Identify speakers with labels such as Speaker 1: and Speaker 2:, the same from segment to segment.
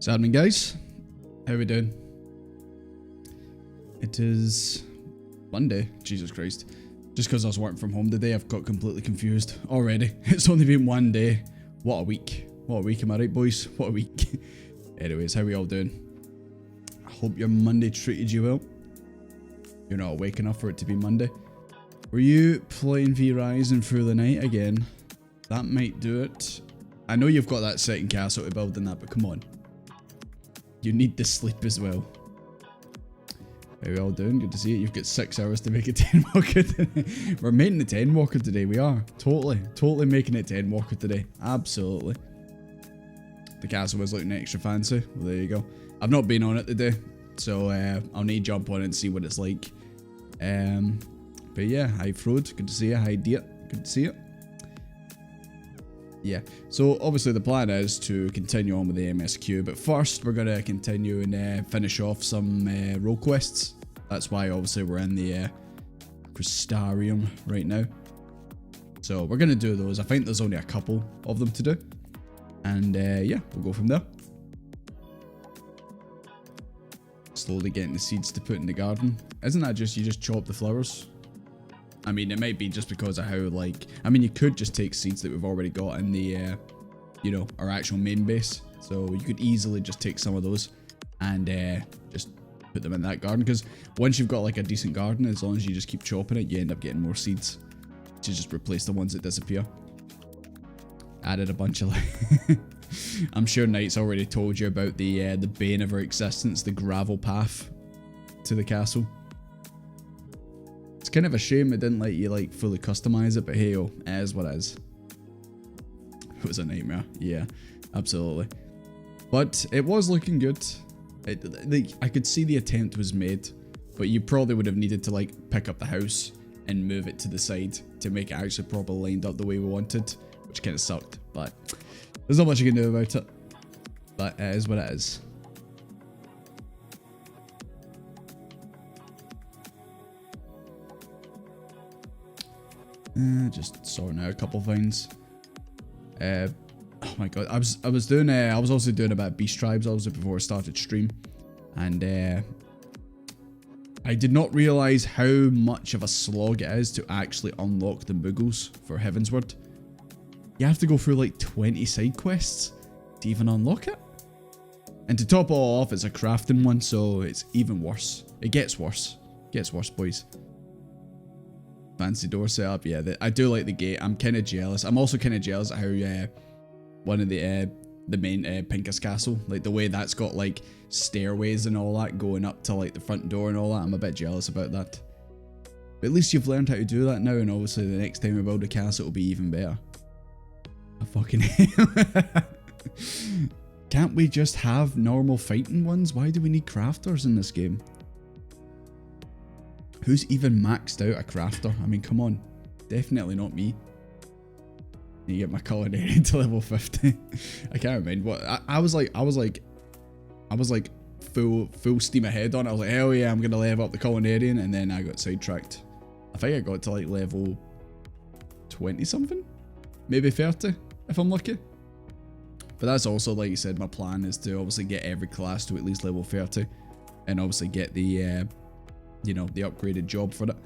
Speaker 1: What's happening, guys? How are we doing? It is Monday. Jesus Christ. Just because I was working from home today, I've got completely confused already. It's only been one day. What a week. What a week, am I right, boys? What a week. Anyways, how are we all doing? I hope your Monday treated you well. You're not awake enough for it to be Monday. Were you playing V-Rising through the night again? That might do it. I know you've got that second castle to build in that, but come on. You need the sleep as well. How are we all doing? Good to see it. You've got 6 hours to make a 10 walker today. We're making the 10 walker today. We are. Totally making it 10 walker today. Absolutely. The castle was looking extra fancy. Well, there you go. I've not been on it today, so I'll need to jump on it and see what it's like. But yeah, hi Frode. Good to see you. Hi Deer. Good to see you. Yeah, so obviously the plan is to continue on with the MSQ, but first we're going to continue and finish off some role quests. That's why obviously we're in the Crystarium right now. So we're going to do those. I think there's only a couple of them to do. And yeah, we'll go from there. Slowly getting the seeds to put in the garden. Isn't that just, you just chop the flowers? I mean, it might be just because of how, like, I mean, you could just take seeds that we've already got in the, you know, our actual main base. So you could easily just take some of those and just put them in that garden. Because once you've got, like, a decent garden, as long as you just keep chopping it, you end up getting more seeds to just replace the ones that disappear. Added a bunch of, like, I'm sure Knight's already told you about the bane of our existence, the gravel path to the castle. It's kind of a shame it didn't let you like fully customize it, but hey, oh, it is what it is. It was a nightmare, yeah, absolutely. But it was looking good. Like, I could see the attempt was made, but you probably would have needed to like pick up the house and move it to the side to make it actually properly lined up the way we wanted, which kind of sucked. But there's not much you can do about it. But it is what it is. Just sorting out a couple things. Oh my god, I was also doing about beast tribes also before I started stream, and I did not realize how much of a slog it is to actually unlock the Muggles for Heavensward. You have to go through like 20 side quests to even unlock it, and to top it all off, it's a crafting one, so it's even worse. It gets worse. Gets worse, boys. Fancy door setup, yeah. I do like the gate. I'm kind of jealous. I'm also kind of jealous at how one of the main Pincus Castle, like the way that's got like stairways and all that going up to like the front door and all that. I'm a bit jealous about that. But at least you've learned how to do that now, and obviously the next time we build a castle will be even better. I fucking hate. Can't we just have normal fighting ones? Why do we need crafters in this game? Who's even maxed out a crafter? I mean, come on. Definitely not me. You get my culinary to level 50. I can't remember what I was like full steam ahead on it. I was like, hell yeah, I'm gonna level up the culinarian, and then I got sidetracked. I think I got to like level 20 something, maybe 30 if I'm lucky. But that's also, like you said, my plan is to obviously get every class to at least level 30, and obviously get the you know, the upgraded job for it.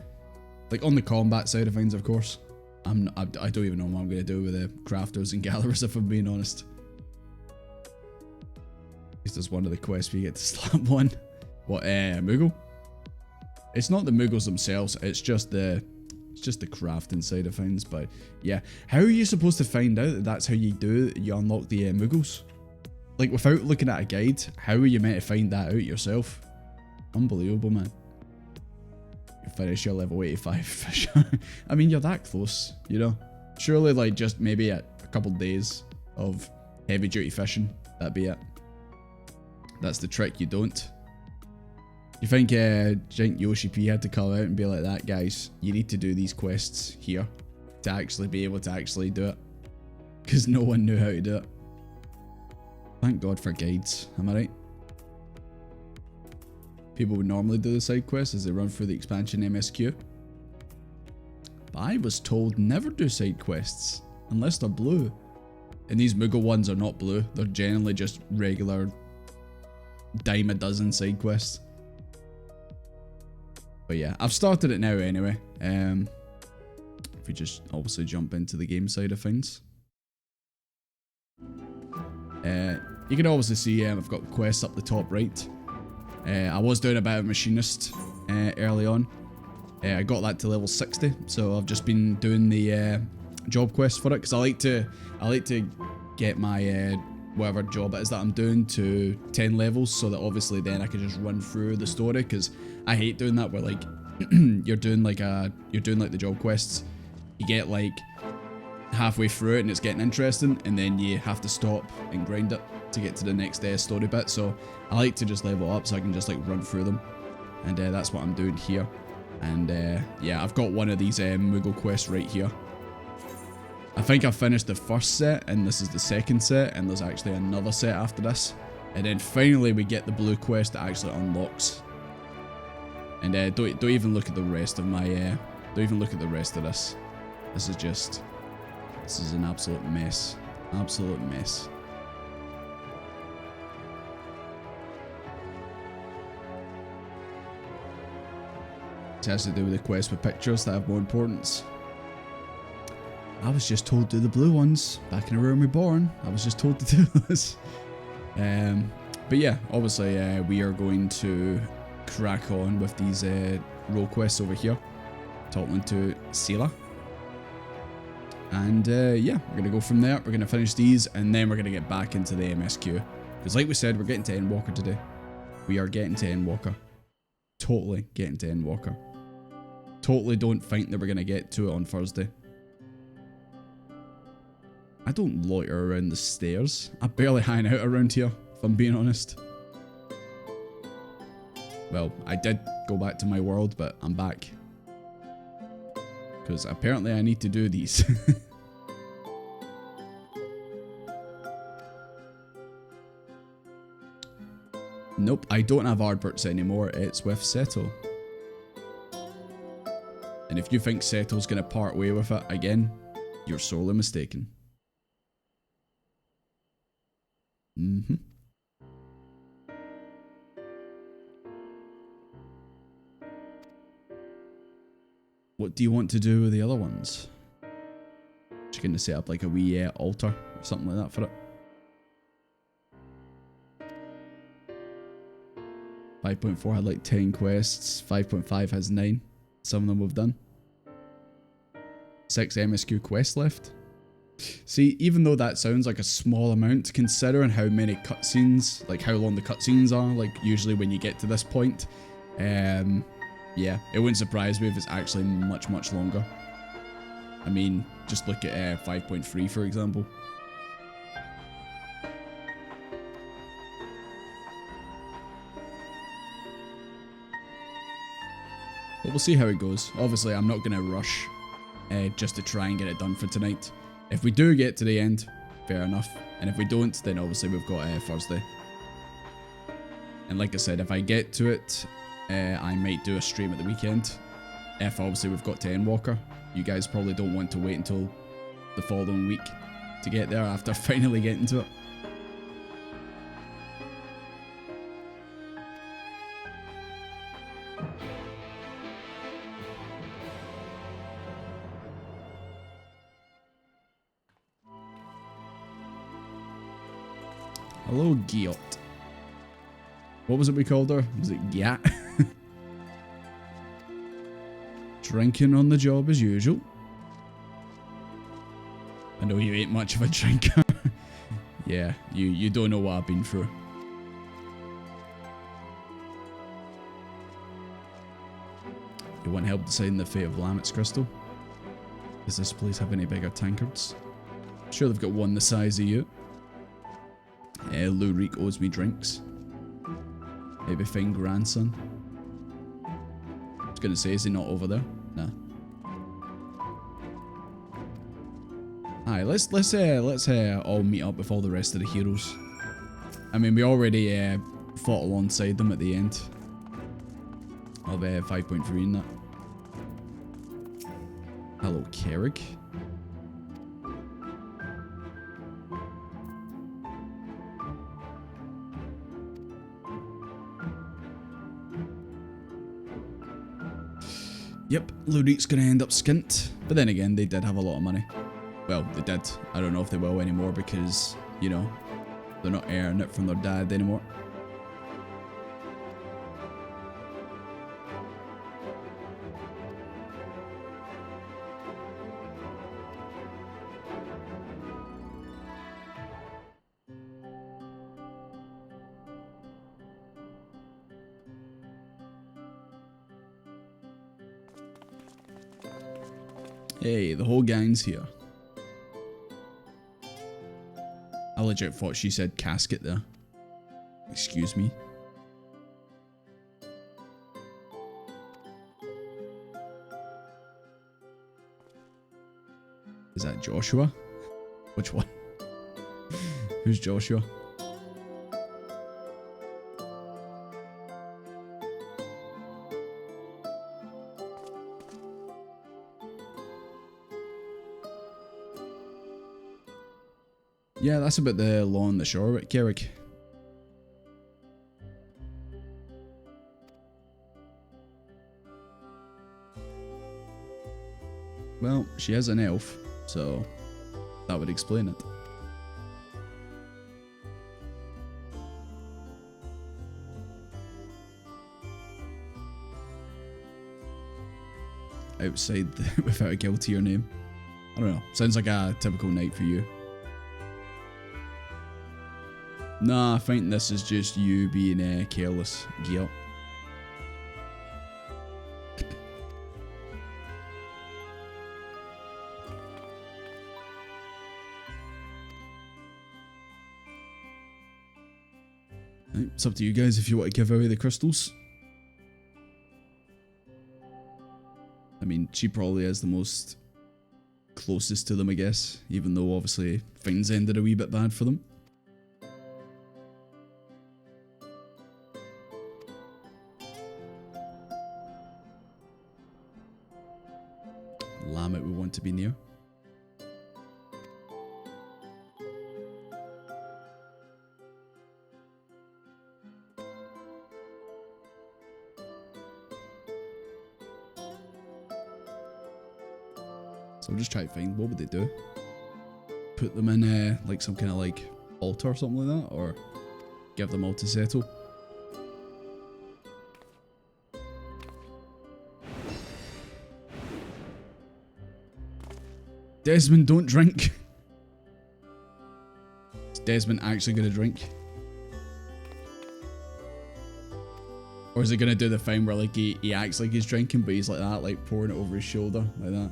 Speaker 1: Like on the combat side of things, of course. I don't even know what I'm going to do with the crafters and gatherers, if I'm being honest. At least there's one of the quests where you get to slap one. What, Moogle? It's not the Muggles themselves, it's just the crafting side of things. But yeah, how are you supposed to find out that that's how you unlock the Muggles? Like, without looking at a guide, how are you meant to find that out yourself? Unbelievable, man. You finish your level 85 for sure. I mean, you're that close, you know? Surely, like, just maybe a couple days of heavy duty fishing, that'd be it. That's the trick, you don't. You think Yoshi P had to call out and be like that, guys, you need to do these quests here to actually be able to actually do it. Because no one knew how to do it. Thank God for guides, am I right? People would normally do the side quests as they run through the expansion MSQ. But I was told never do side quests unless they're blue. And these Moogle ones are not blue, they're generally just regular dime a dozen side quests. But yeah, I've started it now anyway. If we just obviously jump into the game side of things. You can obviously see I've got quests up the top right. I was doing a bit of machinist early on. I got that to level 60, so I've just been doing the job quest for it because I like to get my whatever job it is that I'm doing to 10 levels, so that obviously then I can just run through the story, because I hate doing that where like you're doing like the job quests, you get like halfway through it and it's getting interesting, and then you have to stop and grind it to get to the next story bit. So I like to just level up so I can just like run through them, and that's what I'm doing here. And yeah, I've got one of these Moogle quests right here. I think I finished the first set and this is the second set, and there's actually another set after this, and then finally we get the blue quest that actually unlocks. And don't even look at the rest of my don't even look at the rest of this. This is an absolute mess. Absolute mess. It has to do with the quest with pictures that have more importance. I was just told to do the blue ones. Back in the room reborn, I was just told to do this. But yeah, obviously we are going to crack on with these role quests over here. Talking to Seela. And yeah, we're going to go from there. We're going to finish these and then we're going to get back into the MSQ. Because like we said, we're getting to Endwalker today. We are getting to Endwalker. Totally getting to Endwalker. Totally don't think that we're going to get to it on Thursday. I don't loiter around the stairs. I barely hang out around here, if I'm being honest. Well, I did go back to my world, but I'm back. Because apparently I need to do these. Nope, I don't have Ardberts anymore. It's with Settle. And if you think Settle's going to part way with it again, you're sorely mistaken. Mm-hmm. What do you want to do with the other ones? Just going to set up like a wee altar or something like that for it. 5.4 had like 10 quests. 5.5 has 9. Some of them we've done. 6 MSQ quests left. See, even though that sounds like a small amount, considering how many cutscenes, like how long the cutscenes are, like usually when you get to this point, yeah, it wouldn't surprise me if it's actually much, much longer. I mean, just look at 5.3 for example. But we'll see how it goes. Obviously, I'm not going to rush just to try and get it done for tonight. If we do get to the end, fair enough. And if we don't, then obviously we've got Thursday. And like I said, if I get to it, I might do a stream at the weekend. If obviously we've got to Endwalker. You guys probably don't want to wait until the following week to get there after finally getting to it. Hello, Giot. What was it we called her? Was it Gyat? Drinking on the job as usual. I know you ain't much of a drinker. Yeah, you don't know what I've been through. You want help deciding the fate of Lamet's crystal? Does this place have any bigger tankards? Sure, they've got one the size of you. Lurik owes me drinks. Maybe find grandson. I was gonna say, is he not over there? Nah. Alright, let's all meet up with all the rest of the heroes. I mean, we already fought alongside them at the end of 5.3 and that. Hello, Kerrig. Yep, Lurit's gonna end up skint. But then again, they did have a lot of money. Well, they did. I don't know if they will anymore because, you know, they're not earning it from their dad anymore. Hey, the whole gang's here. I legit thought she said casket there. Excuse me. Is that Joshua? Which one? Who's Joshua? Yeah, that's about the law on the shore at Carrick. Well, she is an elf, so that would explain it. Outside without a guiltier name. I don't know. Sounds like a typical night for you. Nah, I think this is just you being careless, Gil. Right, it's up to you guys if you want to give away the crystals. I mean, she probably is the most closest to them, I guess, even though obviously things ended a wee bit bad for them. Lammet we want to be near. So we'll just try to find, what would they do? Put them in like some kind of like altar or something like that, or give them all to settle. Desmond, don't drink. Is Desmond actually gonna drink? Or is he gonna do the thing where like he acts like he's drinking, but he's like that, like pouring it over his shoulder, like that?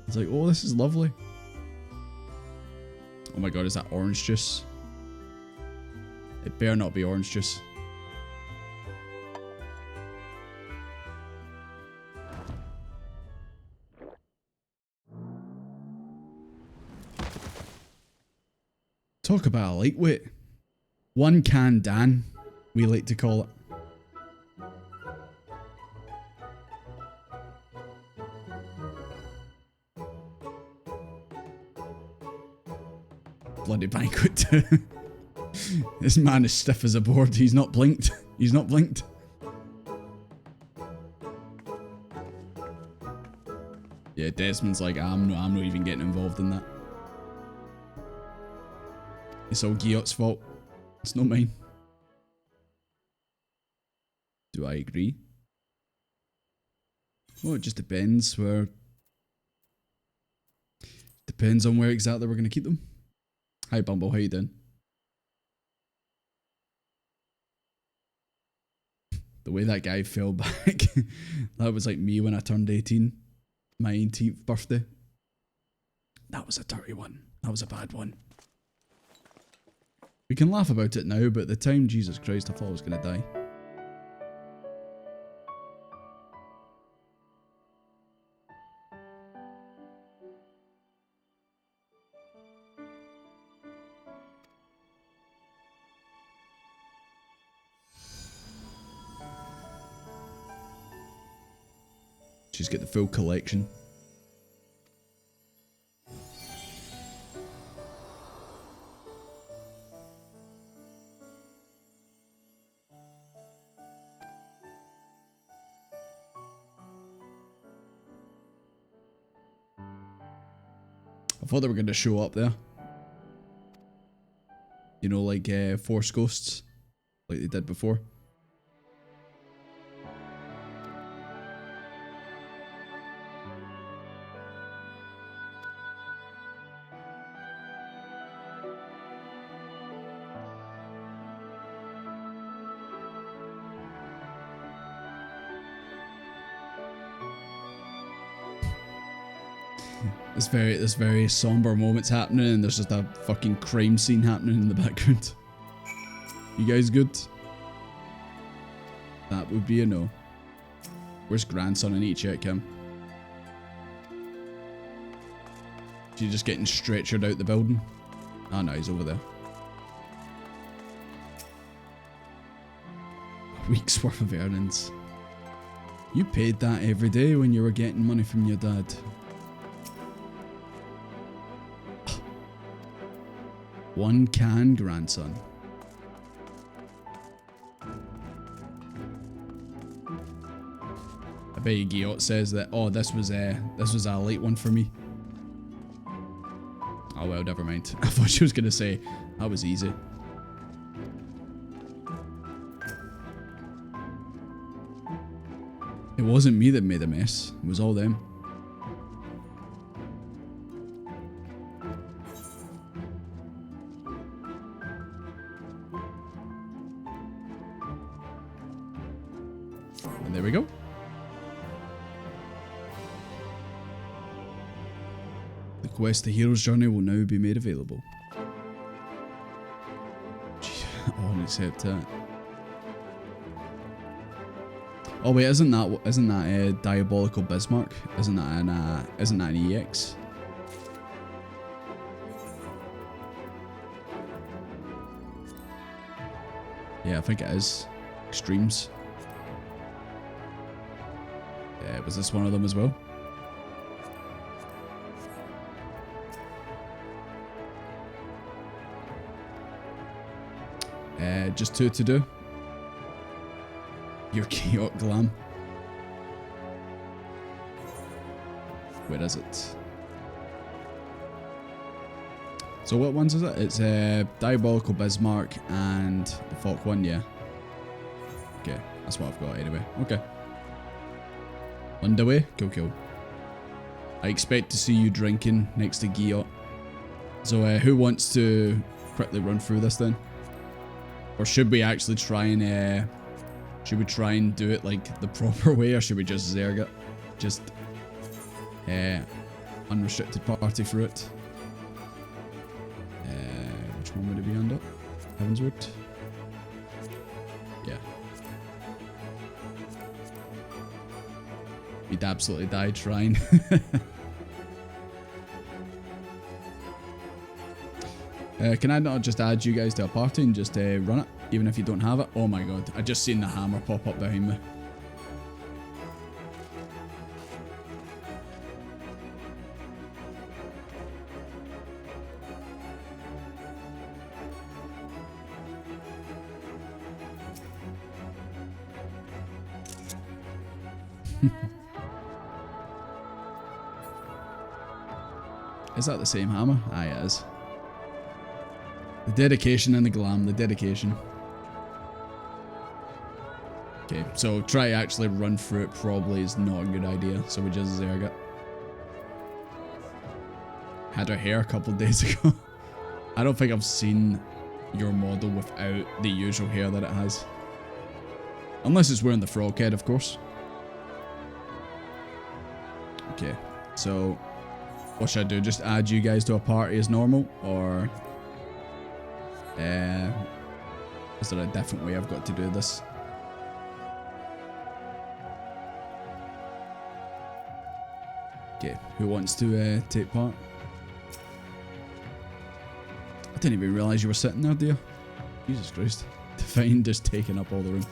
Speaker 1: He's like, oh, this is lovely. Oh my god, is that orange juice? It better not be orange juice. Talk about a lightweight. One can Dan, we like to call it. Bloody banquet. This man is stiff as a board. He's not blinked. He's not blinked. Yeah, Desmond's like, I'm not even getting involved in that. It's all Giot's fault. It's not mine. Do I agree? Well, it just depends where... Depends on where exactly we're going to keep them. Hi Bumble, how you doing? The way that guy fell back. That was like me when I turned 18. My 18th birthday. That was a dirty one. That was a bad one. We can laugh about it now, but at the time, Jesus Christ, I thought I was going to die. Just get the full collection. I thought they were going to show up there. You know, like Force Ghosts, like they did before. There's very somber moments happening, and there's just a fucking crime scene happening in the background. You guys good? That would be a no. Where's grandson? I need to check him. Is he just getting stretchered out the building? Oh no, he's over there. A week's worth of earnings. You paid that every day when you were getting money from your dad. One can, grandson. I bet you Guillot says that, oh, this was a late one for me. Oh well, never mind. I thought she was gonna say that was easy. It wasn't me that made a mess. It was all them. And there we go. The quest, the hero's journey, will now be made available. Gee, I won't accept that. Oh wait, isn't that Diabolical Bismarck? Isn't that an EX? Yeah, I think it is. Extremes. Was this one of them as well? Just two to do. Your chaotic glam. Where is it? So what ones is it? It's Diabolical Bismarck and the Falk one, yeah. Okay, that's what I've got anyway. Okay. Underway? Cool. I expect to see you drinking next to Guillot. So who wants to quickly run through this then? Or should we actually try and do it like the proper way, or should we just zerg it? Just unrestricted party through it. Which one would it be under? Heavensward? Yeah. We'd absolutely die trying. Can I not just add you guys to a party and just run it, even if you don't have it? Oh my god, I just seen the hammer pop up behind me. Is that the same hammer? Aye, it is. The dedication and the glam, the dedication. Okay, so try to actually run through it probably is not a good idea, so we just zerg it. Had her hair a couple of days ago. I don't think I've seen your model without the usual hair that it has. Unless it's wearing the frog head, of course. Okay, so what should I do? Just add you guys to a party as normal, or is there a different way I've got to do this? Okay, who wants to take part? I didn't even realise you were sitting there, dear. Jesus Christ. Divine just taking up all the room.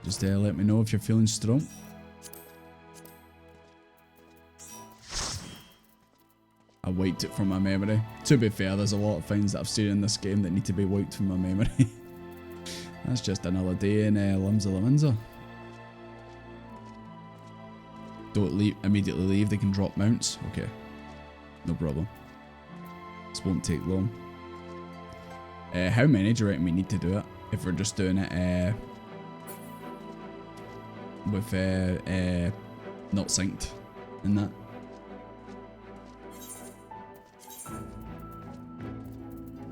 Speaker 1: Just let me know if you're feeling strong. I wiped it from my memory. To be fair, there's a lot of things that I've seen in this game that need to be wiped from my memory. That's just another day in Limsa Laminza. Don't leave, immediately leave, they can drop mounts. Okay. No problem. This won't take long. How many do you reckon we need to do it? If we're just doing it with not synced in that.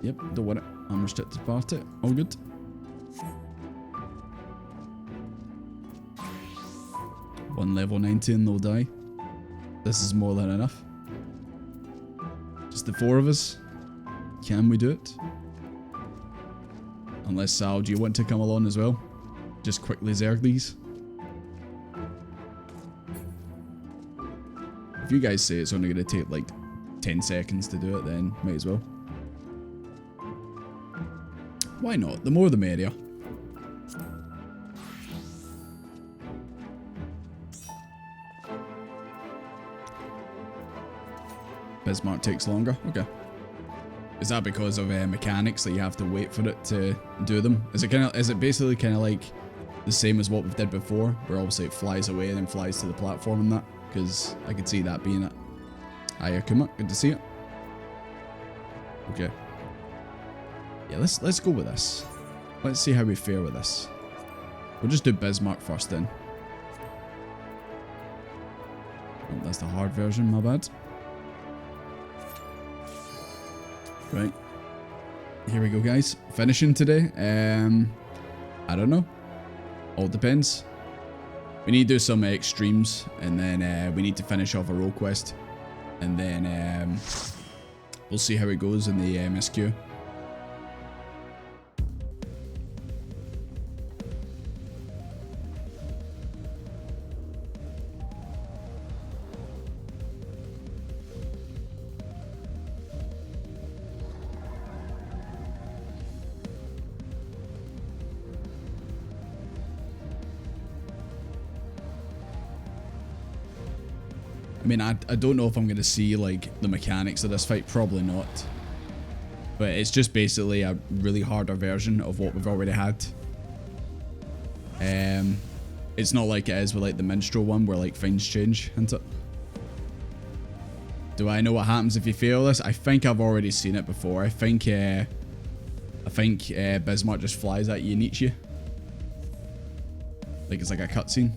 Speaker 1: Yep, don't want it. Unrestricted party. All good. One level 90 and they'll die. This is more than enough. Just the 4 of us. Can we do it? Unless Sal, do you want to come along as well? Just quickly zerg these. If you guys say it's only going to take like 10 seconds to do it, then might as well. Why not? The more the merrier. Bismarck takes longer. Okay. Is that because of mechanics that you have to wait for it to do them? Is it basically kind of like the same as what we did before, where obviously it flies away and then flies to the platform and that? Because I could see that being it. Hiya Kuma, good to see you. Okay. Yeah, let's go with this. Let's see how we fare with this. We'll just do Bismarck first then. Oh, that's the hard version, my bad. Right. Here we go, guys. Finishing today. I don't know. All depends. We need to do some extremes, and then we need to finish off a role quest, and then we'll see how it goes in the MSQ. I mean, I don't know if I'm going to see, like, the mechanics of this fight. Probably not. But it's just basically a really harder version of what we've already had. It's not like it is with, like, the minstrel one, where, like, things change, isn't it? Do I know what happens if you fail this? I think I've already seen it before. I think Bismarck just flies at you and eats you. Like, it's like a cutscene.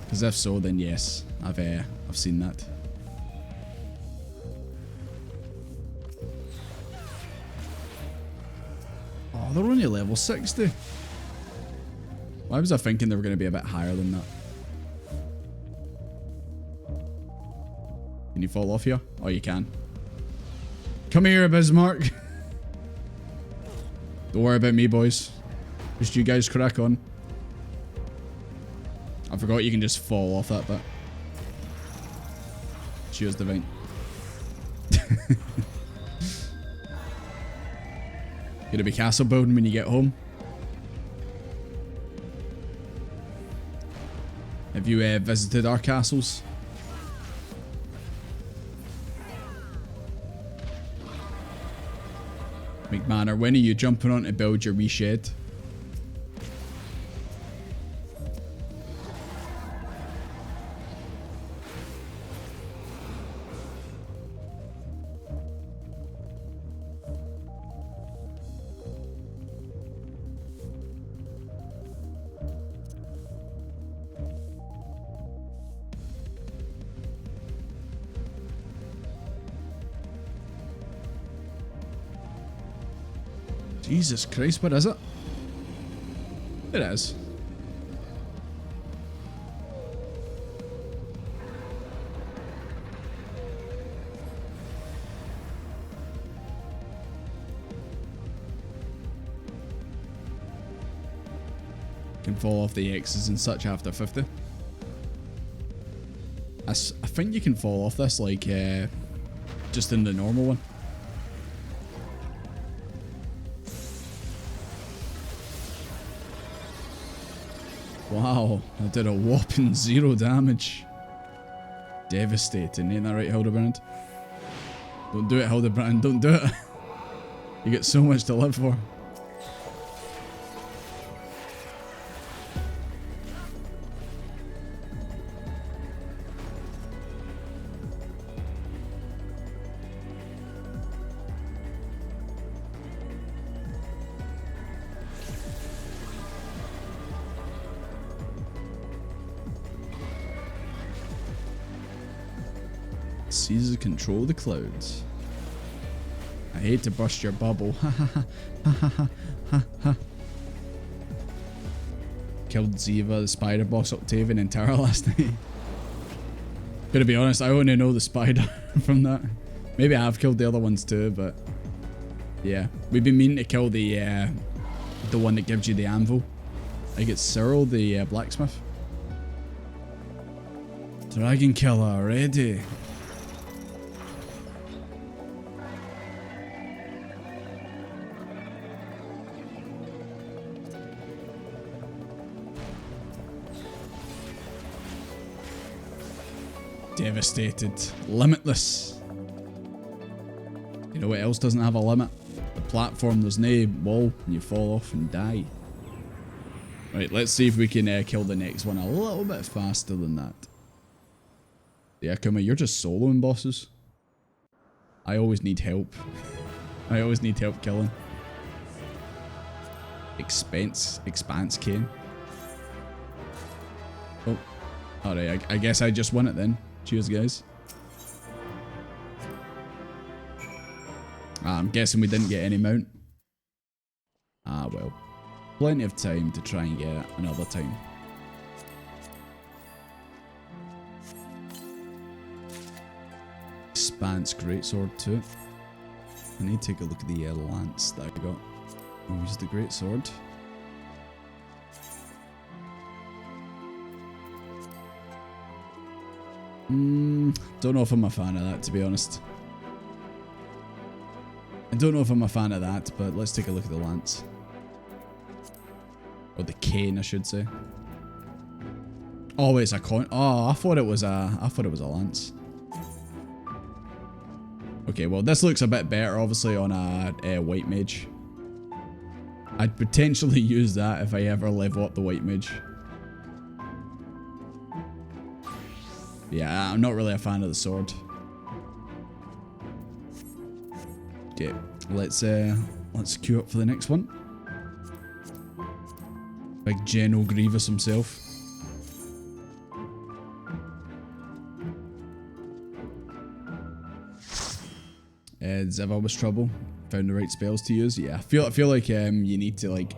Speaker 1: Because if so, then yes, I've seen that. Oh, they're only level 60. Why was I thinking they were going to be a bit higher than that? Can you fall off here? Oh, you can. Come here, Bismarck. Don't worry about me, boys. Just you guys crack on. I forgot you can just fall off that bit. Cheers, Divine. Gonna be castle building when you get home. Have you visited our castles? McManor, when are you jumping on to build your wee shed? Jesus Christ, what is it? It is. Can fall off the X's and such after 50. I think you can fall off this like just in the normal one. Wow, I did a whopping 0 damage. Devastating, ain't that right, Hildebrand? Don't do it, Hildebrand, don't do it. You get so much to live for. Caesar control the clouds. I hate to burst your bubble. Ha ha ha ha ha ha ha. Killed Ziva, the spider boss, Octavian, and Tara last night. Gotta be honest, I only know the spider from that. Maybe I have killed the other ones too, but yeah. We've been meaning to kill the one that gives you the anvil. I think it's Cyril, the blacksmith. Dragon killer ready. Devastated. Limitless. You know what else doesn't have a limit? The platform. There's no wall and you fall off and die. Right, let's see if we can kill the next one a little bit faster than that. Yeah, Kuma, you're just soloing bosses. I always need help. I always need help killing. Expanse Kane. Oh, alright, I guess I just won it then. Cheers, guys. I'm guessing we didn't get any mount. Ah, well. Plenty of time to try and get it another time. Expanse greatsword too. I need to take a look at the lance that I got. Oh, here's the greatsword. Don't know if I'm a fan of that, to be honest. I don't know if I'm a fan of that, but let's take a look at the lance. Or the cane, I should say. Oh, it's a coin. Oh, I thought it was a lance. Okay, well, this looks a bit better, obviously, on a white mage. I'd potentially use that if I ever level up the white mage. Yeah, I'm not really a fan of the sword. Okay, let's queue up for the next one. Big General Grievous himself. Ziva was trouble. Found the right spells to use. Yeah, I feel like you need to like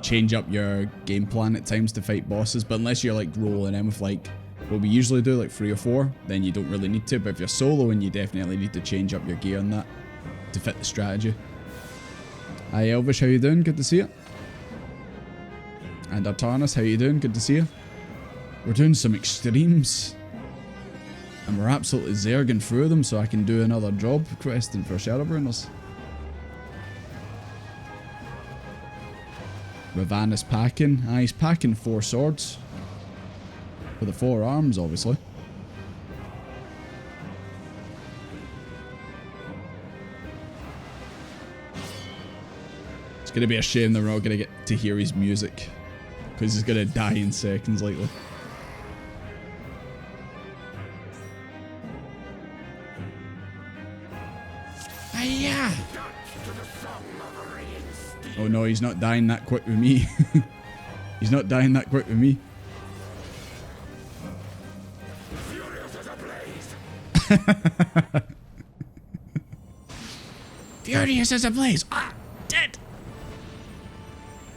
Speaker 1: change up your game plan at times to fight bosses, but unless you're like rolling in with like what we usually do, like 3 or 4, then you don't really need to. But if you're soloing, you definitely need to change up your gear on that to fit the strategy. Hi Elvish, how you doing? Good to see you. And Artanis, how you doing? Good to see you. We're doing some extremes. And we're absolutely zerging through them so I can do another job questing for Shadowbringers. Ravana's packing. He's packing 4 swords. For the 4 arms, obviously. It's going to be a shame that we're not going to get to hear his music. Because he's going to die in seconds likely. Hiya! Oh no, he's not dying that quick with me. He's not dying that quick with me. Furious as a blaze. Ah, dead.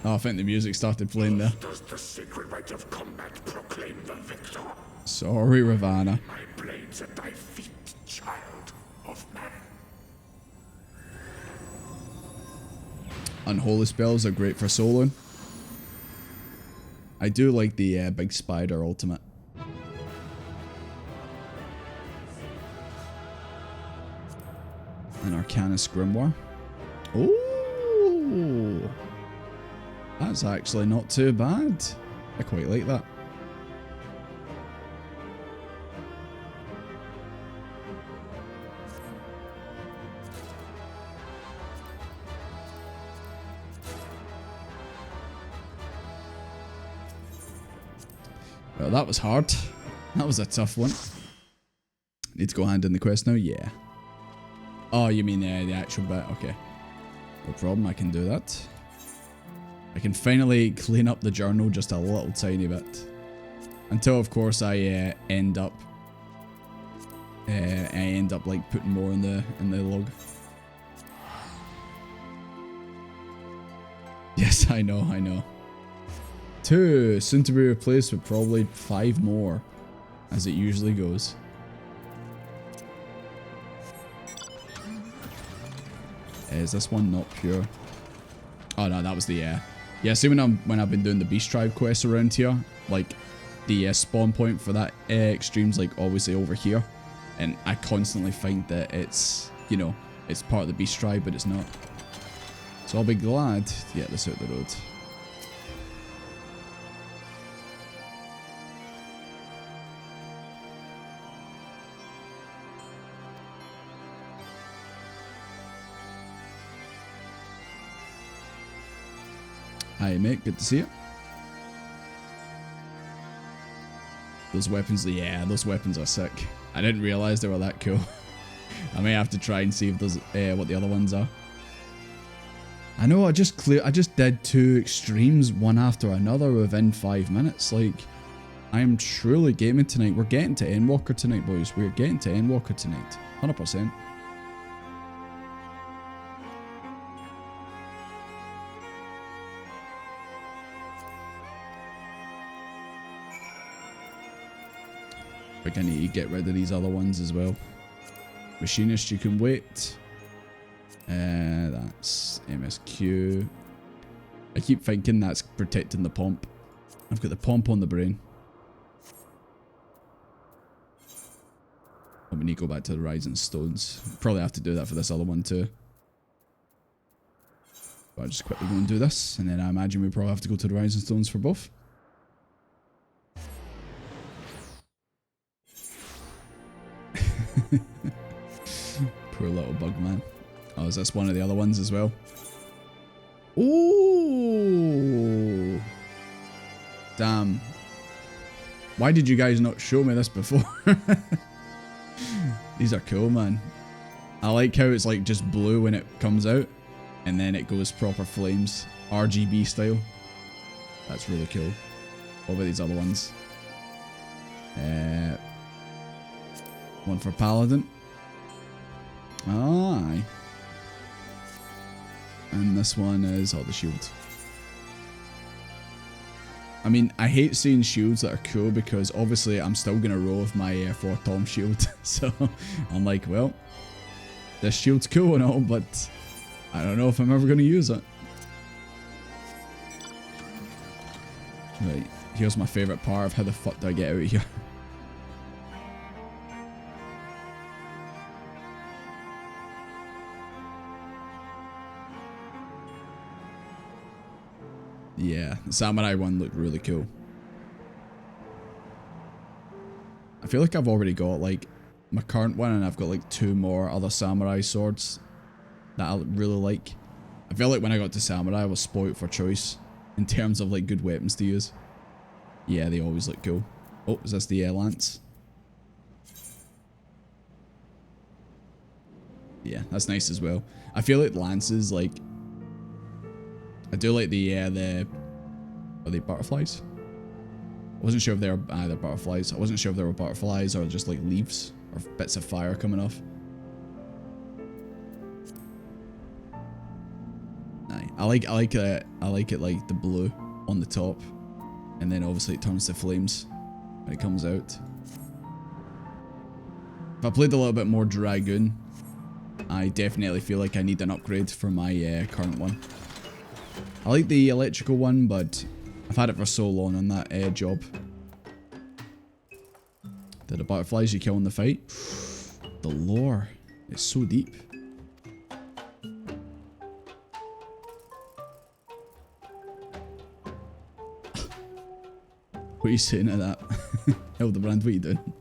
Speaker 1: Oh, I think the music started playing there.
Speaker 2: Does the sacred rite of combat proclaim the victor?
Speaker 1: Sorry, Ravana.
Speaker 2: My blades at thy feet, child of man.
Speaker 1: Unholy spells are great for soloing. I do like the big spider ultimate. An Arcanist Grimoire. Oh, that's actually not too bad. I quite like that. Well, that was hard. That was a tough one. Need to go hand in the quest now? Yeah. Oh, you mean the actual bit? Okay. No problem, I can do that. I can finally clean up the journal just a little tiny bit. Until, of course, I end up I end up like putting more in the log. Yes, I know. 2, soon to be replaced with probably 5 more, as it usually goes. Is this one not pure? Oh no, that was the yeah. See, when I've been doing the Beast Tribe quests around here, like the spawn point for that extreme's like obviously over here, and I constantly find that it's, you know, it's part of the Beast Tribe, but it's not. So I'll be glad to get this out the road. Hi mate, good to see you. Those weapons, yeah, those weapons are sick. I didn't realise they were that cool. I may have to try and see if there's what the other ones are. I know I just did 2 extremes one after another within 5 minutes. Like, I am truly gaming tonight. We're getting to Endwalker tonight, boys. We're getting to Endwalker tonight. 100%. I need to get rid of these other ones as well. Machinist, you can wait. That's MSQ. I keep thinking that's protecting the pomp. I've got the pomp on the brain. Oh, we need to go back to the Rising Stones. Probably have to do that for this other one too. But I'll just quickly go and do this, and then I imagine we probably have to go to the Rising Stones for both. Poor little bug man. Oh, is this one of the other ones as well? Ooh! Damn. Why did you guys not show me this before? These are cool, man. I like how it's like just blue when it comes out, and then it goes proper flames, RGB style. That's really cool. What about these other ones? One for Paladin. Aye. And this one is, oh, the shield. I mean, I hate seeing shields that are cool because obviously I'm still going to roll with my 4 Tom shield. So I'm like, well, this shield's cool and all, but I don't know if I'm ever going to use it. Right, here's my favourite part of how the fuck do I get out of here. Yeah, the Samurai one looked really cool. I feel like I've already got like my current one, and I've got like 2 more other Samurai swords that I really like. I feel like when I got to Samurai I was spoilt for choice in terms of like good weapons to use. Yeah, they always look cool. Oh, is this the Lance? Yeah, that's nice as well. I feel like Lances, like, I do like the are they butterflies? I wasn't sure if they were either butterflies. I wasn't sure if they were butterflies or just like leaves or bits of fire coming off. Aye. I like it like the blue on the top, and then obviously it turns to flames when it comes out. If I played a little bit more Dragoon, I definitely feel like I need an upgrade for my current one. I like the electrical one, but I've had it for so long on that job. The butterflies you kill in the fight. The lore. It's so deep. What are you saying to that? Hildebrand, what are you doing?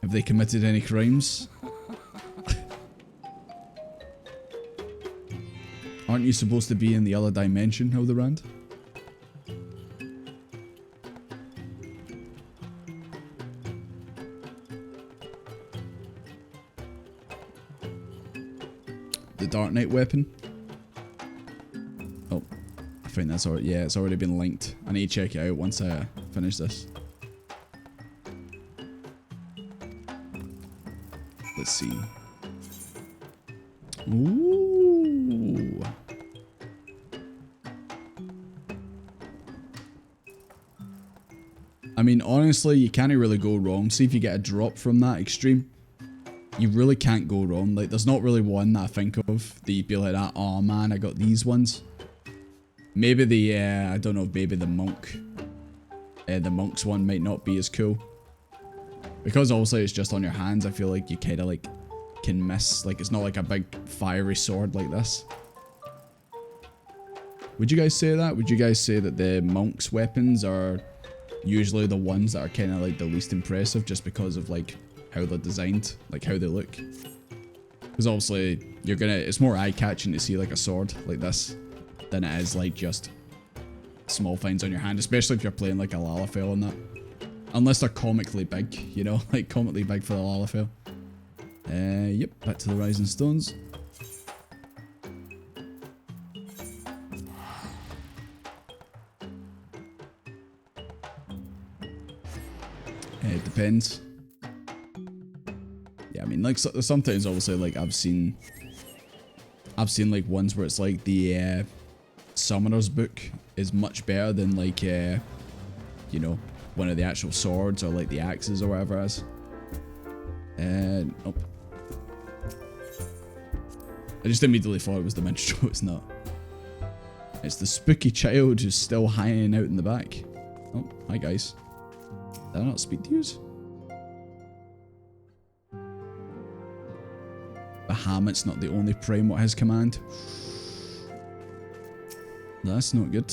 Speaker 1: Have they committed any crimes? Aren't you supposed to be in the other dimension, Hildebrand? The Dark Knight weapon? Oh, I think that's already, yeah, it's already been linked. I need to check it out once I finish this. let's see. Ooh. I mean, honestly, you can't really go wrong. See if you get a drop from that extreme. You really can't go wrong. Like, there's not really one that I think of that you'd be like that. Oh man, I got these ones. Maybe the, I don't know, maybe the monk. The monk's one might not be as cool. Because also it's just on your hands, I feel like you kind of like can miss. Like, it's not like a big fiery sword like this. Would you guys say that? Would you guys say that the monk's weapons are usually the ones that are kind of like the least impressive just because of like how they're designed, like how they look? Because obviously you're gonna, it's more eye-catching to see like a sword like this than it is like just small finds on your hand, especially if you're playing like a Lalafell and that. Unless they're comically big, you know, like comically big for the Lalafell. Yep, back to the Rising Stones. It depends. Yeah, I mean, like sometimes obviously like I've seen like ones where it's like the Summoner's Book is much better than like you know, one of the actual swords or like the axes or whatever it is. Nope. I just immediately thought it was the minstrel. It's not. It's the spooky child who's still hanging out in the back. Oh, hi guys. Did I not speak to yous? Bahamut's not the only prime at his command. That's not good.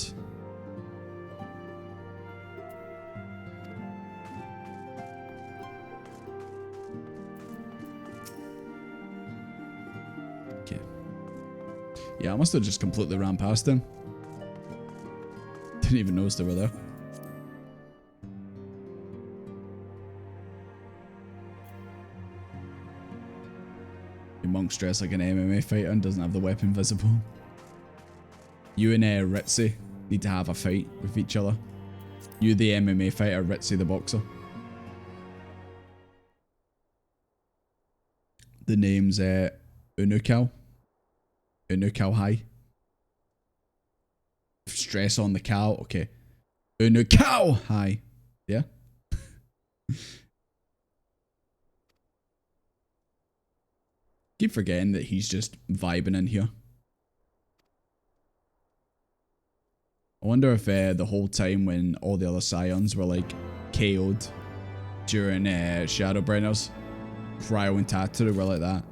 Speaker 1: Okay. Yeah, I must have just completely ran past them. Didn't even notice they were there. Your monk's dressed like an MMA fighter and doesn't have the weapon visible. You and Ritzy need to have a fight with each other. You the MMA fighter, Ritzy the boxer. The name's Unukal. Unukal High. Stress on the cow. Okay. Unukal High. Yeah? Keep forgetting that he's just vibing in here. I wonder if the whole time when all the other Scions were like KO'd during Shadowbringers, Cryo and Tattoo were like that.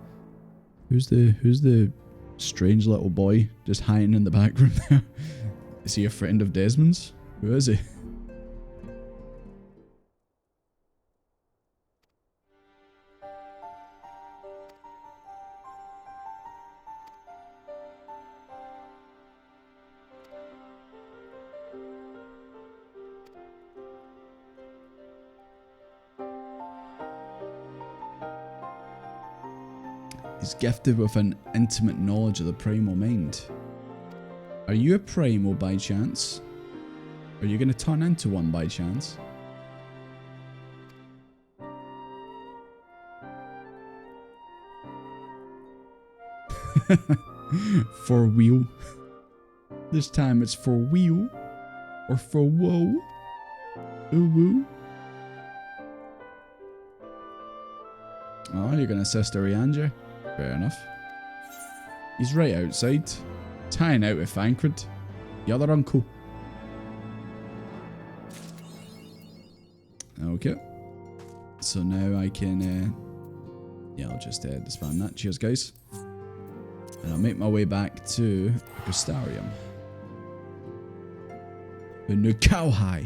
Speaker 1: Who's the strange little boy just hiding in the back room there? Is he a friend of Desmond's? Who is he? He's gifted with an intimate knowledge of the primal mind. Are you a primal by chance? Are you going to turn into one by chance? For wheel. This time it's for wheel. Or for whoa. Ooh woo. Oh, you're going to assist Arianja? Fair enough. He's right outside. Tying out with Thancred. The other uncle. Okay. So now I can... yeah, I'll just spam that. Cheers, guys. And I'll make my way back to Gustarium. The Nukau High.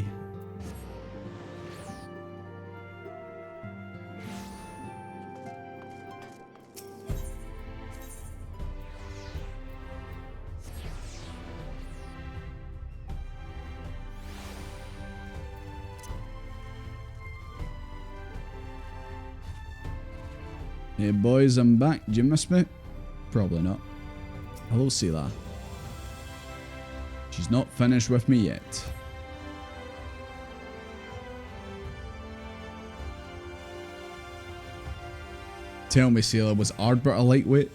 Speaker 1: Hey boys, I'm back. Did you miss me? Probably not. Hello, Sela. She's not finished with me yet. Tell me, Sailor, was Ardbert a lightweight?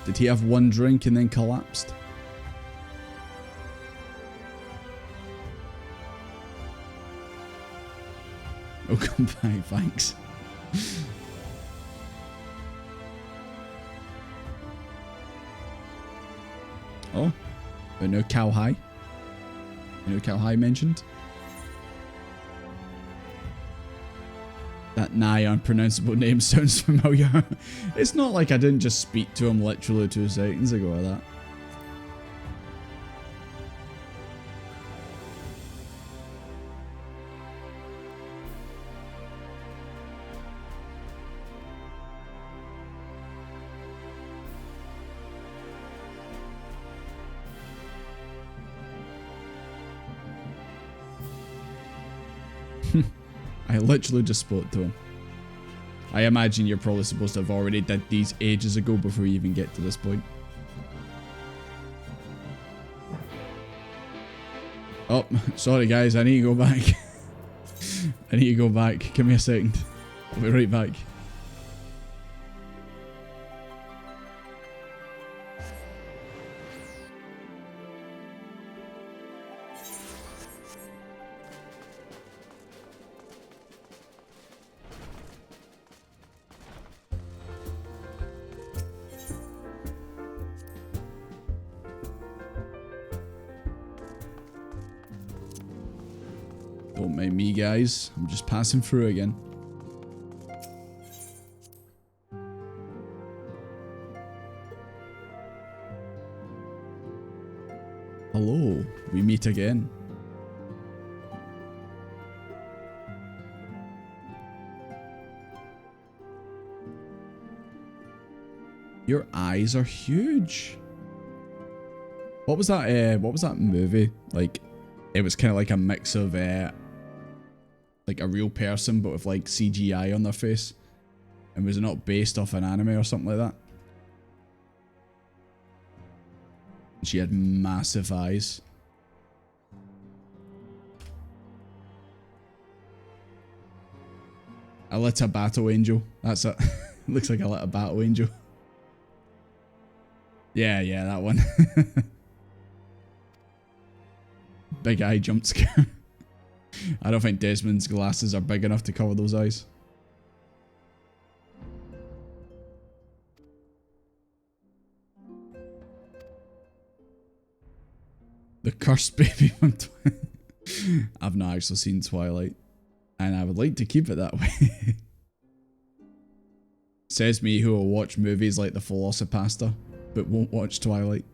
Speaker 1: Did he have one drink and then collapsed? Oh, come back, thanks. Oh, but no cow high. No cow high mentioned. That nigh unpronounceable name sounds familiar. It's not like I didn't just speak to him literally 2 seconds ago or that. I literally just spoke to him. I imagine you're probably supposed to have already did these ages ago before you even get to this point. Oh, sorry guys, I need to go back. I need to go back. Give me a second. I'll be right back. Don't mind me, guys. I'm just passing through again. Hello, we meet again. Your eyes are huge. What was that? What was that movie? Like, it was kind of like a mix of like a real person, but with like CGI on their face. And was it not based off an anime or something like that? She had massive eyes. A little battle angel. That's it. Looks like a little battle angel. Yeah, that one. Big eye jump scare. I don't think Desmond's glasses are big enough to cover those eyes. The cursed baby from I've not actually seen Twilight, and I would like to keep it that way. Says me who will watch movies like The Velocipastor, but won't watch Twilight.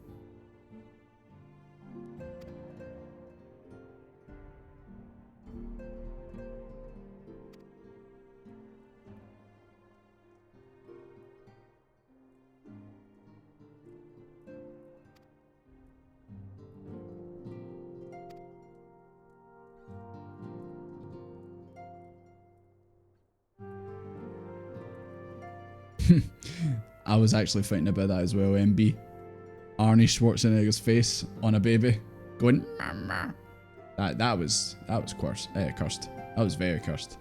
Speaker 1: I was actually thinking about that as well, MB. Arnie Schwarzenegger's face on a baby going mama. That was cursed. Cursed. That was very cursed.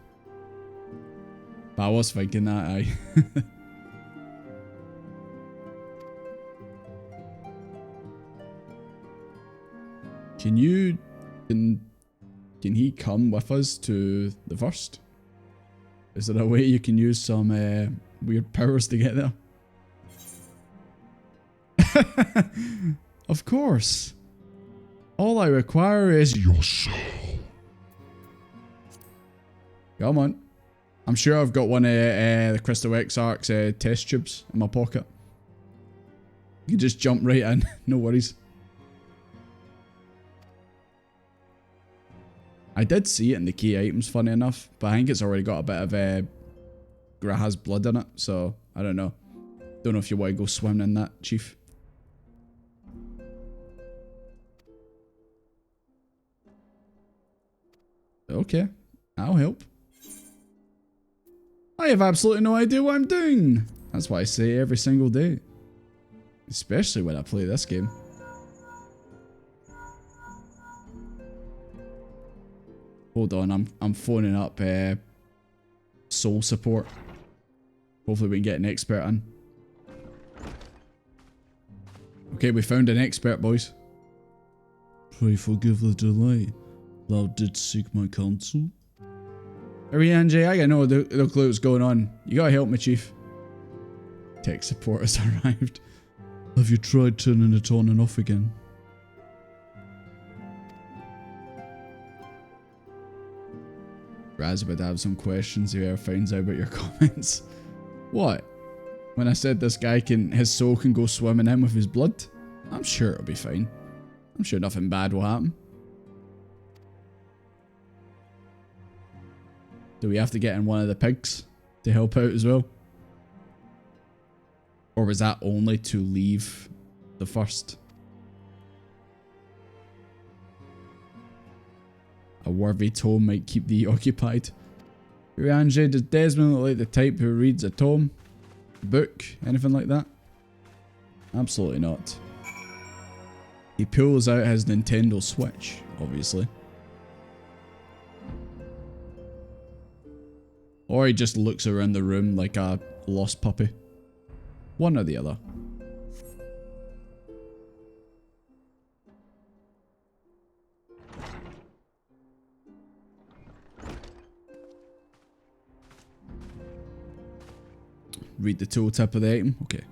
Speaker 1: But I was thinking that, aye. Can he come with us to the first? Is there a way you can use some weird powers to get there? Of course. All I require is your soul. Come on. I'm sure I've got one of the Crystal Exarch's test tubes in my pocket. You can just jump right in. No worries. I did see it in the key items, funny enough, but I think it's already got a bit of Graha's blood in it, so I don't know. Don't know if you want to go swimming in that, Chief. Okay, I'll help. I have absolutely no idea what I'm doing. That's what I say every single day. Especially when I play this game. Hold on, I'm phoning up soul support. Hopefully we can get an expert in. Okay, we found an expert, boys. Pray forgive the delay. Thou didst seek my counsel. Hurry, Angie, I got no clue what's going on. You gotta help me, Chief. Tech support has arrived. Have you tried turning it on and off again? Raz about to have some questions if he ever finds out about your comments. What? When I said this guy his soul can go swimming in with his blood? I'm sure it'll be fine. I'm sure nothing bad will happen. Do we have to get in one of the pigs to help out as well? Or was that only to leave the first? A worthy tome might keep thee occupied. Angie, does Desmond look like the type who reads a tome? A book? Anything like that? Absolutely not. He pulls out his Nintendo Switch, obviously. Or he just looks around the room like a lost puppy. One or the other. Read the tooltip of the item? Okay.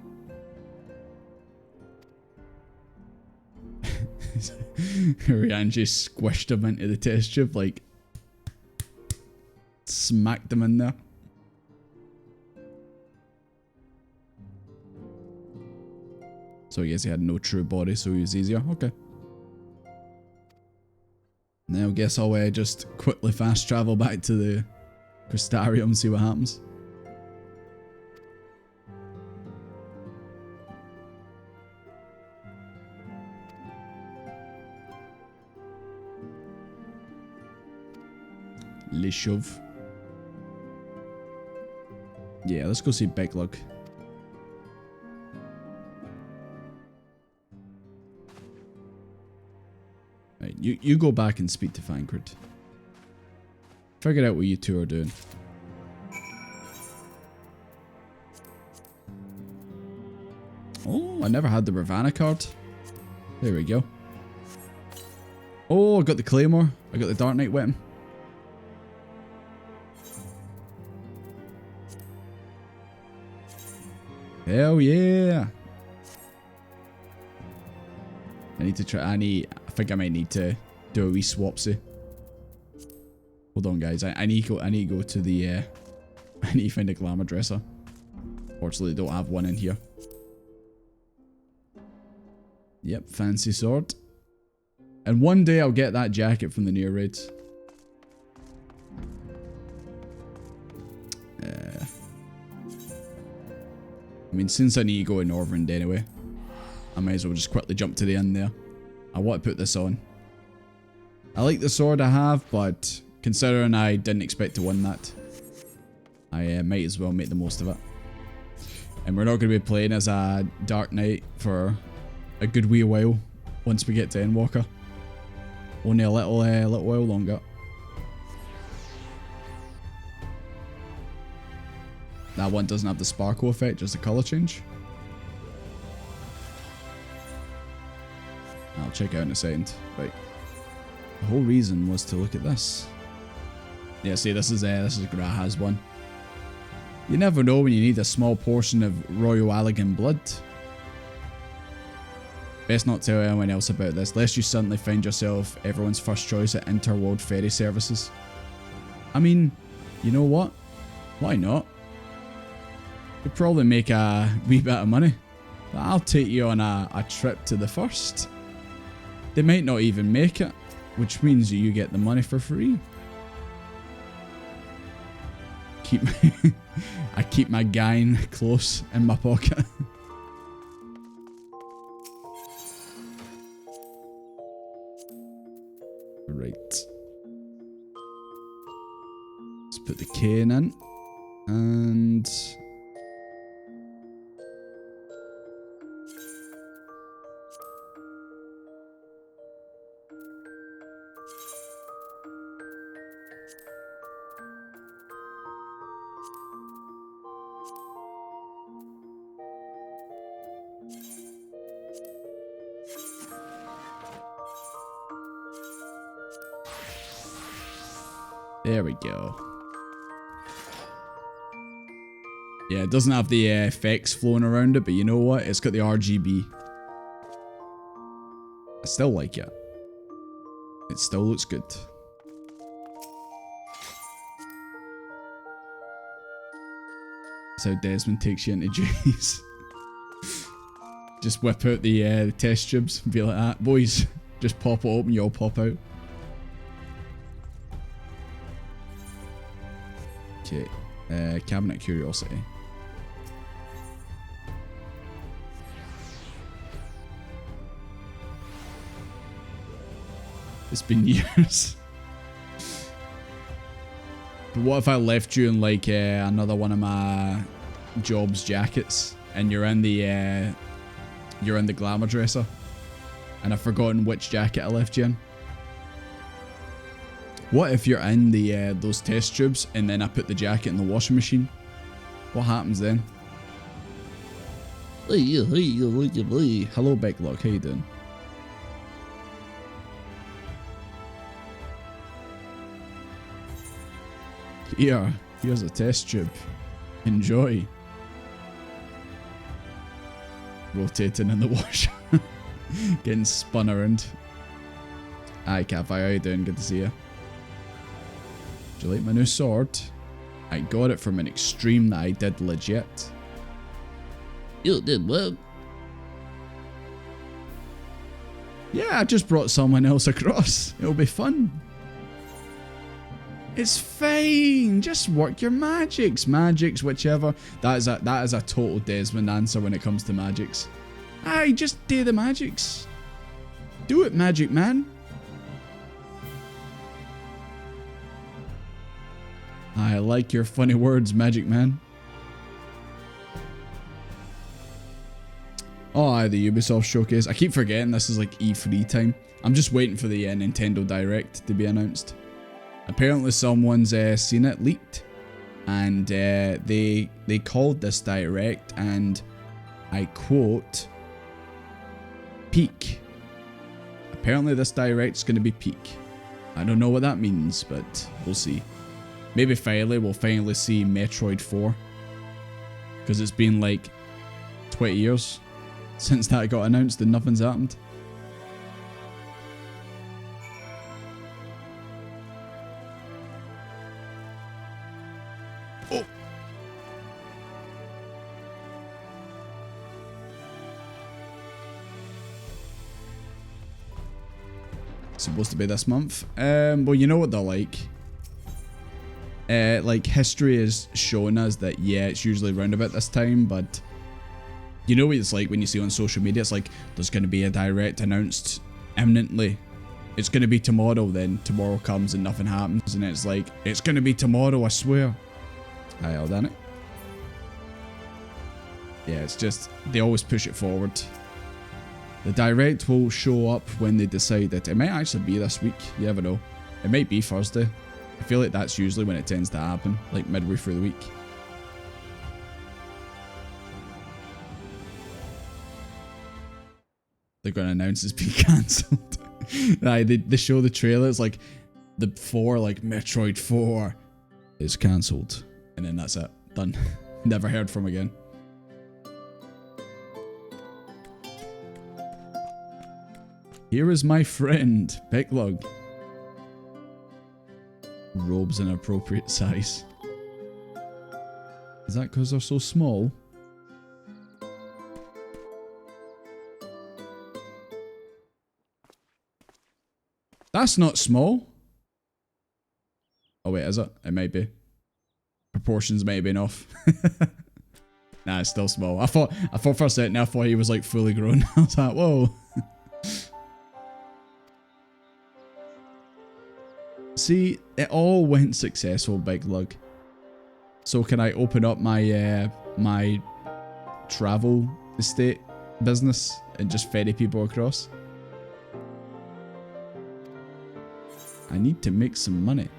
Speaker 1: Rianji squished him into the test tube, like smacked him in there. So I guess he had no true body, so he was easier. Okay. Now I guess I'll just quickly fast travel back to the Crystarium and see what happens. Lishov. Yeah, let's go see Big Lug. Right, you go back and speak to Fancred. Figure out what you two are doing. Oh, I never had the Ravana card. There we go. Oh, I got the Claymore. I got the Dark Knight weapon. Hell yeah! I need to try. I think I might need to do a wee swapsy. Hold on, guys. I need to go to the. I need to find a glamour dresser. Fortunately, don't have one in here. Yep, fancy sword. And one day I'll get that jacket from the near raids. I mean, since I need to go in Northrend anyway, I might as well just quickly jump to the end there. I want to put this on. I like the sword I have, but considering I didn't expect to win that, I might as well make the most of it. And we're not going to be playing as a Dark Knight for a good wee while once we get to Endwalker. Only a little while longer. That one doesn't have the sparkle effect, just the colour change. I'll check out in a second. Right. The whole reason was to look at this. Yeah, see, this is Graha's one. You never know when you need a small portion of Royal Allegan blood. Best not tell anyone else about this, lest you suddenly find yourself everyone's first choice at Interworld Ferry Services. I mean, you know what? Why not? You'd probably make a wee bit of money. But I'll take you on a trip to the first. They might not even make it, which means you get the money for free. I keep my gain close in my pocket. Right. Let's put the cane in. And There we go. Yeah, it doesn't have the effects flowing around it, but you know what? It's got the RGB. I still like it. It still looks good. That's how Desmond takes you into J's. Just whip out the test tubes and be like that. Boys, just pop it open, you all pop out. Okay, cabinet curiosity. It's been years. But what if I left you in like another one of my job's jackets and you're in the glamour dresser and I've forgotten which jacket I left you in? What if you're in the those test tubes and then I put the jacket in the washing machine? What happens then? Hello Backlock, how you doing? Here, here's a test tube. Enjoy. Rotating in the washer. Getting spun around. Hi Cafe, how you doing? Good to see you. Do you like my new sword? I got it from an extreme that I did legit. You did what? Yeah, I just brought someone else across. It'll be fun. It's fine. Just work your magics. Magics, whichever. That is a total Desmond answer when it comes to magics. Aye, just do the magics. Do it, magic man. I like your funny words, magic man. Oh, aye, the Ubisoft showcase. I keep forgetting this is like E3 time. I'm just waiting for the Nintendo Direct to be announced. Apparently someone's seen it leaked, and they called this Direct, and I quote, peak. Apparently this Direct's going to be peak. I don't know what that means, but we'll see. Maybe we'll finally see Metroid 4, because it's been like 20 years since that got announced and nothing's happened. Oh. It's supposed to be this month. Well, you know what they're like. Like history has shown us that yeah, it's usually around about this time, but you know what it's like when you see on social media, it's like there's going to be a Direct announced imminently. It's going to be tomorrow, then tomorrow comes and nothing happens, and it's like, it's going to be tomorrow, I swear. Aye, I'll done it. Yeah, it's just, they always push it forward. The Direct will show up when they decide that it might actually be this week, you never know. It might be Thursday. I feel like that's usually when it tends to happen, like midway through the week. They're going to announce it's been cancelled. Right, they show the trailer, it's like the 4, like Metroid 4 is cancelled. And then that's it. Done. Never heard from again. Here is my friend, Picklug. Robes in appropriate size. Is that because they're so small? That's not small. Oh wait, is it? It might be. Proportions might have been off. Nah, it's still small. I thought for a second I thought he was like fully grown. I was like, whoa. See, it all went successful, Big Lug. So can I open up my my travel estate business and just ferry people across? I need to make some money.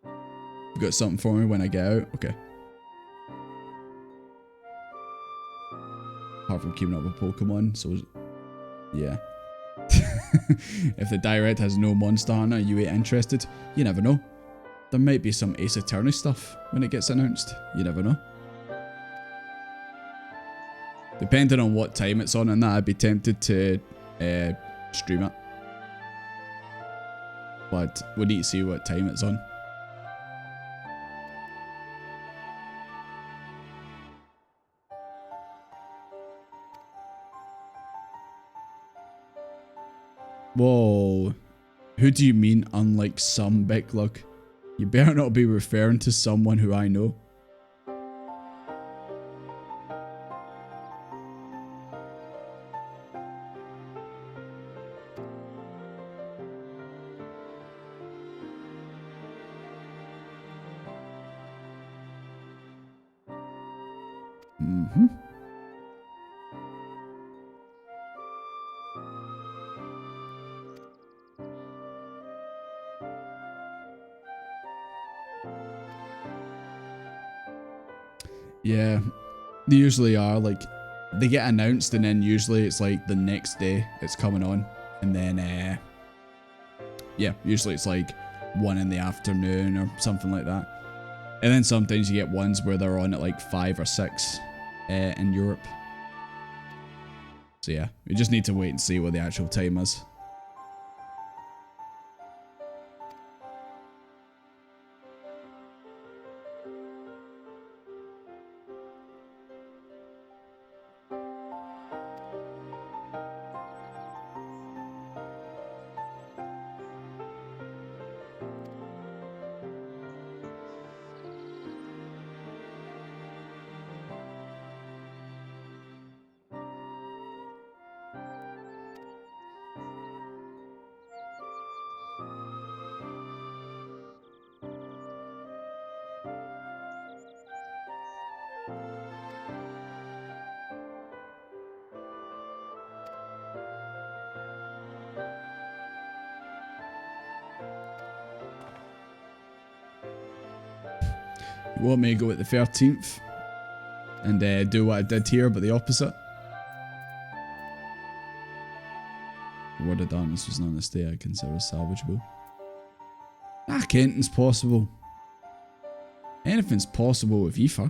Speaker 1: You got something for me when I get out? Okay. Apart from keeping up with Pokemon, so yeah. If the direct has no Monster Hunter, you ain't interested. You never know. There might be some Ace Attorney stuff when it gets announced. You never know. Depending on what time it's on and that, I'd be tempted to stream it. But we need to see what time it's on. Whoa. Who do you mean, unlike some big luck? You better not be referring to someone who I know. Yeah, they usually are, like, they get announced and then usually it's like the next day it's coming on. And then, yeah, usually it's like 1 in the afternoon or something like that. And then sometimes you get ones where they're on at like 5 or 6 in Europe. So yeah, we just need to wait and see what the actual time is. You want me to go at the 13th and do what I did here, but the opposite? Word of darkness was not on this day I consider salvageable. Ah, anything's possible. Anything's possible with Aoife.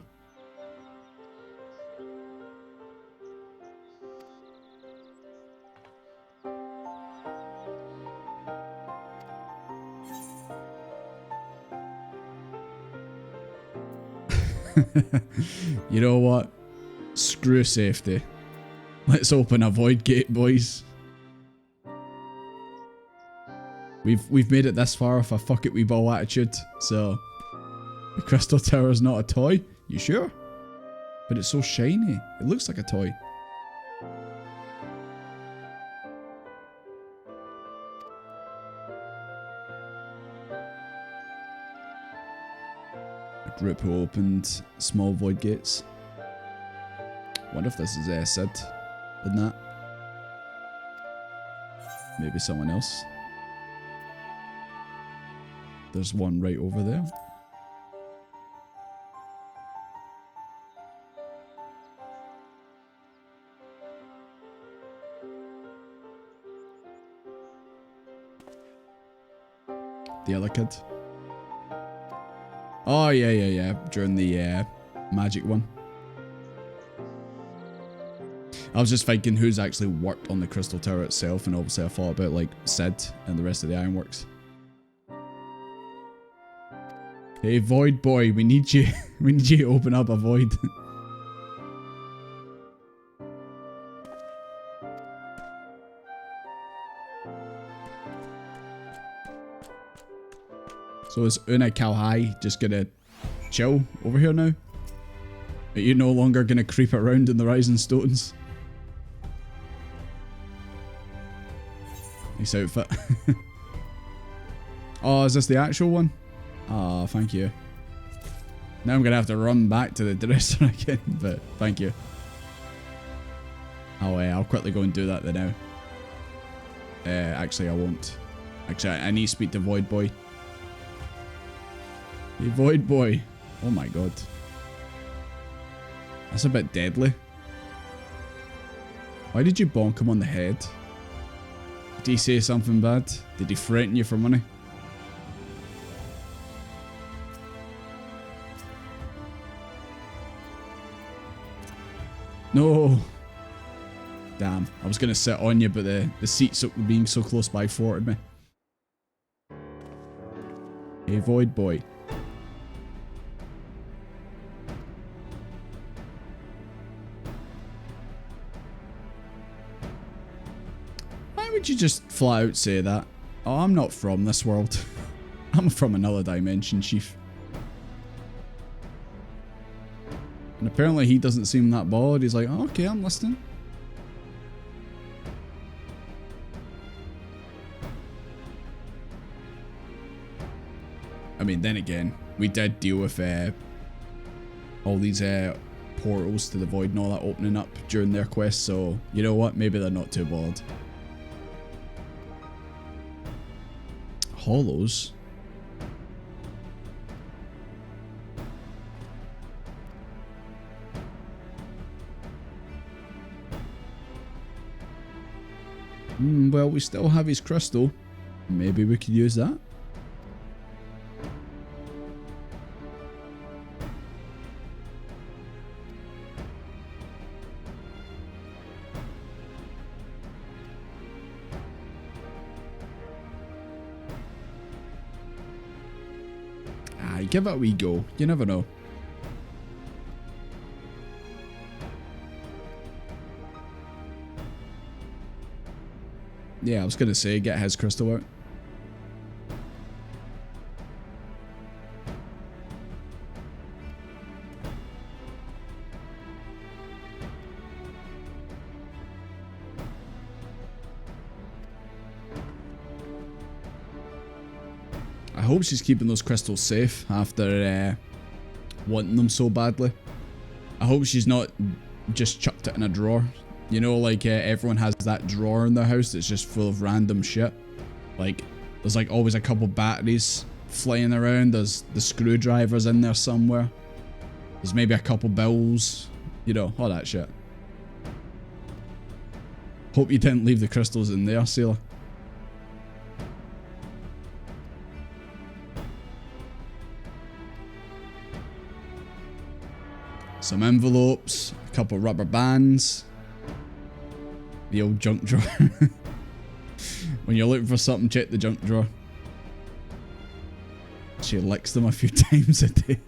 Speaker 1: You know what? Screw safety. Let's open a void gate, boys. We've made it this far with a fuck it we ball attitude, so the crystal tower's not a toy? You sure? But it's so shiny. It looks like a toy. A group who opened small void gates. Wonder if this is Sid in that. Maybe someone else. There's one right over there. The other kid. Oh, yeah. During the magic one. I was just thinking who's actually worked on the crystal tower itself, and obviously I thought about like Sid and the rest of the ironworks. Hey, Void Boy, we need you. We need you to open up a void. So is Una Kalhai just gonna chill over here now? Are you no longer gonna creep around in the Rising Stones? Nice outfit. Oh, is this the actual one? Ah, thank you. Now I'm gonna have to run back to the dresser again, but thank you. Oh, I'll quickly go and do that then now. Actually, I won't. Actually, I need to speak to Void Boy. Hey, Void Boy. Oh my god. That's a bit deadly. Why did you bonk him on the head? Did he say something bad? Did he threaten you for money? No. Damn, I was going to sit on you, but the seats being so close by thwarted me. Hey, Void Boy. Why would you just flat out say that? Oh, I'm not from this world. I'm from another dimension, Chief. And apparently he doesn't seem that bothered. He's like, oh, okay, I'm listening. I mean, then again, we did deal with all these portals to the void and all that opening up during their quest, so you know what? Maybe they're not too bothered. Hollows? Well, we still have his crystal. Maybe we could use that. Give it a wee go. You never know. Yeah, I was gonna say, get his crystal out. I hope she's keeping those crystals safe after wanting them so badly. I hope she's not just chucked it in a drawer. You know, like everyone has that drawer in their house that's just full of random shit. Like, there's like always a couple batteries flying around. There's the screwdrivers in there somewhere. There's maybe a couple bills. You know, all that shit. Hope you didn't leave the crystals in there, Sailor. Some envelopes, a couple rubber bands. The old junk drawer. When you're looking for something, check the junk drawer. She licks them a few times a day.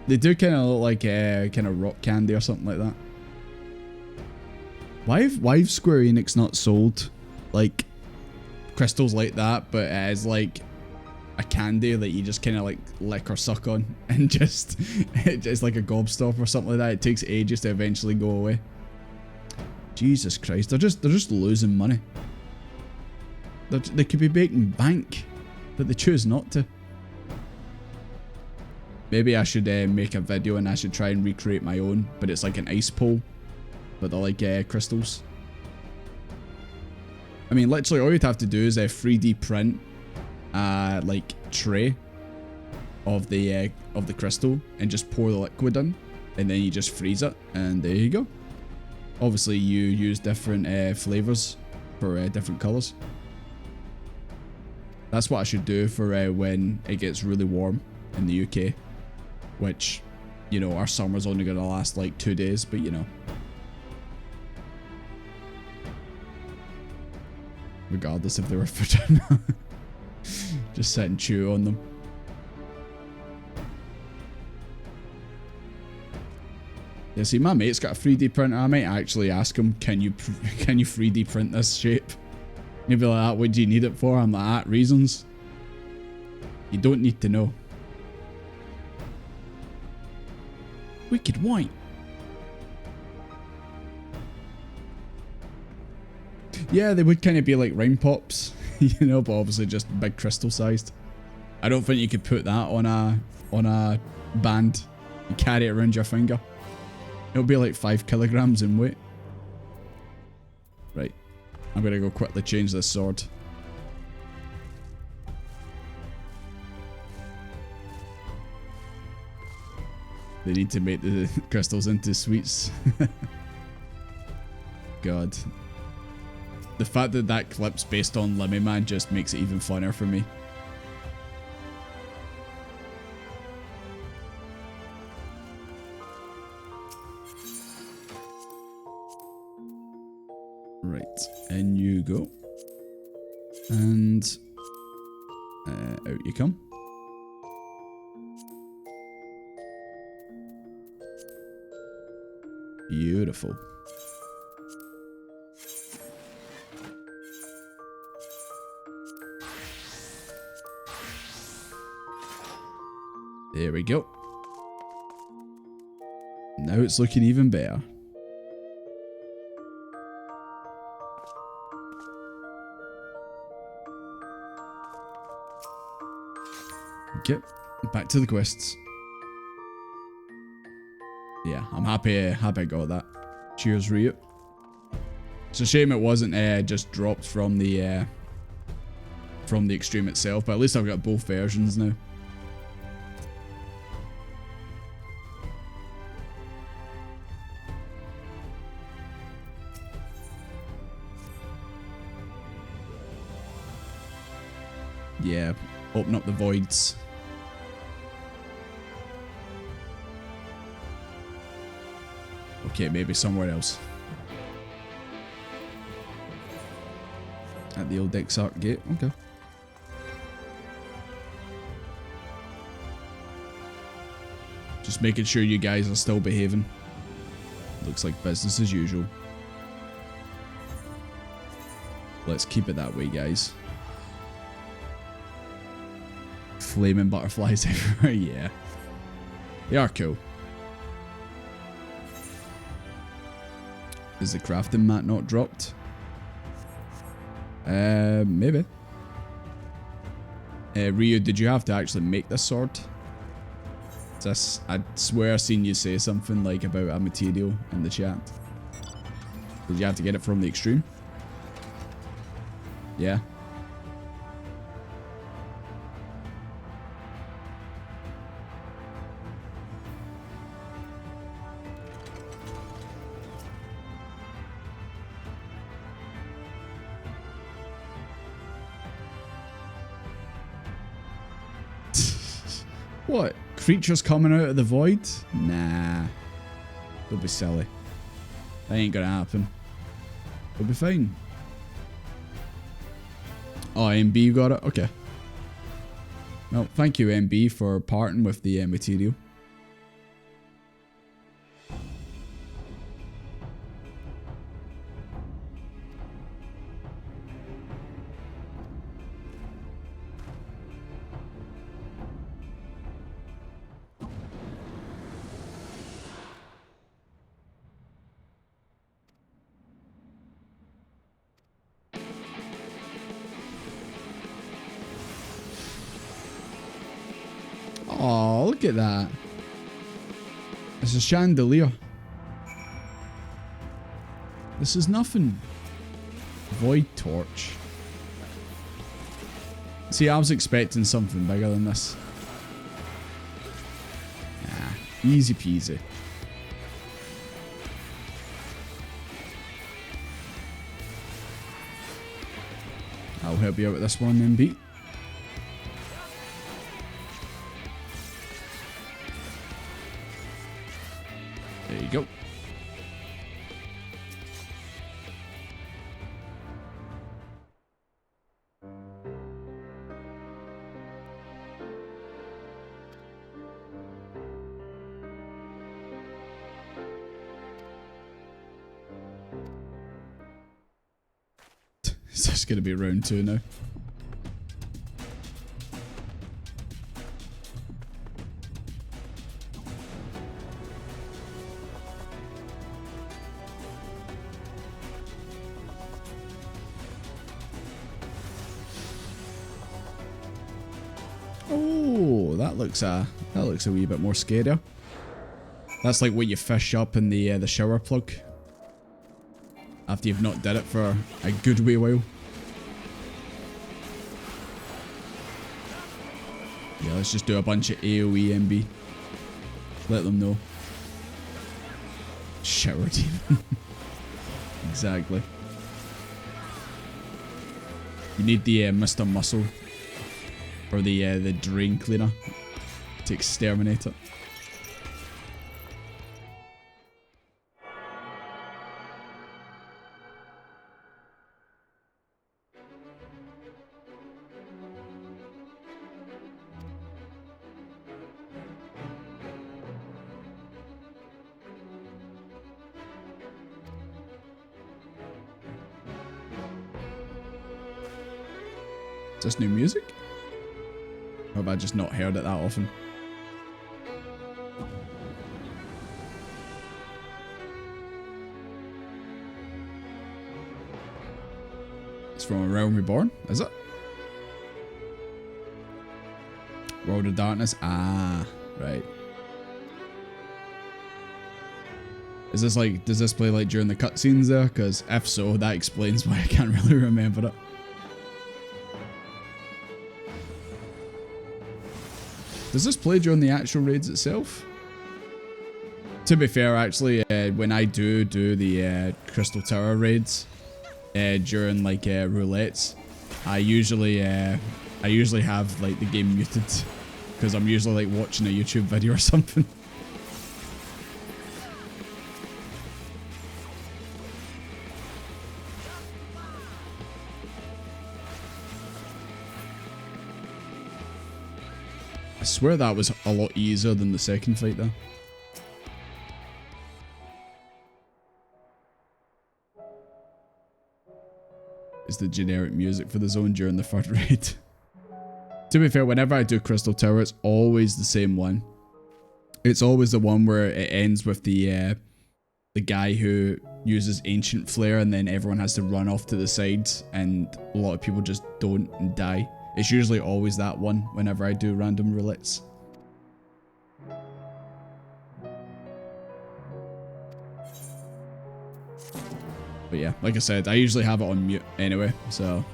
Speaker 1: They do kind of look like kind of rock candy or something like that. Why have Square Enix not sold like crystals like that, but as like a candy that you just kind of like lick or suck on, and just it's like a gobstopper or something like that. It takes ages to eventually go away. Jesus Christ, they're just losing money. They could be making bank, but they choose not to. Maybe I should make a video and I should try and recreate my own, but it's like an ice pole, but they're like crystals. I mean, literally all you'd have to do is 3D print like tray of the crystal and just pour the liquid in, and then you just freeze it, and there you go. Obviously you use different flavors for different colors. That's what I should do for when it gets really warm in the UK, which, you know, our summer's only gonna last like 2 days, but you know, regardless if they were food or not. Just sit and chew on them. Yeah, see, my mate's got a 3D printer. I might actually ask him, can you 3D print this shape? He'd be like, what do you need it for? I'm like, reasons. You don't need to know. Wicked white. Yeah, they would kind of be like rhyme pops, you know, but obviously just big crystal sized. I don't think you could put that on a band and carry it around your finger. It'll be like 5 kilograms in weight. Right, I'm gonna go quickly change this sword. They need to make the crystals into sweets. God. The fact that that clip's based on Lemmy Man just makes it even funner for me. Right, in you go. And out you come. Beautiful. There we go. Now it's looking even better. Okay, back to the quests. Yeah, I'm happy I got that. Cheers, Ryu. It's a shame it wasn't just dropped from the Extreme itself, but at least I've got both versions now. Yeah, open up the voids. Okay, maybe somewhere else. At the old XIV gate, okay. Just making sure you guys are still behaving. Looks like business as usual. Let's keep it that way, guys. Flaming butterflies everywhere, yeah. They are cool. Is the crafting mat not dropped? Maybe. Ryu, did you have to actually make this sword? I swear I seen you say something like about a material in the chat. Did you have to get it from the Extreme? Yeah. What? Creatures coming out of the void? Nah. Don't be silly. That ain't gonna happen. We'll be fine. Oh, MB got it? Okay. Well, thank you, MB, for parting with the material. Oh, look at that. It's a chandelier. This is nothing. Void torch. See, I was expecting something bigger than this. Nah, easy peasy. I'll help you out with this one then, Beat. There you go. Is this going to be round 2 now? Oh, that looks a wee bit more scarier. That's like what you fish up in the shower plug after you've not did it for a good wee while. Yeah, let's just do a bunch of AoE MB. Let them know. Shower demon. Exactly. You need the Mr. Muscle or the drain cleaner to exterminate it. Is this new music? Or have I just not heard it that often? It's from A Realm Reborn, is it? World of Darkness? Ah, right. Is this like, does this play like during the cutscenes there? Because if so, that explains why I can't really remember it. Does this play during the actual raids itself? To be fair, actually, when I do the Crystal Tower raids during like roulettes, I usually have like the game muted because I'm usually like watching a YouTube video or something. I swear that was a lot easier than the second fight though. It's the generic music for the zone during the third raid. To be fair, whenever I do Crystal Tower, it's always the same one. It's always the one where it ends with the guy who uses Ancient Flare and then everyone has to run off to the sides and a lot of people just don't and die. It's usually always that one whenever I do random roulettes. But yeah, like I said, I usually have it on mute anyway, so.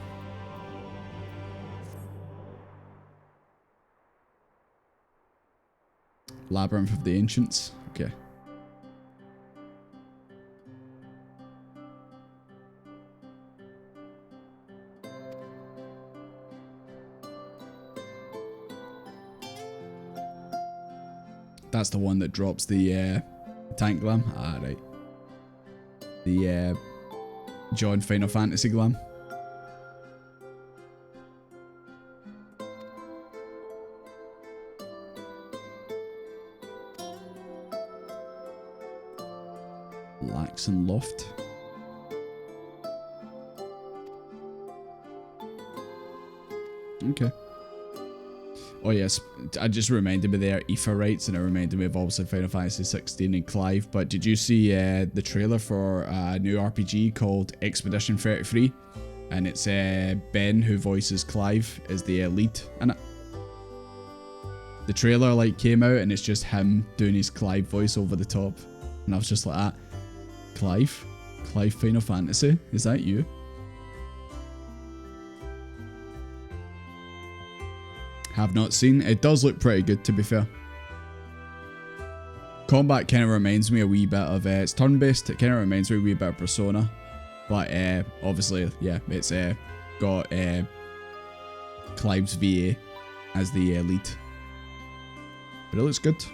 Speaker 1: Labyrinth of the Ancients. Okay. That's the one that drops the tank glam. Ah, right. The John Final Fantasy glam. Laxon Loft. Okay. Oh yes, I just reminded me there, Aoife writes, and it reminded me of obviously Final Fantasy 16 and Clive, but did you see the trailer for a new RPG called Expedition 33? And it's Ben, who voices Clive, is the lead in it. The trailer like came out and it's just him doing his Clive voice over the top. And I was just like, ah, Clive? Clive Final Fantasy? Is that you? Have not seen. It does look pretty good, to be fair. Combat kind of reminds me a wee bit of, it's turn-based, it kind of reminds me a wee bit of Persona. But obviously, yeah, it's got Clive's VA as the lead. But it looks good.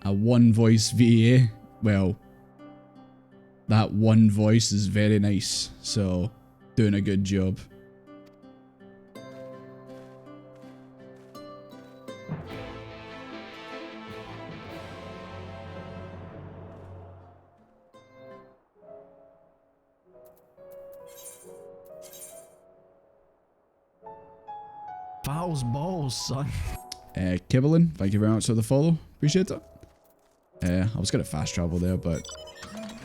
Speaker 1: A one-voice VA? Well, that one voice is very nice, so doing a good job.
Speaker 3: Fouls balls, son.
Speaker 1: Kibblin, thank you very much for the follow. Appreciate it. I was gonna fast travel there, but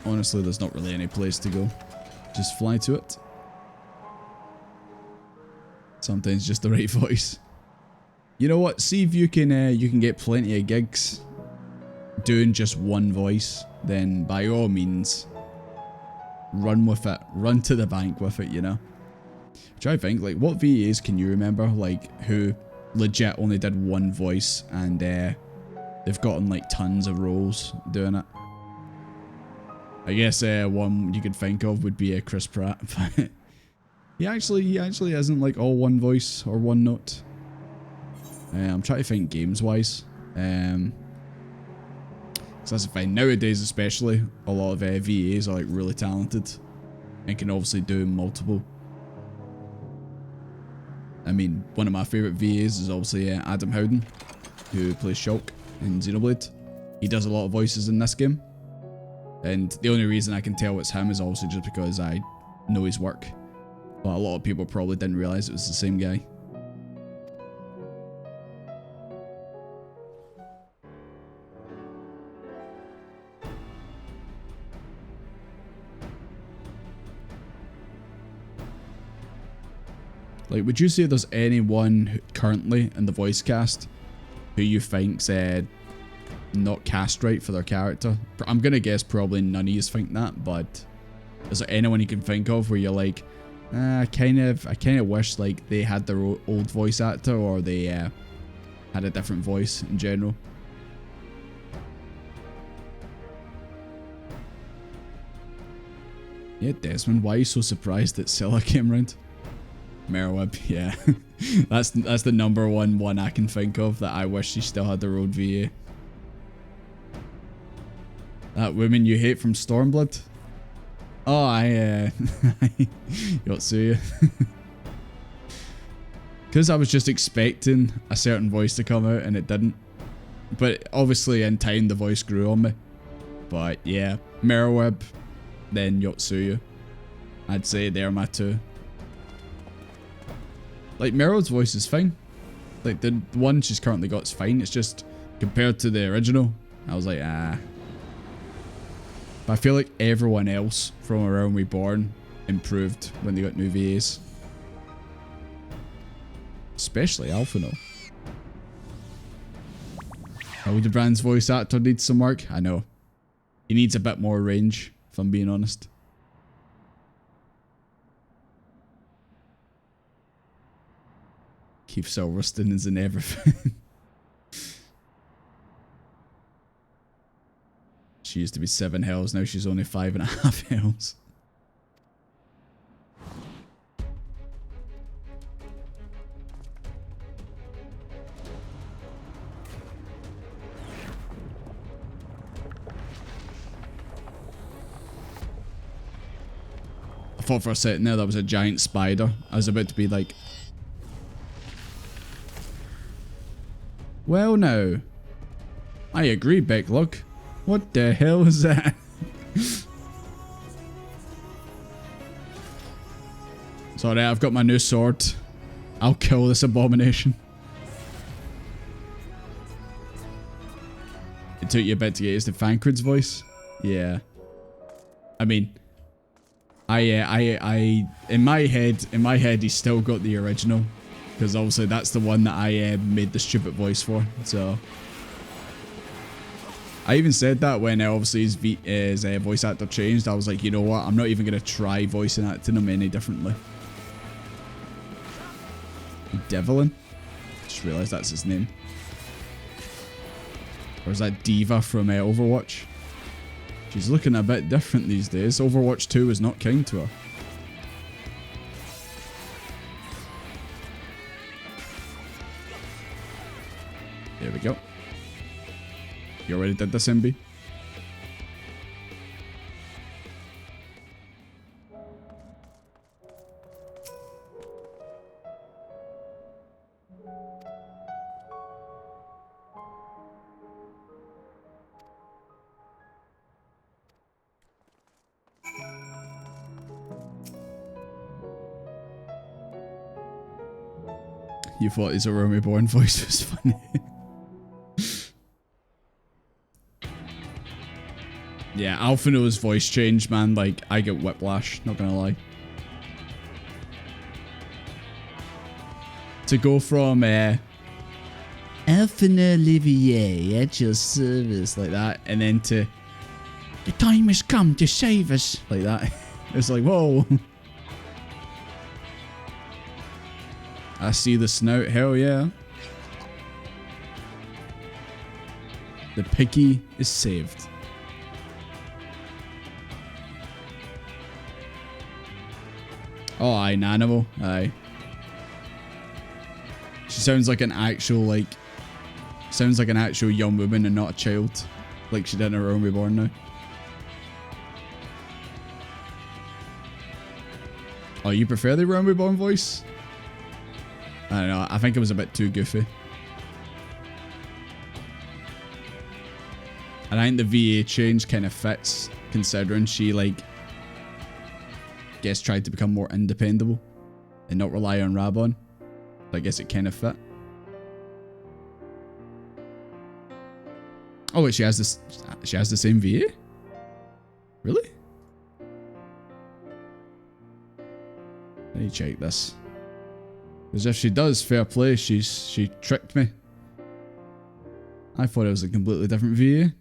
Speaker 1: honestly, there's not really any place to go. Just fly to it. Sometimes just the right voice. You know what? See if you can get plenty of gigs doing just one voice. Then by all means, run with it. Run to the bank with it. You know. Try to think like what VAs can you remember like who legit only did one voice and they've gotten like tons of roles doing it. I guess one you could think of would be Chris Pratt. But he actually isn't like all one voice or one note. I'm trying to think games wise. So that's the thing. Nowadays especially, a lot of VAs are like really talented and can obviously do multiple. I mean, one of my favourite VAs is obviously Adam Howden, who plays Shulk in Xenoblade. He does a lot of voices in this game. And the only reason I can tell it's him is also just because I know his work. But a lot of people probably didn't realise it was the same guy. Like, would you say there's anyone currently in the voice cast who you think's not cast right for their character? I'm gonna guess probably none of you think that, but is there anyone you can think of where you're like, I kind of wish like they had their old voice actor, or they had a different voice in general? Yeah, Desmond, why are you so surprised that Scylla came round? Merweb, yeah. that's the number one I can think of that I wish she still had their own VA. That woman you hate from Stormblood? Oh, Yotsuya. Because I was just expecting a certain voice to come out and it didn't. But obviously in time the voice grew on me. But yeah, Merweb, then Yotsuya. I'd say they're my two. Like, Meryl's voice is fine. Like, the one she's currently got is fine. It's just, compared to the original, I was like, ah. But I feel like everyone else from Around Reborn improved when they got new VAs. Especially Alphino. Hildebrand's voice actor needs some work. I know. He needs a bit more range, if I'm being honest. Keith Silverstone is in everything. She used to be 7 hells, now she's only 5.5 hells. I thought for a second there that was a giant spider. I was about to be like, well now, I agree, Becklog. What the hell is that? Sorry, I've got my new sword. I'll kill this abomination. It took you a bit to get used to Thancred's voice. Yeah. I mean, in my head, he's still got the original. Because obviously that's the one that I made the stupid voice for, so... I even said that when obviously his voice actor changed. I was like, you know what, I'm not even going to try voicing acting him any differently. Devlin? Just realised that's his name. Or is that Diva from Overwatch? She's looking a bit different these days. Overwatch 2 was not kind to her. There we go. You already did this, MB? You thought his Around Reborn voice was funny. Yeah, Alphino's voice change, man. Like, I get whiplash, not gonna lie. To go from Alphino Olivier at your service, like that, and then to the time has come to save us, like that. It's like, whoa. I see the snout, hell yeah. The piggy is saved. Oh, aye, Nanimal. Aye. She sounds like an actual, like... Sounds like an actual young woman and not a child. Like she did in her own Reborn now. Oh, you prefer the Realm Reborn voice? I don't know. I think it was a bit too goofy. And I think the VA change kind of fits, considering she, like, guess tried to become more independable and not rely on Rabon. I guess it kind of fit. Oh wait, she has this. She has the same VA. Really? Let me check this. Because if she does, fair play. She tricked me. I thought it was a completely different VA.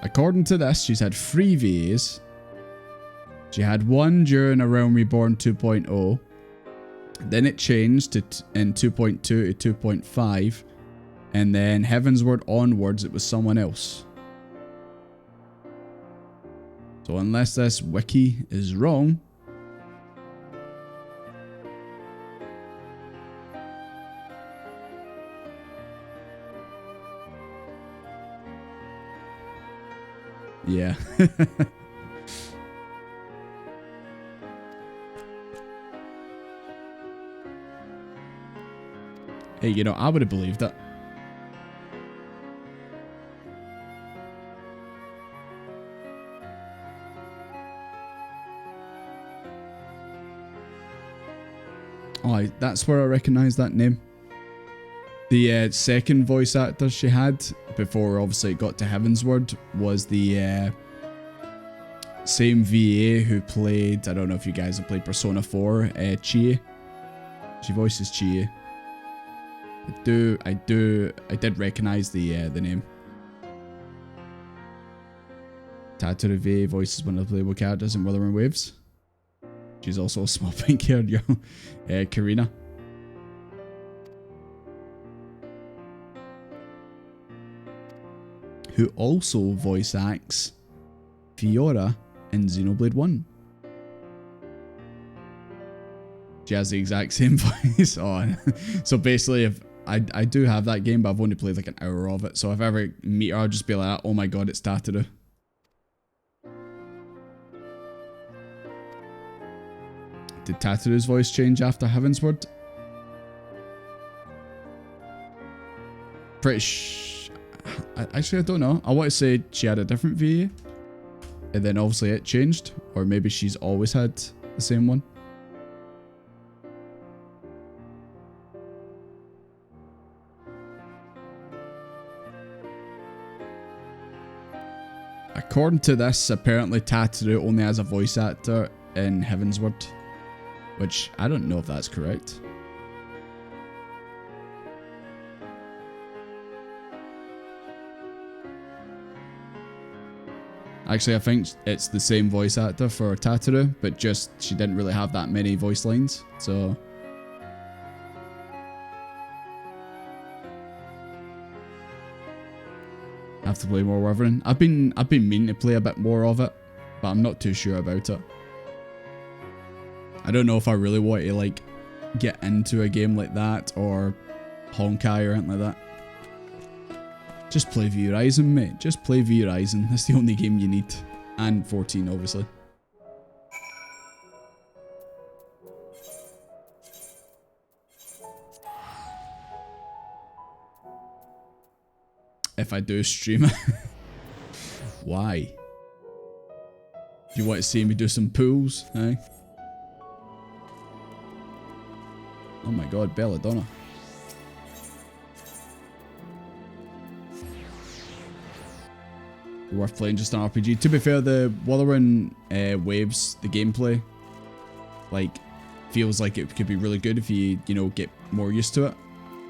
Speaker 1: According to this, she's had 3 VAs. She had one during A Realm Reborn 2.0. Then it changed to in 2.2 to 2.5. And then Heavensward onwards, it was someone else. So unless this wiki is wrong... Yeah. Hey, you know, I would have believed it. Oh, that's where I recognise that name. The second voice actor she had, before obviously it got to Heavensward, was the same VA who played, I don't know if you guys have played Persona 4, Chie. She voices Chie. I did recognise the name. Tattoo VA voices one of the playable characters in Wuthering Waves. She's also a small pink-haired young Karina. Who also voice acts Fiora in Xenoblade 1. She has the exact same voice. Oh, so basically, if I do have that game, but I've only played like an hour of it. So if I ever meet her, I'll just be like, oh my god, it's Tataru. Did Tataru's voice change after Heavensward? Actually, I don't know. I want to say she had a different VA, and then obviously it changed, or maybe she's always had the same one. According to this, apparently Tataru only has a voice actor in Heavensward, which I don't know if that's correct. Actually, I think it's the same voice actor for Tataru, but just she didn't really have that many voice lines, so... I have to play more Wuthering. I've been meaning to play a bit more of it, but I'm not too sure about it. I don't know if I really want to, like, get into a game like that, or Honkai or anything like that. Just play V Horizon, mate. Just play V Horizon. That's the only game you need. And 14, obviously. If I do stream it. Why? Do you want to see me do some pools, eh? Oh my god, Belladonna. Worth playing just an RPG. To be fair, the Wuthering Waves, the gameplay, like, feels like it could be really good if you know, get more used to it.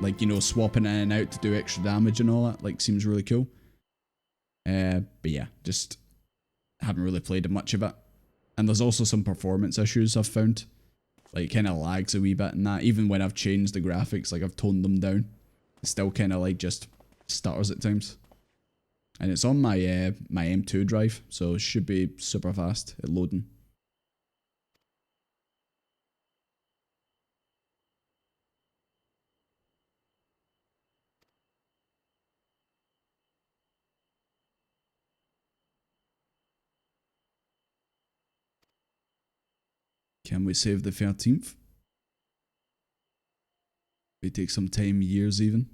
Speaker 1: Like, you know, swapping in and out to do extra damage and all that, like, seems really cool. But yeah, just haven't really played much of it. And there's also some performance issues I've found. Like, it kind of lags a wee bit and that. Even when I've changed the graphics, like, I've toned them down. It still kind of, like, just stutters at times. And it's on my my M2 drive, so it should be super fast at loading. Can we save the 13th? We take some time, years even.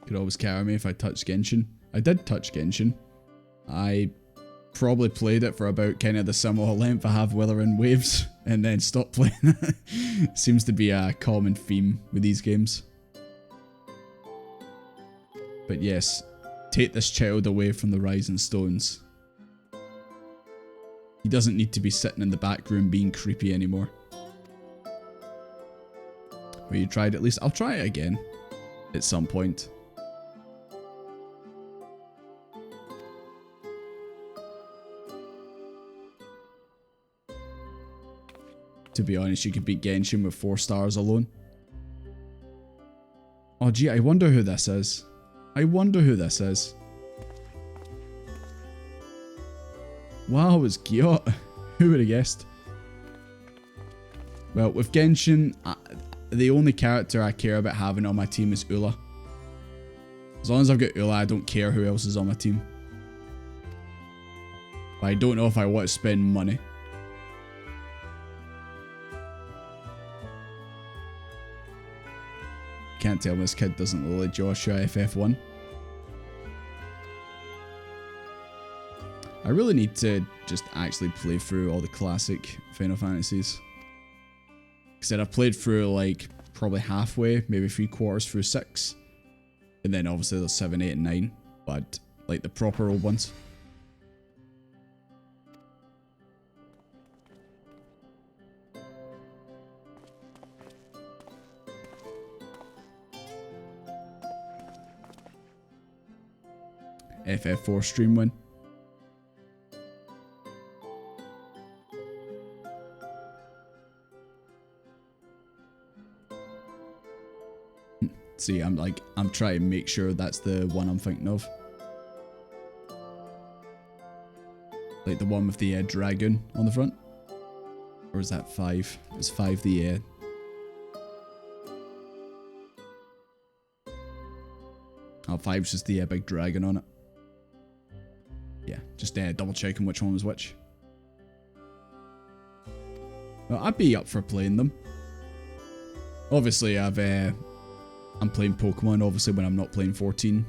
Speaker 1: Could always carry me if I touched Genshin. I did touch Genshin. I probably played it for about kind of the similar length I have Withering Waves and then stopped playing it. Seems to be a common theme with these games. But yes, take this child away from the Rising Stones. He doesn't need to be sitting in the back room being creepy anymore. Well, you tried at least. I'll try it again at some point. To be honest, you could beat Genshin with 4 stars alone. Oh gee, I wonder who this is. I wonder who this is. Wow, it's Gyot. Who would have guessed? Well, with Genshin, the only character I care about having on my team is Ula. As long as I've got Ula, I don't care who else is on my team. But I don't know if I want to spend money. Can't tell me this kid doesn't look like Joshua FF1. I really need to just actually play through all the classic Final Fantasies. Because I've played through like probably halfway, maybe 3/4 through 6. And then obviously there's 7, 8 and 9. But like the proper old ones. FF4 stream win. See, I'm trying to make sure that's the one I'm thinking of. Like the one with the dragon on the front? Or is that 5? Is 5 the Oh, 5's just the big dragon on it. Yeah, just double checking which one was which. Well, I'd be up for playing them. Obviously, I'm playing Pokemon, obviously, when I'm not playing 14.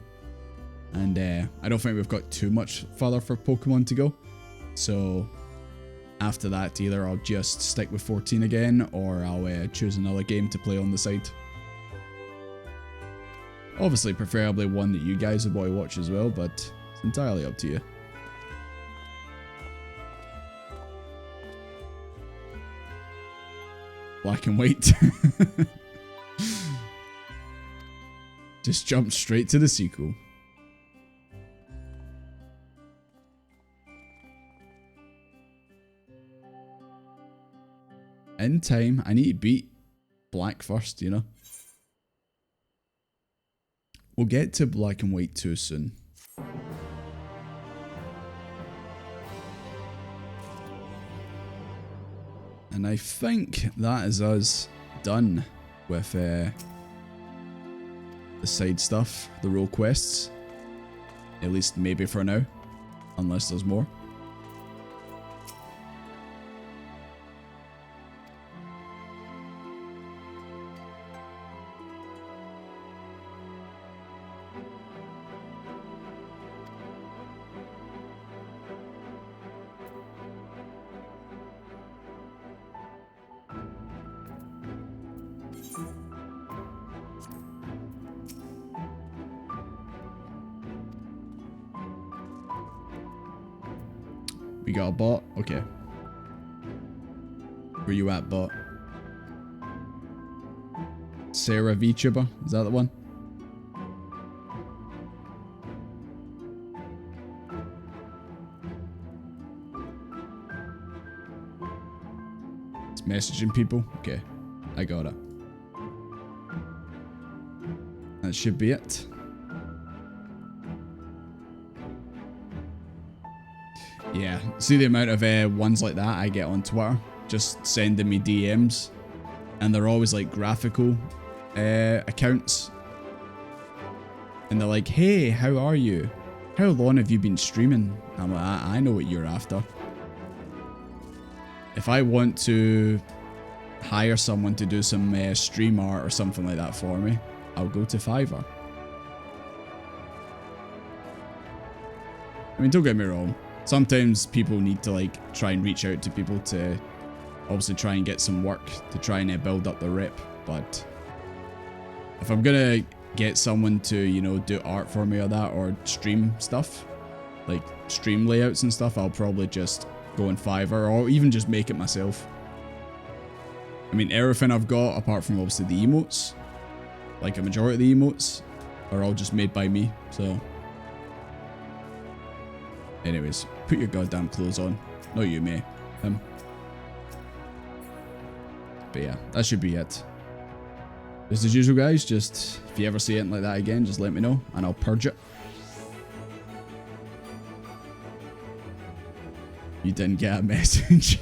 Speaker 1: And I don't think we've got too much further for Pokemon to go. So, after that, either I'll just stick with 14 again, or I'll choose another game to play on the side. Obviously, preferably one that you guys would want to watch as well, but it's entirely up to you. Black and white. Just jump straight to the sequel. In time, I need to beat Black first, you know? We'll get to Black and White too soon. And I think that is us done with the side stuff, the role quests. At least maybe for now, unless there's more. We got a bot? Okay. Where you at, bot? Sarah VTuber. Is that the one? It's messaging people. Okay, I got it. That should be it. Yeah, see the amount of ones like that I get on Twitter, just sending me DMs, and they're always like graphical accounts, and they're like, hey, how are you? How long have you been streaming? I'm like, I know what you're after. If I want to hire someone to do some stream art or something like that for me, I'll go to Fiverr. I mean, don't get me wrong. Sometimes people need to like try and reach out to people to obviously try and get some work to try and build up the rep. But if I'm gonna get someone to, you know, do art for me or that, or stream stuff, like stream layouts and stuff, I'll probably just go on Fiverr or even just make it myself. I mean, everything I've got, apart from obviously the emotes, like a majority of the emotes, are all just made by me, so... Anyways, put your goddamn clothes on. Not you, mate. Him. But yeah, that should be it. Just as usual, guys, just if you ever see anything like that again, just let me know and I'll purge it. You didn't get a message.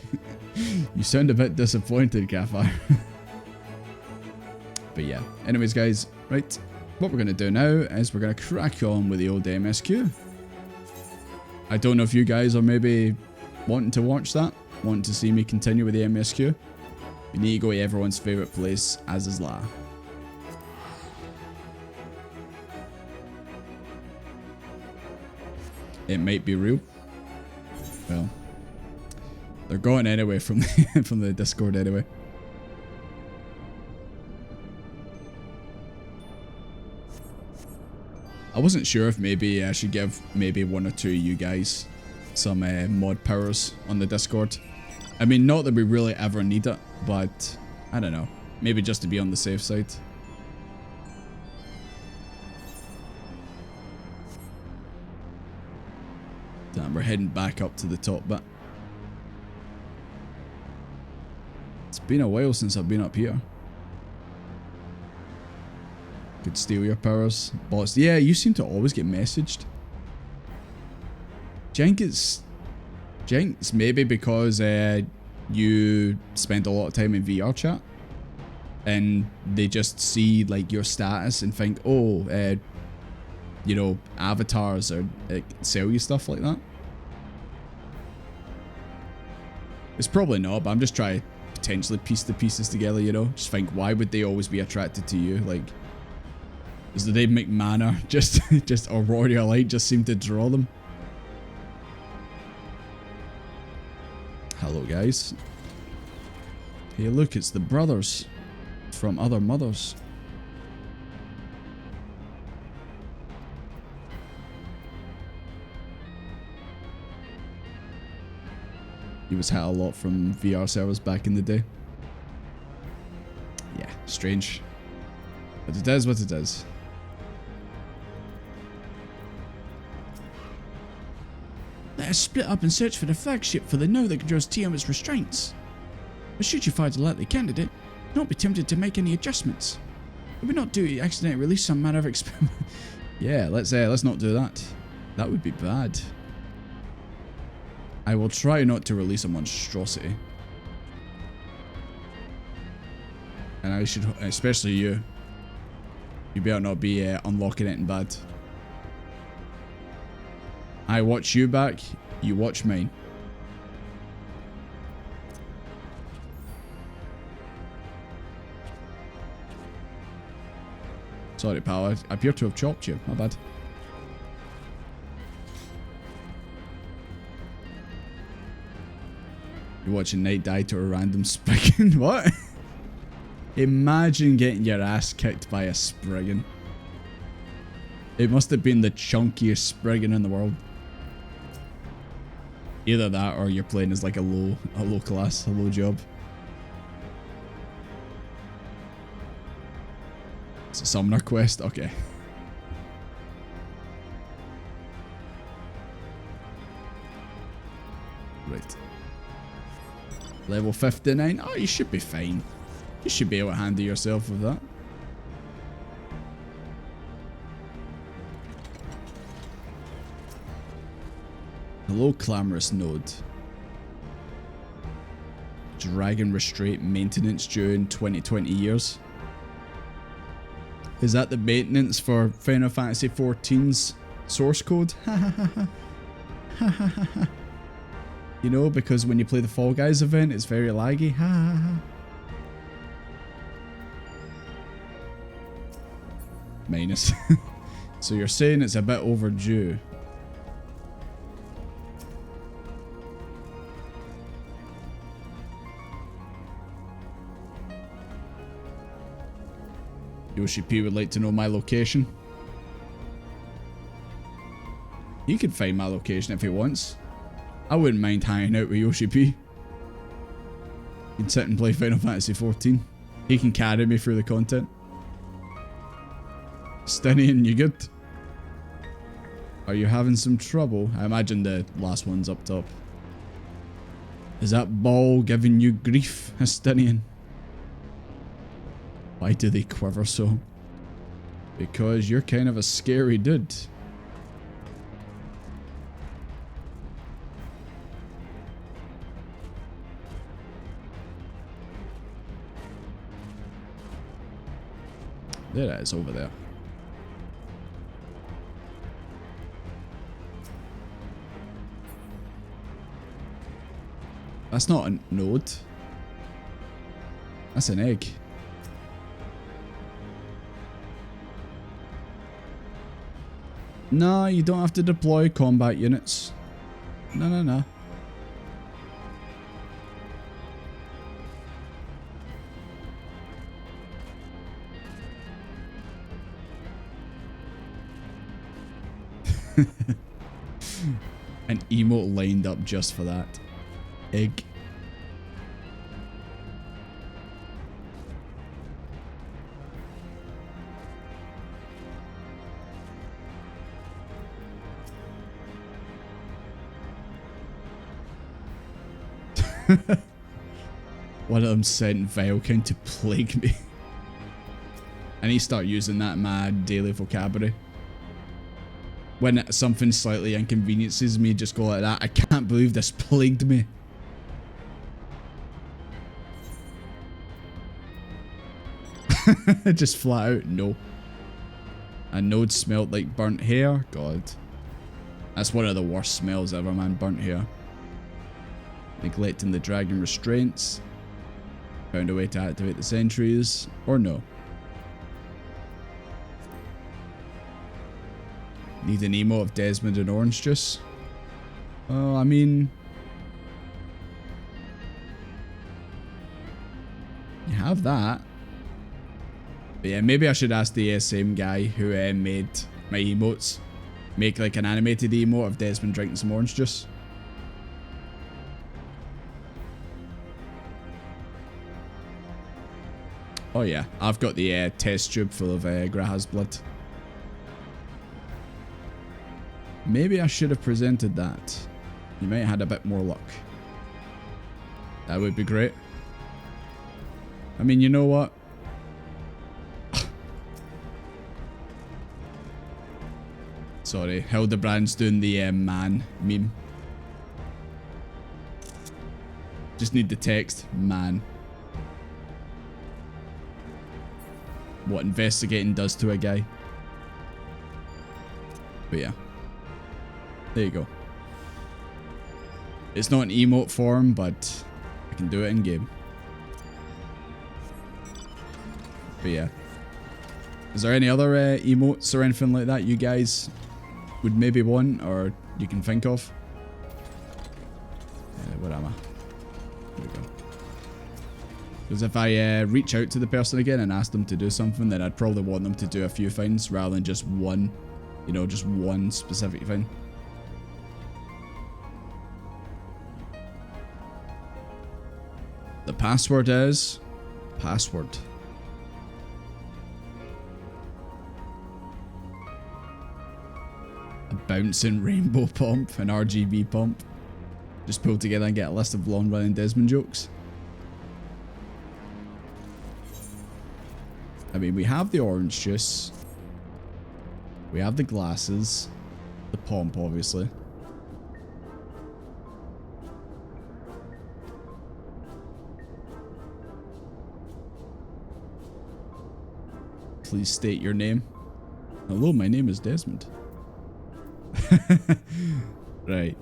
Speaker 1: You sound a bit disappointed, Caffire. But yeah, anyways, guys, right, what we're going to do now is we're going to crack on with the old MSQ. I don't know if you guys are maybe wanting to watch that, wanting to see me continue with the MSQ. We need to go to everyone's favourite place, as is La. It might be real. Well, they're going anyway from the, from the Discord anyway. I wasn't sure if maybe I should give maybe one or two of you guys some mod powers on the Discord. I mean, not that we really ever need it, but I don't know. Maybe just to be on the safe side. Damn, we're heading back up to the top bit. It's been a while since I've been up here. Could steal your powers. Boss. Yeah, you seem to always get messaged. Jenks maybe because you spend a lot of time in VR chat. And they just see like your status and think, oh, you know, avatars or sell you stuff like that. It's probably not, but I'm just trying to potentially piece the pieces together, you know? Just think, why would they always be attracted to you? Like, does the Dave McManor just Aurora Light just seem to draw them? Hello, guys. Hey, look, it's the brothers from other mothers. He was hit a lot from VR servers back in the day. Yeah, strange. But it is what it is. Let us split up and search for the flagship for the node that controls Tiamat's restraints. But should you find a likely candidate, do not be tempted to make any adjustments. It would not do to accidentally release some manner of experiment. Yeah, let's not do that. That would be bad. I will try not to release a monstrosity. And I should, especially you. You better not be unlocking anything bad. I watch you back, you watch mine. Sorry, pal, I appear to have chopped you. My bad. You're watching Knight die to a random Spriggan. What? Imagine getting your ass kicked by a Spriggan. It must have been the chunkiest Spriggan in the world. Either that or you're playing as like a low class, a low job. It's a summoner quest. Okay. Right. Level 59. Oh, you should be fine. You should be able to handle yourself with that. Hello, clamorous node. Dragon restraint maintenance during 20 years. Is that the maintenance for Final Fantasy XIV's source code? You know, because when you play the Fall Guys event, it's very laggy. Minus. So you're saying it's a bit overdue. Yoshi P would like to know my location. He could find my location if he wants. I wouldn't mind hanging out with Yoshi P. He can sit and play Final Fantasy XIV. He can carry me through the content. Stinian, you good? Are you having some trouble? I imagine the last one's up top. Is that ball giving you grief, Stinian? Why do they quiver so? Because you're kind of a scary dude. There it is, over there. That's not a node. That's an egg. No, you don't have to deploy combat units. No. An emote lined up just for that. Egg. One of them sent Vilekin to plague me. I need to start using that in my daily vocabulary. When something slightly inconveniences me, just go like that. I can't believe this plagued me. Just flat out, no. A node smelled like burnt hair? God. That's one of the worst smells ever, man. Burnt hair. Neglecting the dragon restraints. Found a way to activate the sentries. Or no. Need an emote of Desmond and orange juice? Oh, I mean... You have that. But yeah, maybe I should ask the same guy who made my emotes. Make like an animated emote of Desmond drinking some orange juice. Oh yeah, I've got the test tube full of Graha's blood. Maybe I should have presented that. You might have had a bit more luck. That would be great. I mean, you know what? Sorry, Hildebrand's doing the man meme. Just need the text, man. What investigating does to a guy. But yeah. There you go. It's not an emote form, but I can do it in game. But yeah. Is there any other emotes or anything like that you guys would maybe want or you can think of? Where am I? There we go. Because if I reach out to the person again and ask them to do something, then I'd probably want them to do a few things rather than just one, you know, just one specific thing. The password is... Password. A bouncing rainbow pump, an RGB pump. Just pull together and get a list of long-running Desmond jokes. I mean, we have the orange juice. We have the glasses. The pump, obviously. Please state your name. Hello, my name is Desmond. Right.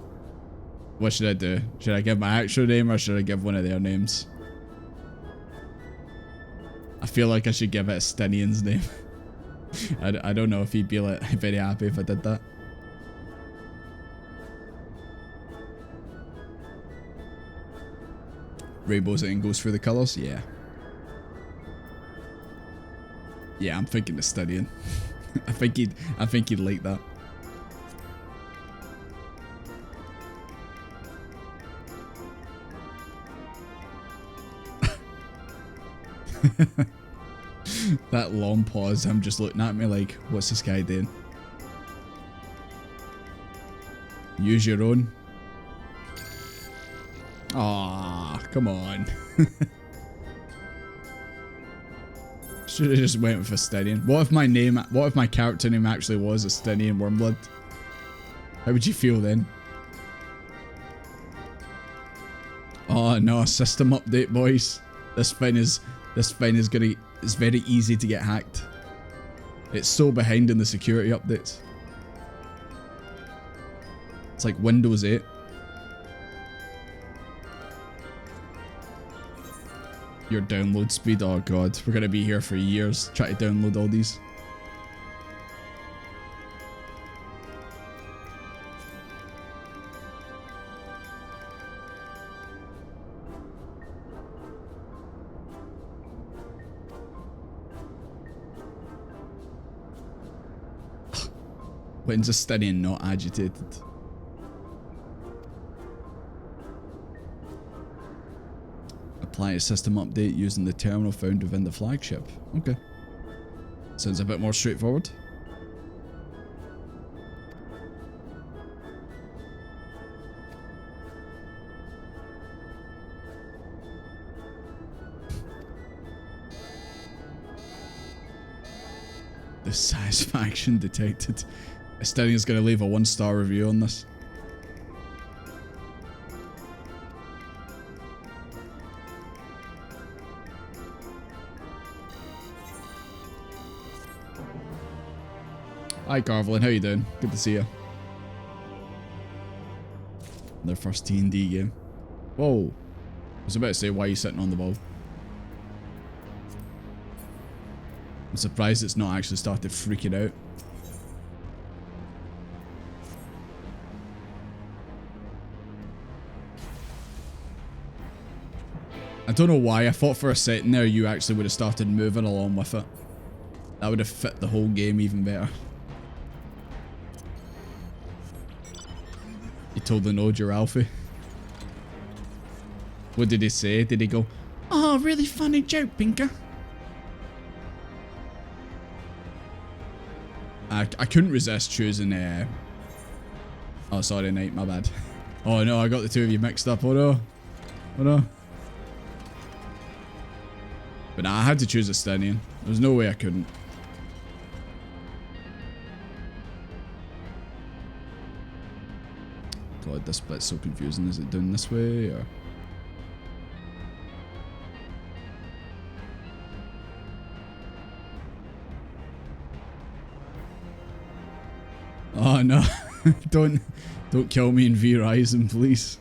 Speaker 1: What should I do? Should I give my actual name or should I give one of their names? I feel like I should give it Stinian's name. I don't know if he'd be like very happy if I did that. Rainbows and goes through the colours? Yeah. Yeah, I'm thinking of Stinian. I think he'd like that. That long pause, I'm just looking at me like, what's this guy doing? Use your own. Ah, come on. Should have just went with a Stinian. What if my character name actually was a Stinian Wormblood? How would you feel then? Oh no, system update, boys. This thing is gonna, it's very easy to get hacked. It's so behind in the security updates. It's like Windows 8. Your download speed, oh god, we're gonna be here for years trying to download all these. When's a Stinian not agitated? Apply a system update using the terminal found within the flagship. Okay. Sounds a bit more straightforward. Dissatisfaction detected. Stinian's gonna leave a 1-star review on this. Hi Carvelin, how you doing? Good to see you. Their first T&D game. Whoa. I was about to say, why are you sitting on the ball? I'm surprised it's not actually started freaking out. I don't know why, I thought for a second there you actually would have started moving along with it. That would have fit the whole game even better. You told the node you're Alfie. What did he say? Did he go, "Oh, really funny joke, Pinker"? I couldn't resist choosing oh, sorry, Knight, my bad. Oh no, I got the two of you mixed up. Oh no. Oh no. But nah, I had to choose a Stinian. There's no way I couldn't. God, this split's so confusing. Is it doing this way or? Oh no. Don't kill me in V-Rising, please.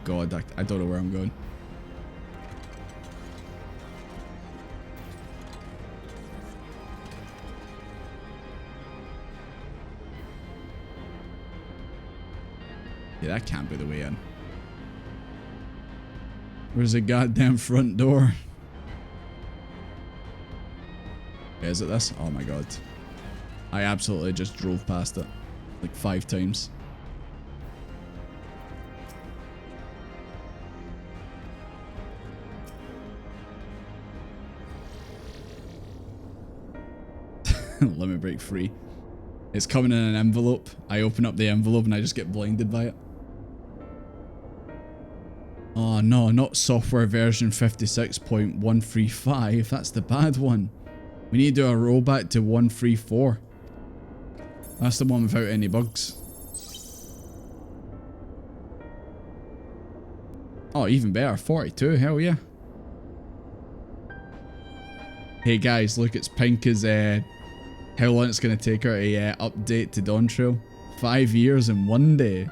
Speaker 1: God, I don't know where I'm going. Yeah, that can't be the way in. Where's the goddamn front door? Yeah, is it this? Oh my god. I absolutely just drove past it. Like 5 times. Limit break free. It's coming in an envelope. I open up the envelope and I just get blinded by it. Oh no, not software version 56.135. That's the bad one. We need to do a rollback to 134. That's the one without any bugs. Oh, even better. 42. Hell yeah. Hey guys, look, it's Pink as how long it's going to take her to update to Dawn Trail. 5 years in 1 day.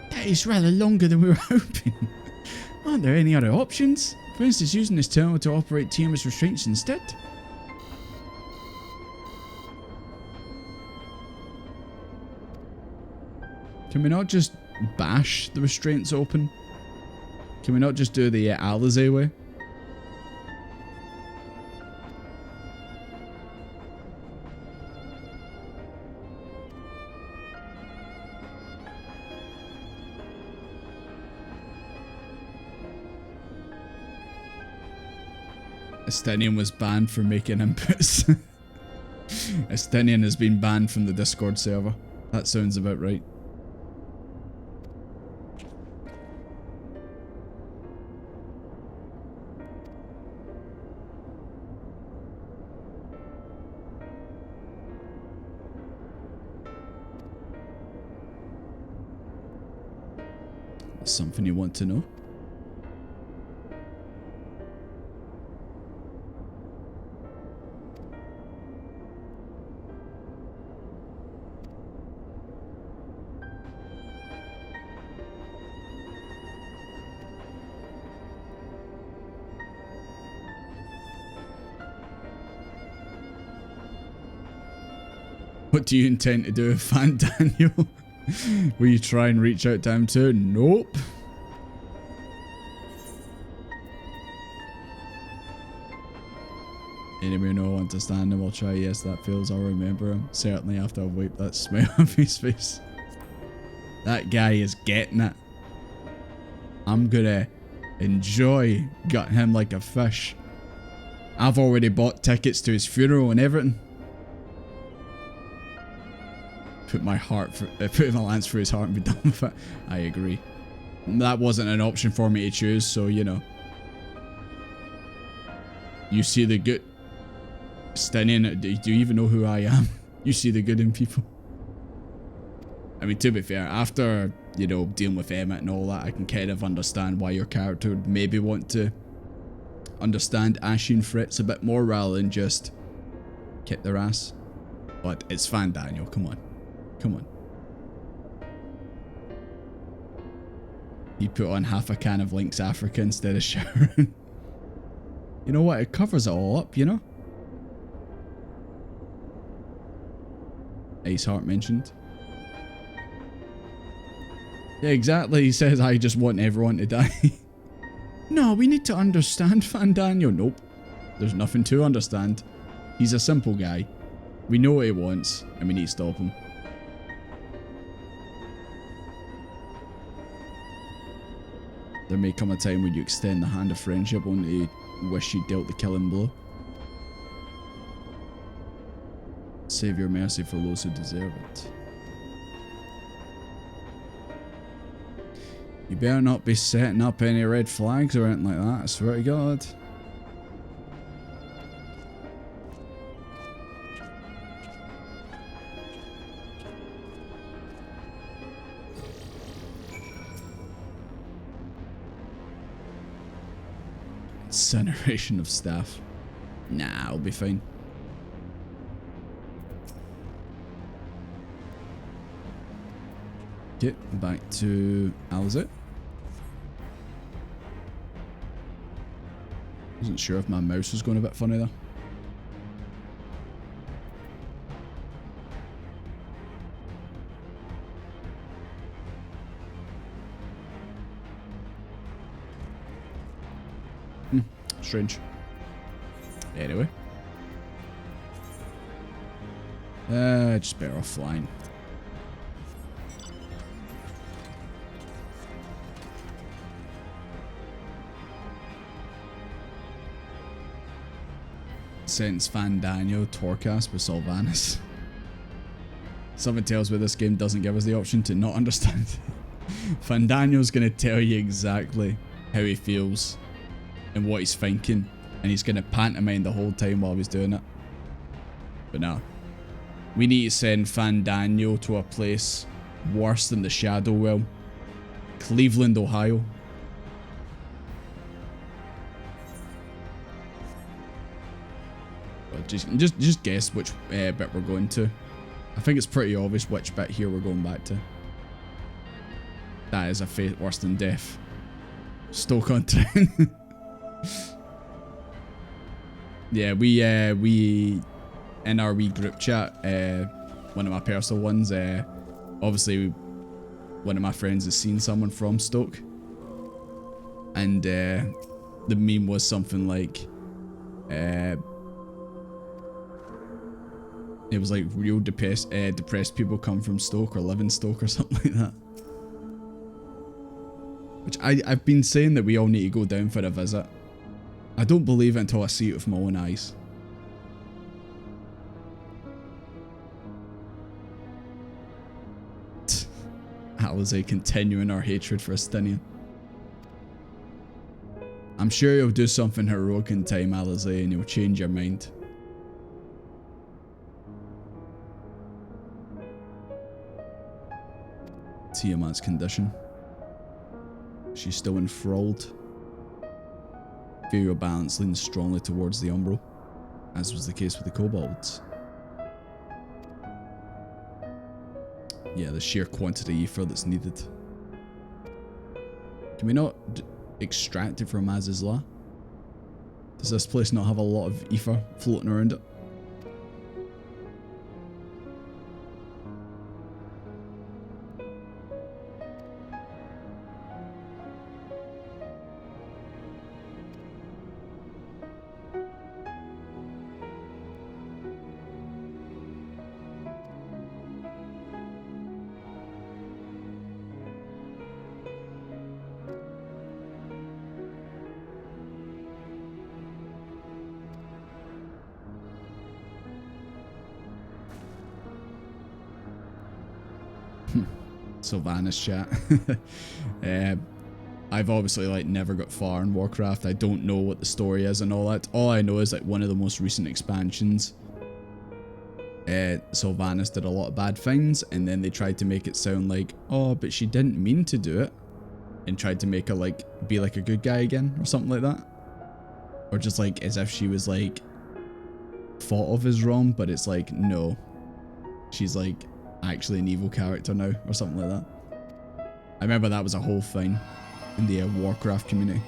Speaker 1: That is rather longer than we were hoping. Aren't there any other options? For instance, using this terminal to operate TMS restraints instead? Can we not just bash the restraints open? Can we not just do the Alizé way? Estinian was banned for making inputs. Estinian has been banned from the Discord server. That sounds about right. Something you want to know? What do you intend to do with Fan Daniel? Will you try and reach out to him too? Nope. Anyway, no, understand him. I'll try. Yes, that feels. I'll remember him. Certainly after I've wiped that smile off his face. That guy is getting it. I'm gonna enjoy gutting him like a fish. I've already bought tickets to his funeral and everything. Put my lance through his heart and be done with it. I agree. That wasn't an option for me to choose, so you know. You see the good. Stinian, do you even know who I am? You see the good in people. I mean, to be fair, after, you know, dealing with Emmett and all that, I can kind of understand why your character would maybe want to understand Ashen threats a bit more rather than just kick their ass. But it's Fan Daniel, come on. Come on. You put on half a can of Lynx Africa instead of showering. You know what? It covers it all up, you know? Ace Heart mentioned. Yeah, exactly. He says, I just want everyone to die. No, we need to understand Fan Daniel. Nope. There's nothing to understand. He's a simple guy. We know what he wants, and we need to stop him. There may come a time when you extend the hand of friendship only to wish you dealt the killing blow. Save your mercy for those who deserve it. You better not be setting up any red flags or anything like that, I swear to God. Incineration of staff. Nah, I'll be fine. Get back to Alzit. Wasn't sure if my mouse was going a bit funny there. Strange. Anyway. Just better off flying. Sentence Fandanio Torcast with Sylvanas. Something tells me this game doesn't give us the option to not understand. Fandanio's gonna tell you exactly how he feels and what he's thinking, and he's gonna pantomime the whole time while he's doing it. But no. We need to send Fandanio to a place worse than the Shadow Realm. Cleveland, Ohio. But just guess which bit we're going to. I think it's pretty obvious which bit here we're going back to. That is a fate worse than death. Stoke-on-Trent. Yeah, we in our wee group chat, one of my personal ones, obviously one of my friends has seen someone from Stoke, and the meme was something like, it was like real depressed people come from Stoke or live in Stoke or something like that. Which I've been saying that we all need to go down for a visit. I don't believe it until I see it with my own eyes. Alizé continuing our hatred for Estinian. I'm sure you'll do something heroic in time, Alizé, and you'll change your mind. Tiamat's condition. She's still enthralled. Ethereal balance leans strongly towards the umbral, as was the case with the kobolds. Yeah, the sheer quantity of ether that's needed. Can we not extract it from Azizla? Does this place not have a lot of ether floating around it? Sylvanas chat. I've obviously like never got far in Warcraft. I don't know what the story is and all that. All I know is like one of the most recent expansions, Sylvanas did a lot of bad things, and then they tried to make it sound like, oh, but she didn't mean to do it, and tried to make her like be like a good guy again or something like that, or just like as if she was like thought of as wrong, but it's like no, she's like actually an evil character now or something like that. I remember that was a whole thing in the Warcraft community.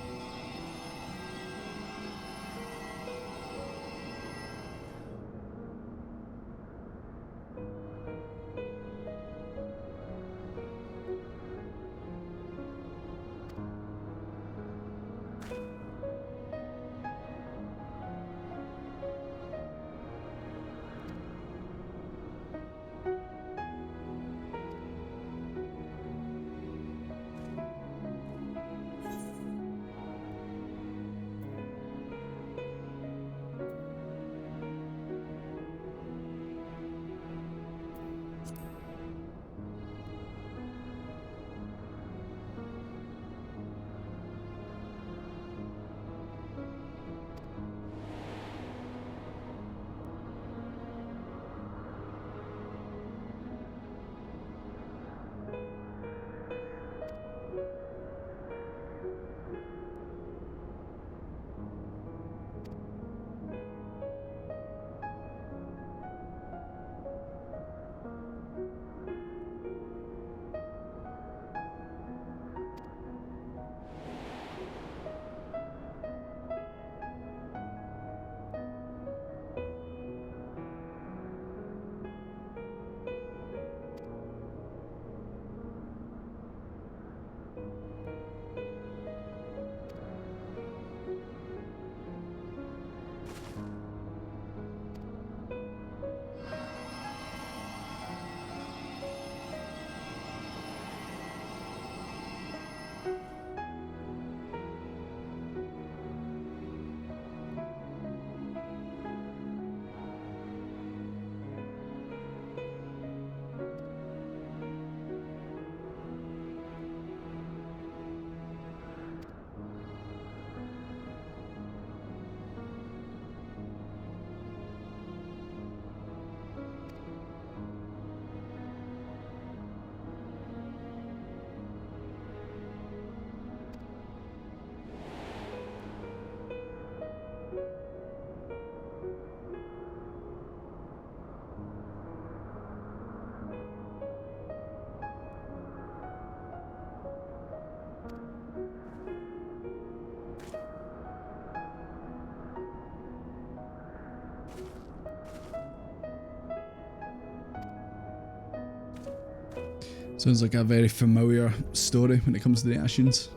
Speaker 1: Sounds like a very familiar story when it comes to the Ashians.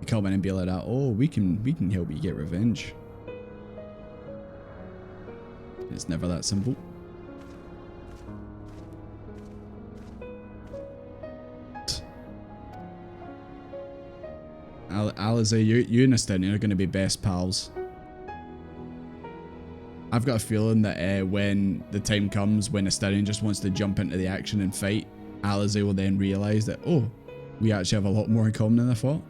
Speaker 1: You come in and be like that, oh, we can help you get revenge. It's never that simple. Alize, you and Estinian are going to be best pals. I've got a feeling that when the time comes when Estinian just wants to jump into the action and fight, Alize will then realise that, oh, we actually have a lot more in common than I thought.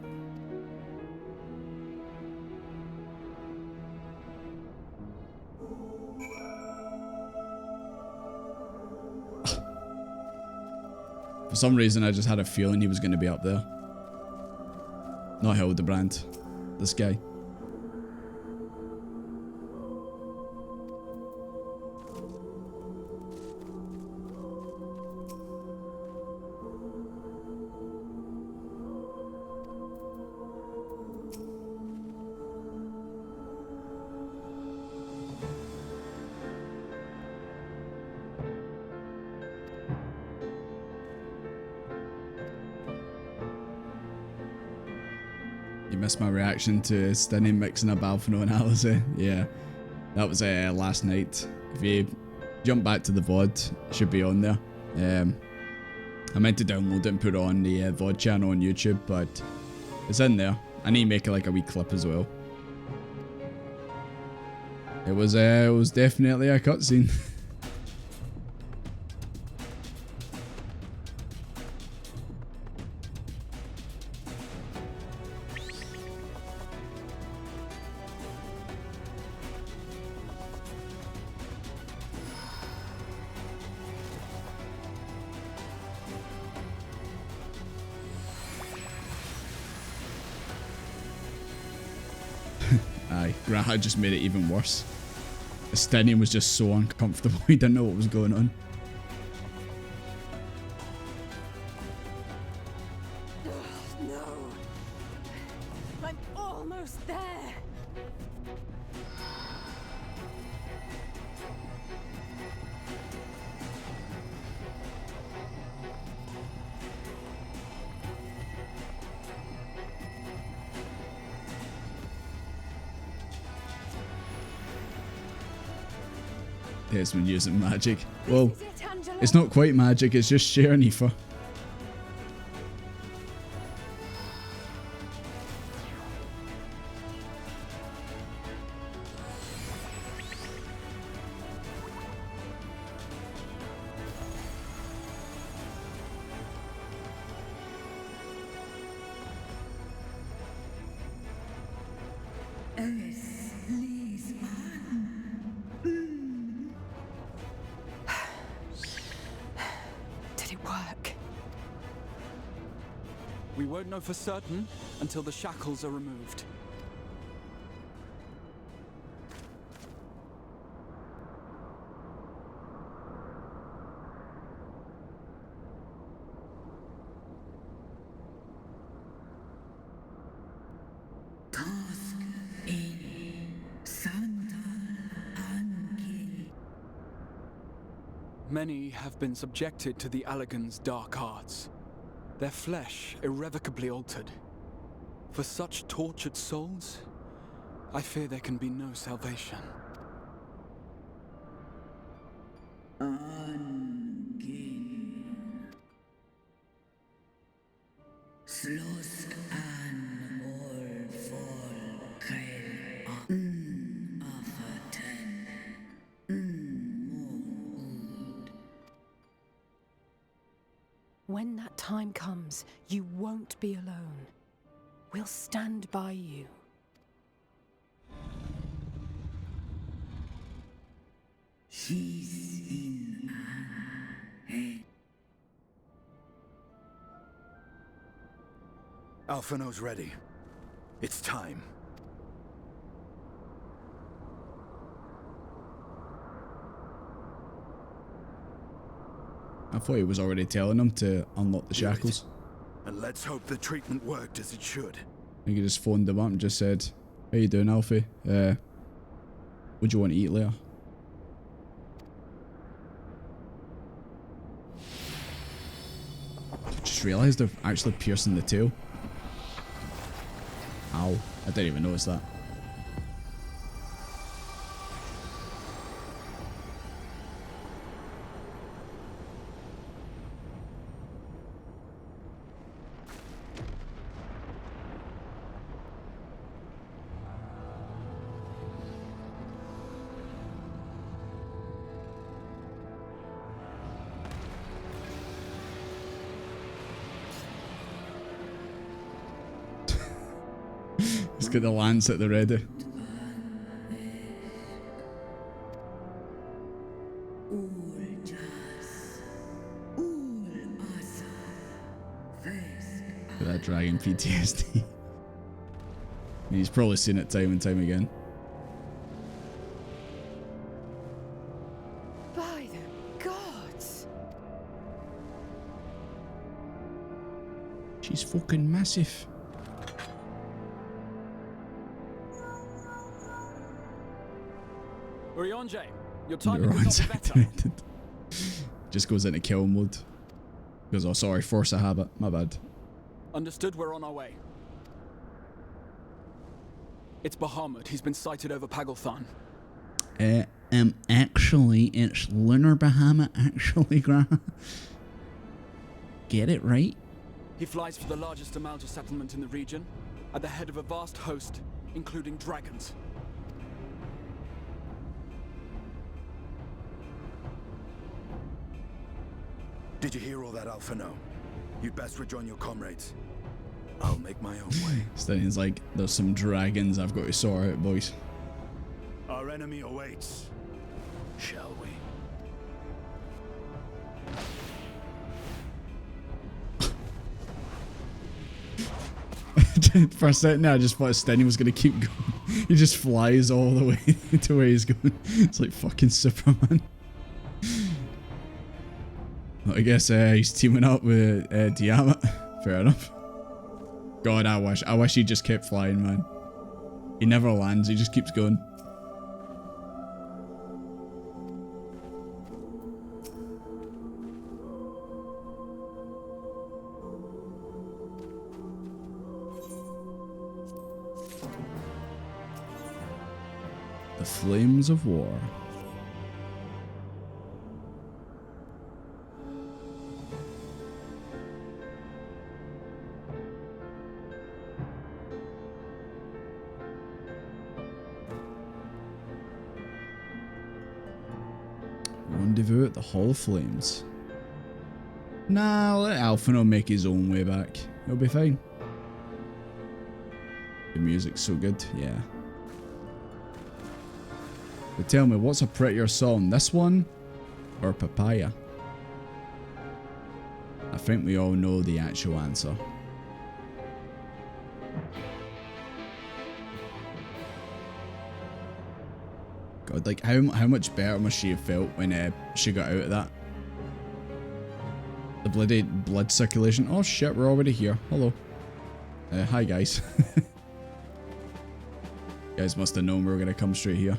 Speaker 1: For some reason, I just had a feeling he was going to be up there. Not Hildebrand. This guy. You missed my reaction to Stinny mixing a Balfino and Alize. Yeah, that was last night. If you jump back to the VOD, it should be on there. I meant to download it and put it on the VOD channel on YouTube, but it's in there. I need to make it like a wee clip as well. It was definitely a cutscene. Aye, Graha just made it even worse. Estinian was just so uncomfortable, he didn't know what was going on.
Speaker 4: No. I'm almost there.
Speaker 1: Desmond using magic. Well, it's not quite magic, it's just sheer Nifa.
Speaker 4: Did it work?
Speaker 5: We won't know for certain until the shackles are removed. Many have been subjected to the Allagan's dark arts, their flesh irrevocably altered. For such tortured souls, I fear there can be no salvation.
Speaker 4: When that time comes, you won't be alone. We'll stand by you.
Speaker 6: She's in head.
Speaker 2: Alphino's ready. It's time.
Speaker 1: I thought he was already telling them to unlock the shackles.
Speaker 2: And let's hope the treatment worked as it should.
Speaker 1: I think he just phoned them up and just said, how you doing, Alfie? What do you want to eat later? just realised they're actually piercing the tail. Ow. I didn't even notice that. He's got the lance at the ready. Look at that dragon PTSD. He's probably seen it time and time again.
Speaker 4: By the gods!
Speaker 1: She's fucking massive.
Speaker 5: Urianje, your timing could
Speaker 1: Neurons
Speaker 5: not be better.
Speaker 1: activated. Just goes into kill mode. Goes, oh sorry, force a habit. My bad.
Speaker 5: Understood, we're on our way. It's Bahamut. He's been sighted over Pagalthan.
Speaker 1: Actually, it's Lunar Bahamut, actually, Grandma. Get it right?
Speaker 5: He flies for the largest Amalja settlement in the region, at the head of a vast host, including dragons.
Speaker 2: Did you hear all that, Alpha? No. You'd best rejoin your comrades. I'll make my own way.
Speaker 1: Stanley's like, there's some dragons I've got to sort out, boys.
Speaker 2: Our enemy awaits. Shall we?
Speaker 1: For a second there, I just thought Stenny was going to keep going. He just flies all the way to where he's going. It's like fucking Superman. Well, I guess he's teaming up with Tiamat. Fair enough. God, I wish he just kept flying, man. He never lands, he just keeps going. The Flames of War. Rendezvous at the Hall of Flames. Nah, let Alphino make his own way back. He'll be fine. The music's so good, yeah. But tell me, what's a prettier song, this one or Papaya? I think we all know the actual answer. God, like how much better must she have felt when she got out of that? The bloody blood circulation. Oh shit, we're already here. Hello. Hi guys. You guys must have known we were gonna come straight here.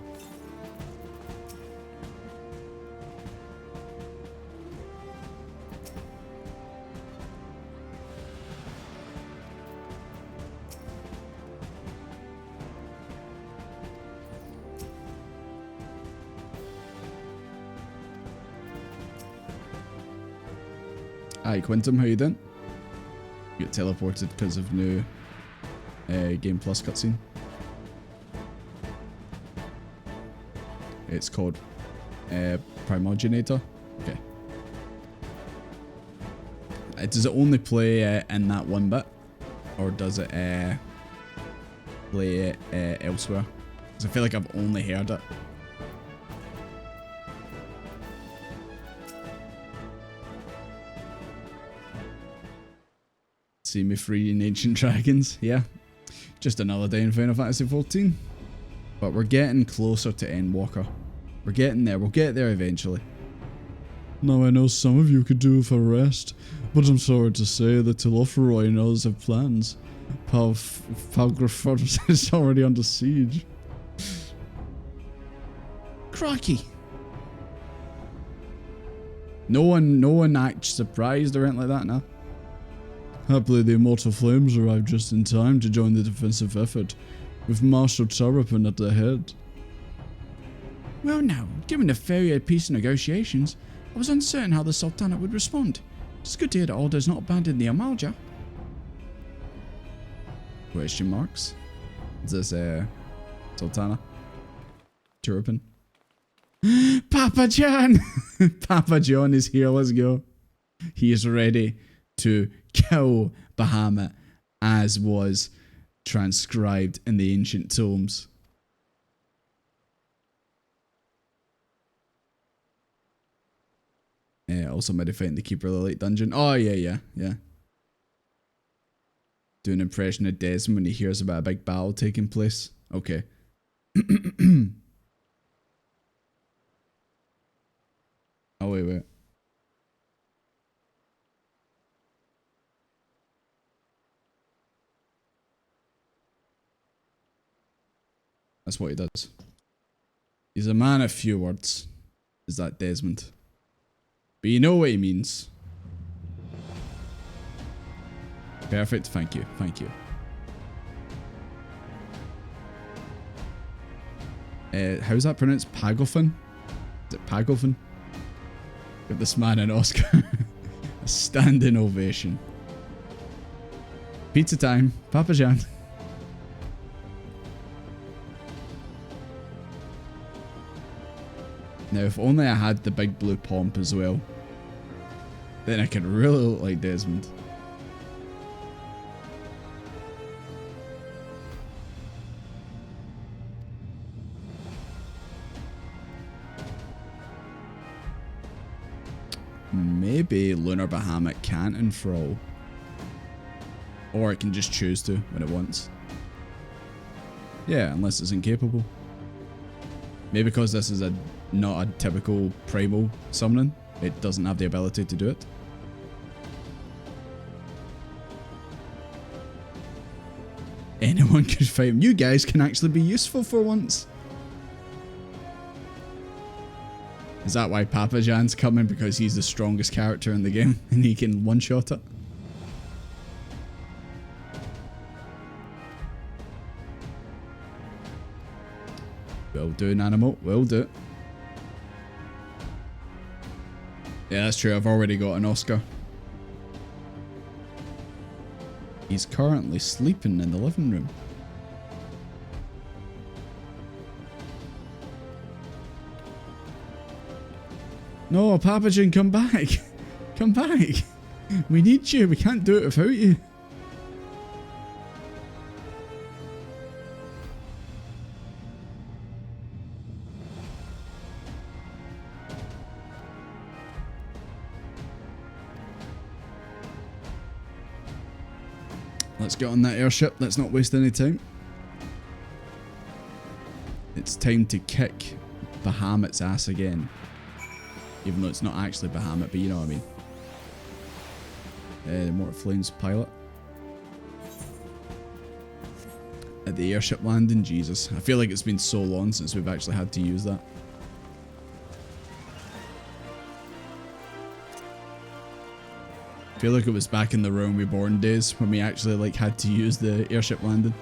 Speaker 1: Hi Quintum, how you doing? You get teleported because of new Game Plus cutscene. It's called Primogenitor. Okay. Does it only play in that one bit? Or does it play elsewhere? Because I feel like I've only heard it. See me freeing ancient dragons, yeah. Just another day in Final Fantasy XIV. But we're getting closer to Endwalker. We're getting there, we'll get there eventually. Now I know some of you could do with a rest, but I'm sorry to say that Telophoroi and others have plans. Palgraford is already under siege. Crikey! No one acts surprised or anything like that, no? Happily, the Immortal Flames arrived just in time to join the defensive effort, with Marshal Charapin at the head. Well now, given the failure of peace negotiations, I was uncertain how the Sultanate would respond. It's good to hear that Aldo's not abandoned the Amalja. Question marks? Is this, Sultana? Charapin? Papa John! Papa John is here, let's go. He is ready to kill Bahamut, as was transcribed in the ancient tomes. Also made a fight in the Keeper of the Light dungeon. Oh, yeah. Do an impression of Desmond when he hears about a big battle taking place. Okay. Oh, wait. That's what he does. He's a man of few words. Is that Desmond? But you know what he means. Perfect. Thank you. How's that pronounced? Pagolfin? Is it Pagolfin? Give this man an Oscar. A standing ovation. Pizza time. Papa John. Now, if only I had the big blue pomp as well, then I could really look like Desmond. Maybe Lunar Bahamut can't enthrall. Or it can just choose to when it wants. Yeah, unless it's incapable. Maybe because this is not a typical primal summoning, it doesn't have the ability to do it. Anyone could fight him. You guys can actually be useful for once. Is that why Papa Jan's coming? Because he's the strongest character in the game and he can one-shot it? Will do, Nanimo. Will do. Yeah, that's true. I've already got an Oscar. He's currently sleeping in the living room. No, Papagen, come back. Come back. We need you. We can't do it without you. Let's get on that airship. Let's not waste any time. It's time to kick Bahamut's ass again. Even though it's not actually Bahamut, but you know what I mean. Immortal Flames pilot. At the airship landing, Jesus. I feel like it's been so long since we've actually had to use that. I feel like it was back in the Realm Reborn days when we actually like had to use the airship landing.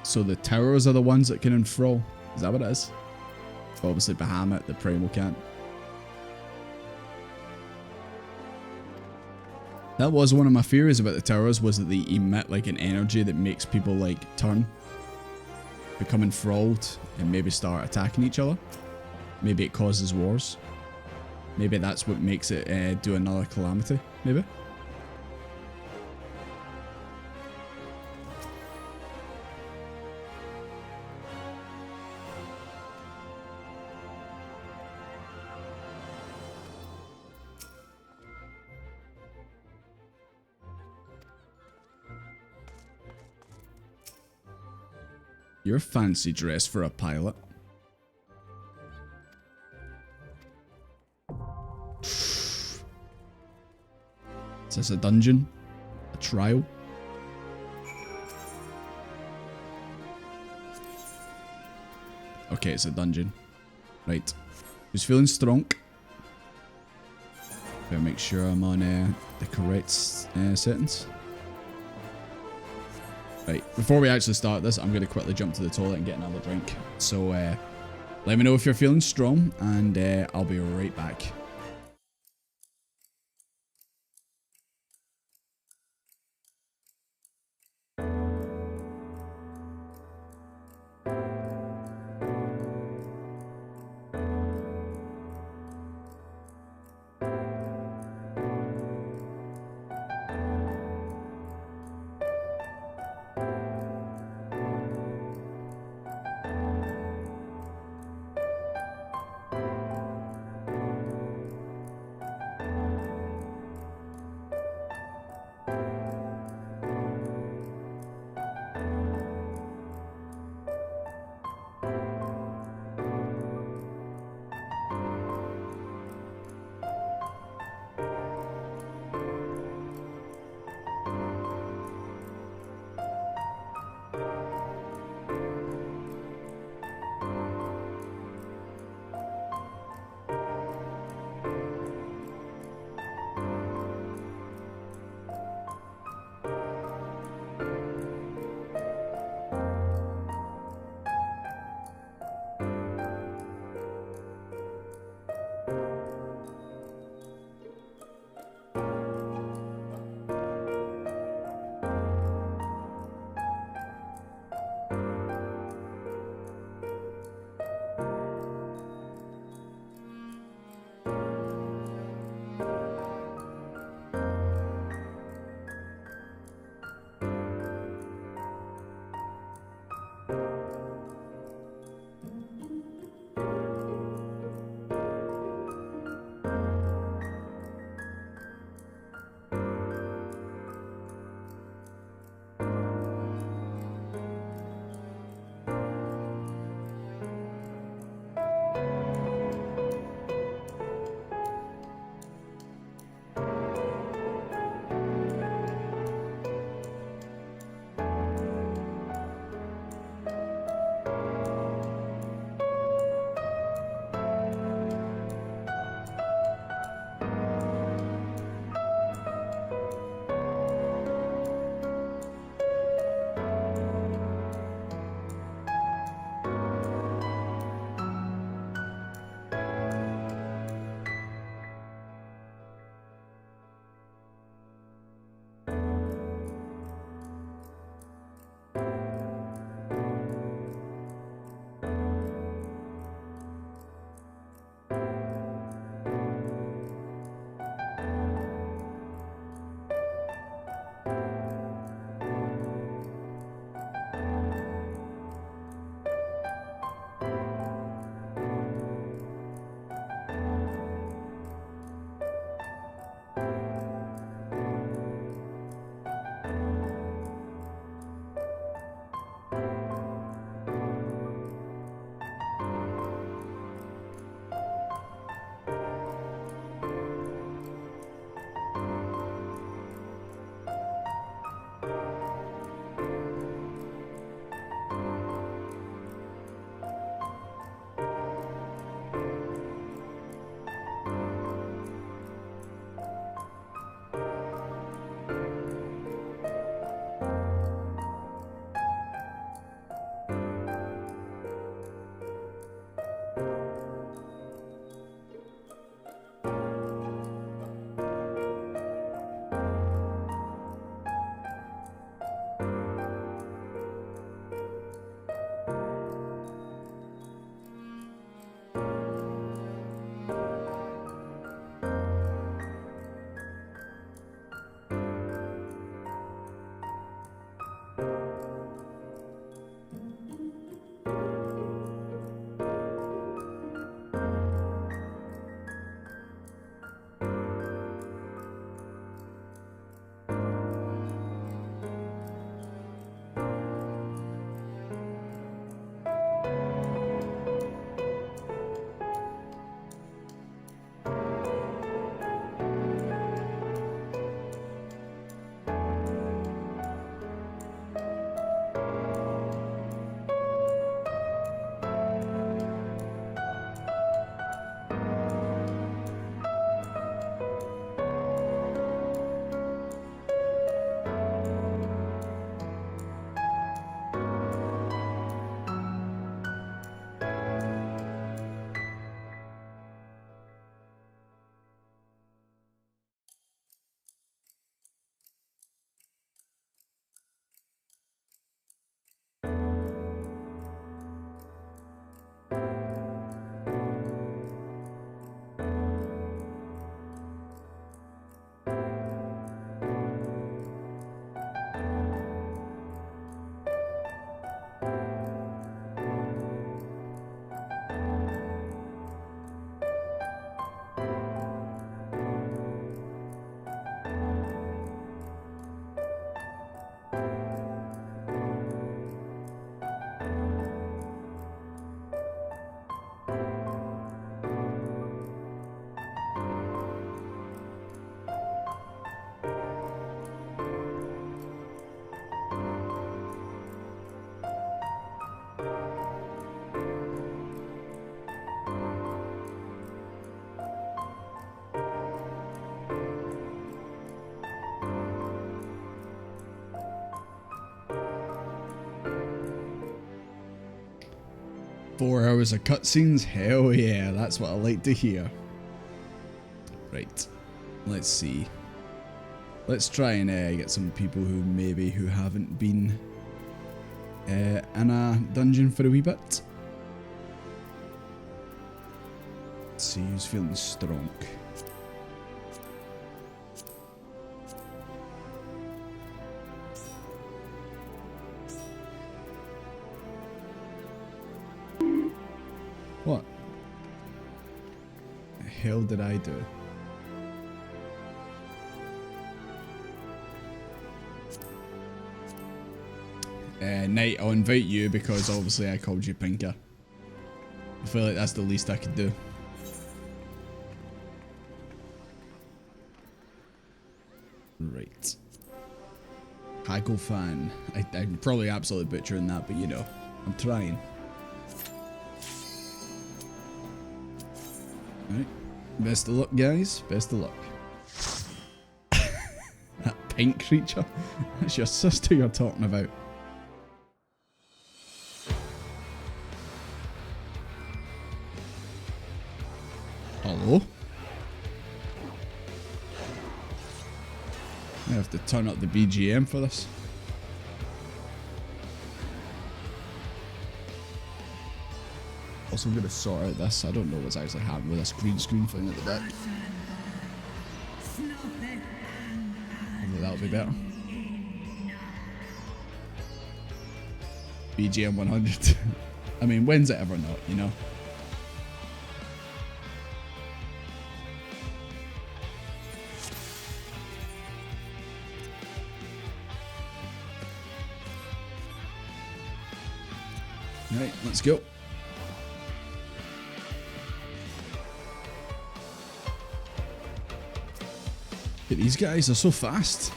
Speaker 1: So the towers are the ones that can enthrall. Is that what it is? Obviously Bahamut, the Primal can't. That was one of my theories about the towers, was that they emit like an energy that makes people like turn, become enthralled, and maybe start attacking each other. Maybe it causes wars. Maybe that's what makes it do another calamity, maybe. You're fancy dress for a pilot. Is this a dungeon? A trial? Okay, it's a dungeon. Right. Who's feeling strong? Better make sure I'm on the correct settings. Right, before we actually start this, I'm going to quickly jump to the toilet and get another drink. So, let me know if you're feeling strong, and I'll be right back. 4 hours of cutscenes? Hell yeah, that's what I like to hear. Right, let's see. Let's try and get some people who haven't been in a dungeon for a wee bit. Let's see who's feeling strong. What the hell did I do? Knight, I'll invite you because obviously I called you Pinker. I feel like that's the least I could do. Right. Haggle fan. I'm probably absolutely butchering that, but you know, I'm trying. Alright. Best of luck, guys. Best of luck. That pink creature? That's your sister you're talking about. Hello? I have to turn up the BGM for this. Also, I'm going to sort out this. I don't know what's actually happening with this green screen thing at the back. Hopefully that'll be better. BGM 100. I mean, when's it ever not, you know? Right, let's go. These guys are so fast.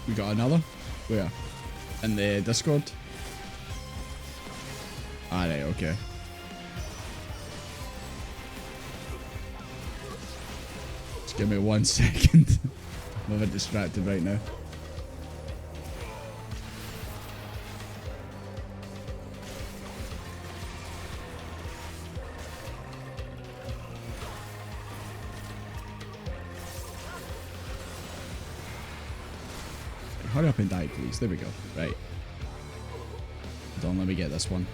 Speaker 1: We got another? Where? In the Discord? Alright, okay. Just give me 1 second. I'm a bit distracted right now. Hurry up and die, please. There we go. Right. Don't let me get this one.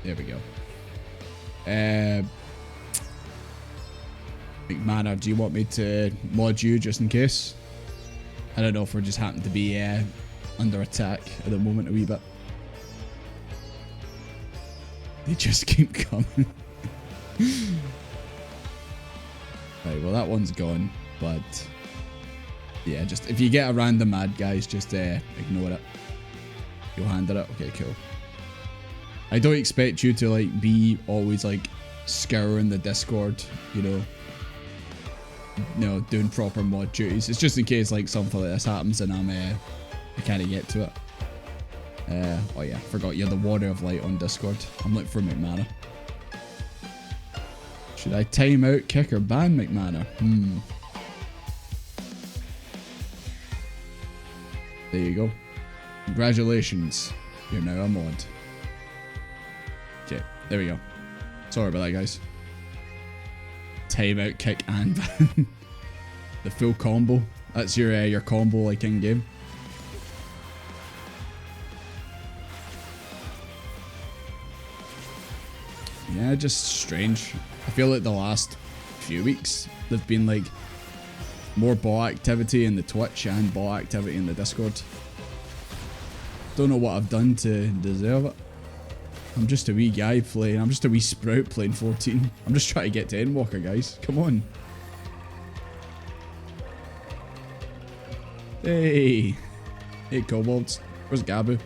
Speaker 1: There we go. McManor, do you want me to mod you just in case? I don't know if we just happen to be under attack at the moment a wee bit. They just keep coming. Right, well that one's gone, but yeah, just if you get a random ad, guys, just ignore it. You'll handle it. Okay, cool. I don't expect you to like be always like scouring the Discord, you know, doing proper mod duties. It's just in case like something like this happens and I can't get to it. Oh yeah, forgot you're the Warrior of Light on Discord. I'm looking for McManor. Should I time out, kick, or ban McManor? There you go. Congratulations. You're now a mod. Okay, there we go. Sorry about that, guys. Time out, kick, and ban. The full combo. That's your combo like in game. Yeah, just strange. I feel like the last few weeks there've been like more bot activity in the Twitch and bot activity in the Discord. Don't know what I've done to deserve it. I'm just a wee guy playing. I'm just a wee sprout playing 14. I'm just trying to get to Endwalker, guys. Come on. Hey. Hey, kobolds. Where's Gabu?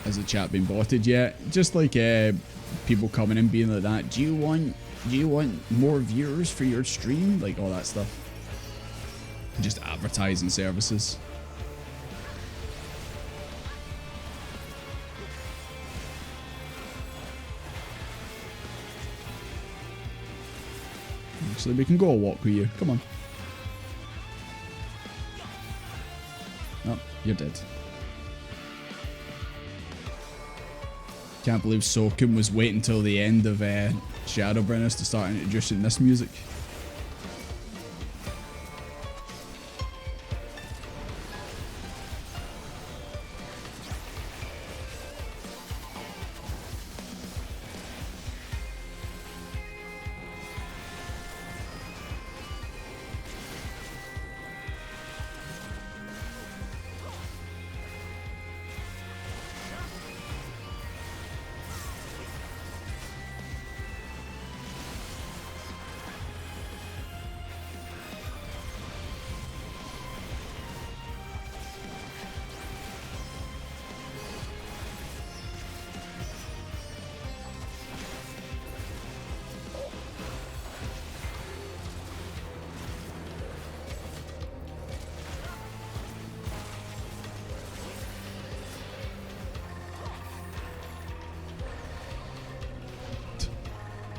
Speaker 1: Has the chat been botted yet? Just like people coming in being like that. Do you want more viewers for your stream? Like all that stuff. Just advertising services. Actually, we can go a walk with you. Come on. Oh, you're dead. Can't believe Soken was waiting until the end of Shadowbringers to start introducing this music.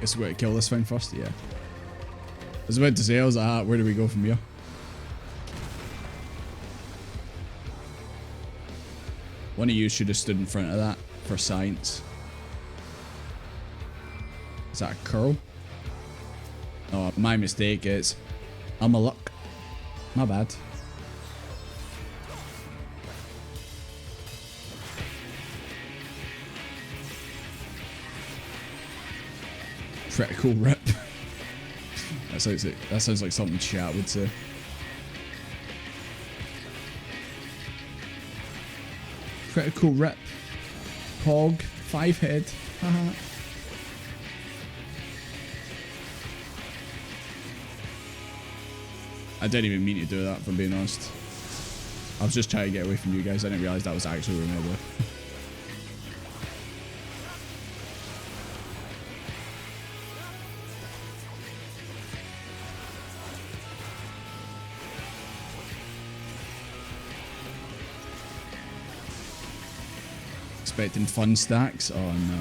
Speaker 1: Guess we gotta kill this thing first, yeah. I was about to say, I was like, ah, where do we go from here? One of you should have stood in front of that for science. Is that a curl? Oh, my mistake is I'm a luck. My bad. Critical rip. That sounds like something chat would say. Critical rip. Pog. 5 head. Haha. I didn't even mean to do that, if I'm being honest. I was just trying to get away from you guys. I didn't realise that was actually what I did. Expecting fun stacks? Oh no.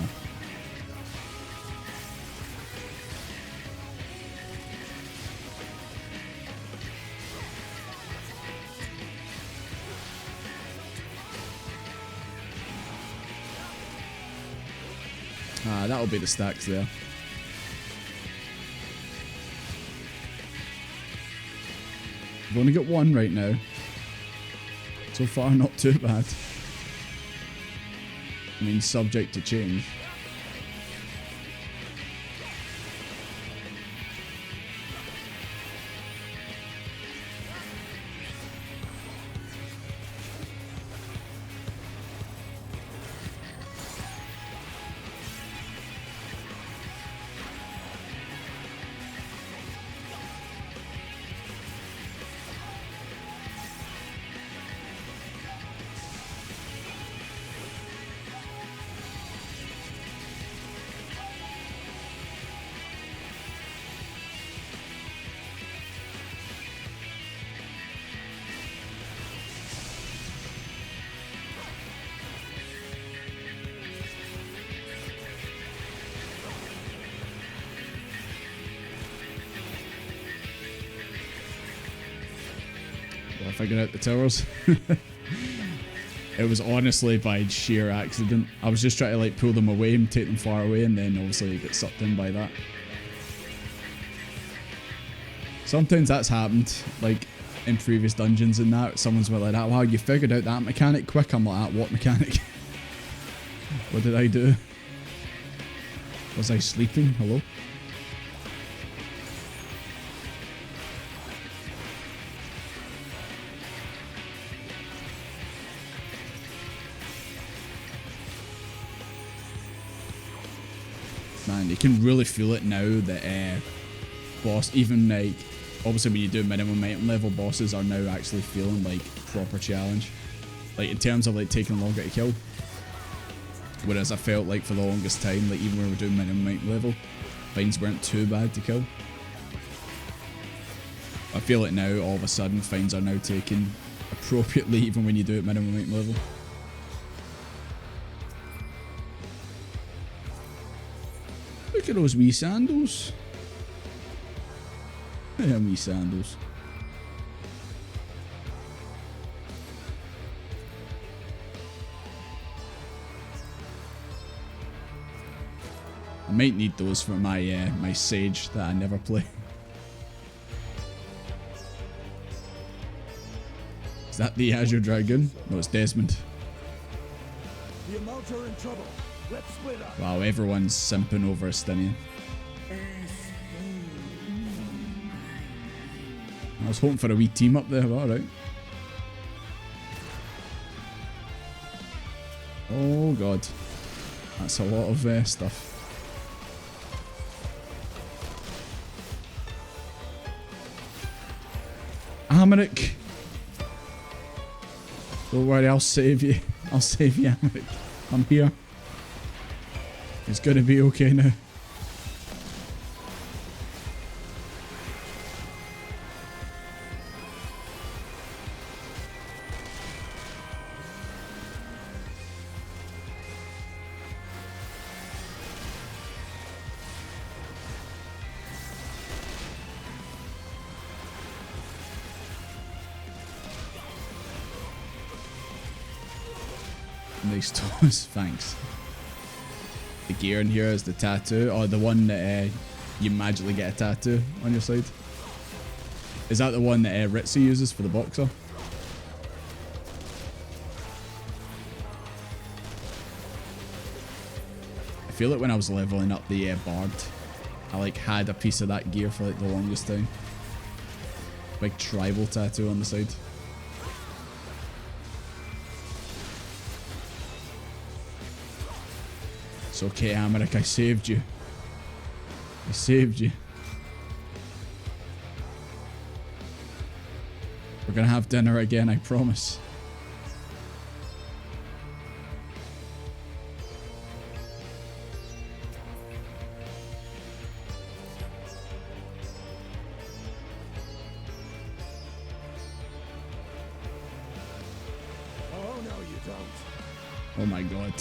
Speaker 1: Ah, that'll be the stacks there. I've only got one right now. So far, not too bad. I mean, subject to change. Figuring out the towers. It was honestly by sheer accident. I was just trying to like pull them away and take them far away, and then obviously you get sucked in by that. Sometimes that's happened, like in previous dungeons and that. Someone's been like, wow, you figured out that mechanic quick. I'm like, what mechanic? What did I do? Was I sleeping? Hello? Man, you can really feel it now that boss, even like, obviously when you do minimum item level, bosses are now actually feeling like proper challenge. Like in terms of like taking longer to kill. Whereas I felt like for the longest time, like even when we were doing minimum item level, finds weren't too bad to kill. I feel like now all of a sudden finds are now taken appropriately even when you do it minimum item level. Look at those wee sandals. Look at them wee sandals. I might need those for my my Sage that I never play. Is that the Azure Dragon? No, it's Desmond.
Speaker 2: The Amounts are in trouble. Let's split up.
Speaker 1: Wow, everyone's simping over Estinian. I was hoping for a wee team up there, but alright. Oh god. That's a lot of stuff. Amaric! Don't worry, I'll save you. I'll save you, Amaric. I'm here. It's gonna be okay now. Nice toes, thanks. The gear in here is the tattoo, or the one that you magically get a tattoo on your side. Is that the one that Ritsu uses for the boxer? I feel like when I was leveling up the Bard, I like had a piece of that gear for like the longest time. Big tribal tattoo on the side. It's okay, Amaric, I saved you. I saved you. We're gonna have dinner again, I promise.
Speaker 2: Oh no, you don't.
Speaker 1: Oh my god.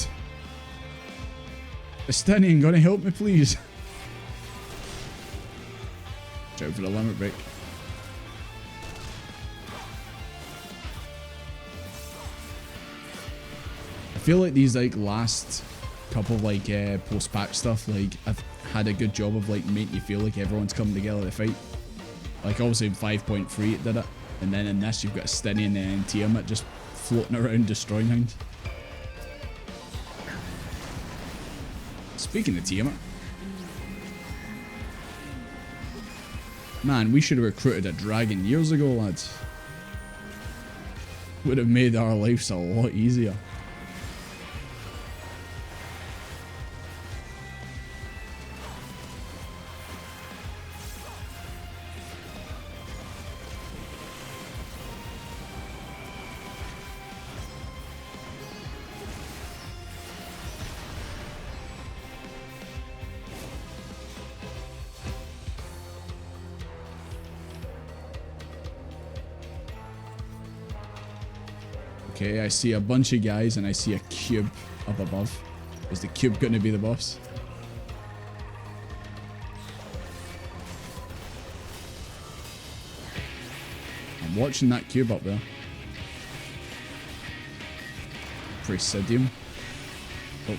Speaker 1: Estinian, gonna help me, please? Watch out for the limit break. I feel like these like last couple of like post-patch stuff, like I've had a good job of like making you feel like everyone's coming together to fight. Like obviously in 5.3 it did it, and then in this you've got Estinian and Tiamat just floating around destroying things. Speaking of Tiamat, man, we should have recruited a dragon years ago, lads. Would have made our lives a lot easier. Okay, I see a bunch of guys and I see a cube up above. Is the cube going to be the boss? I'm watching that cube up there. Presidium. Oh.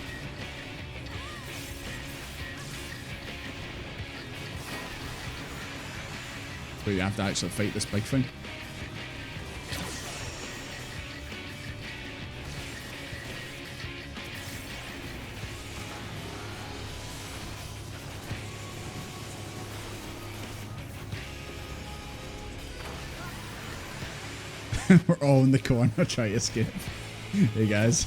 Speaker 1: But you have to actually fight this big thing. We're all in the corner trying to escape. Hey guys.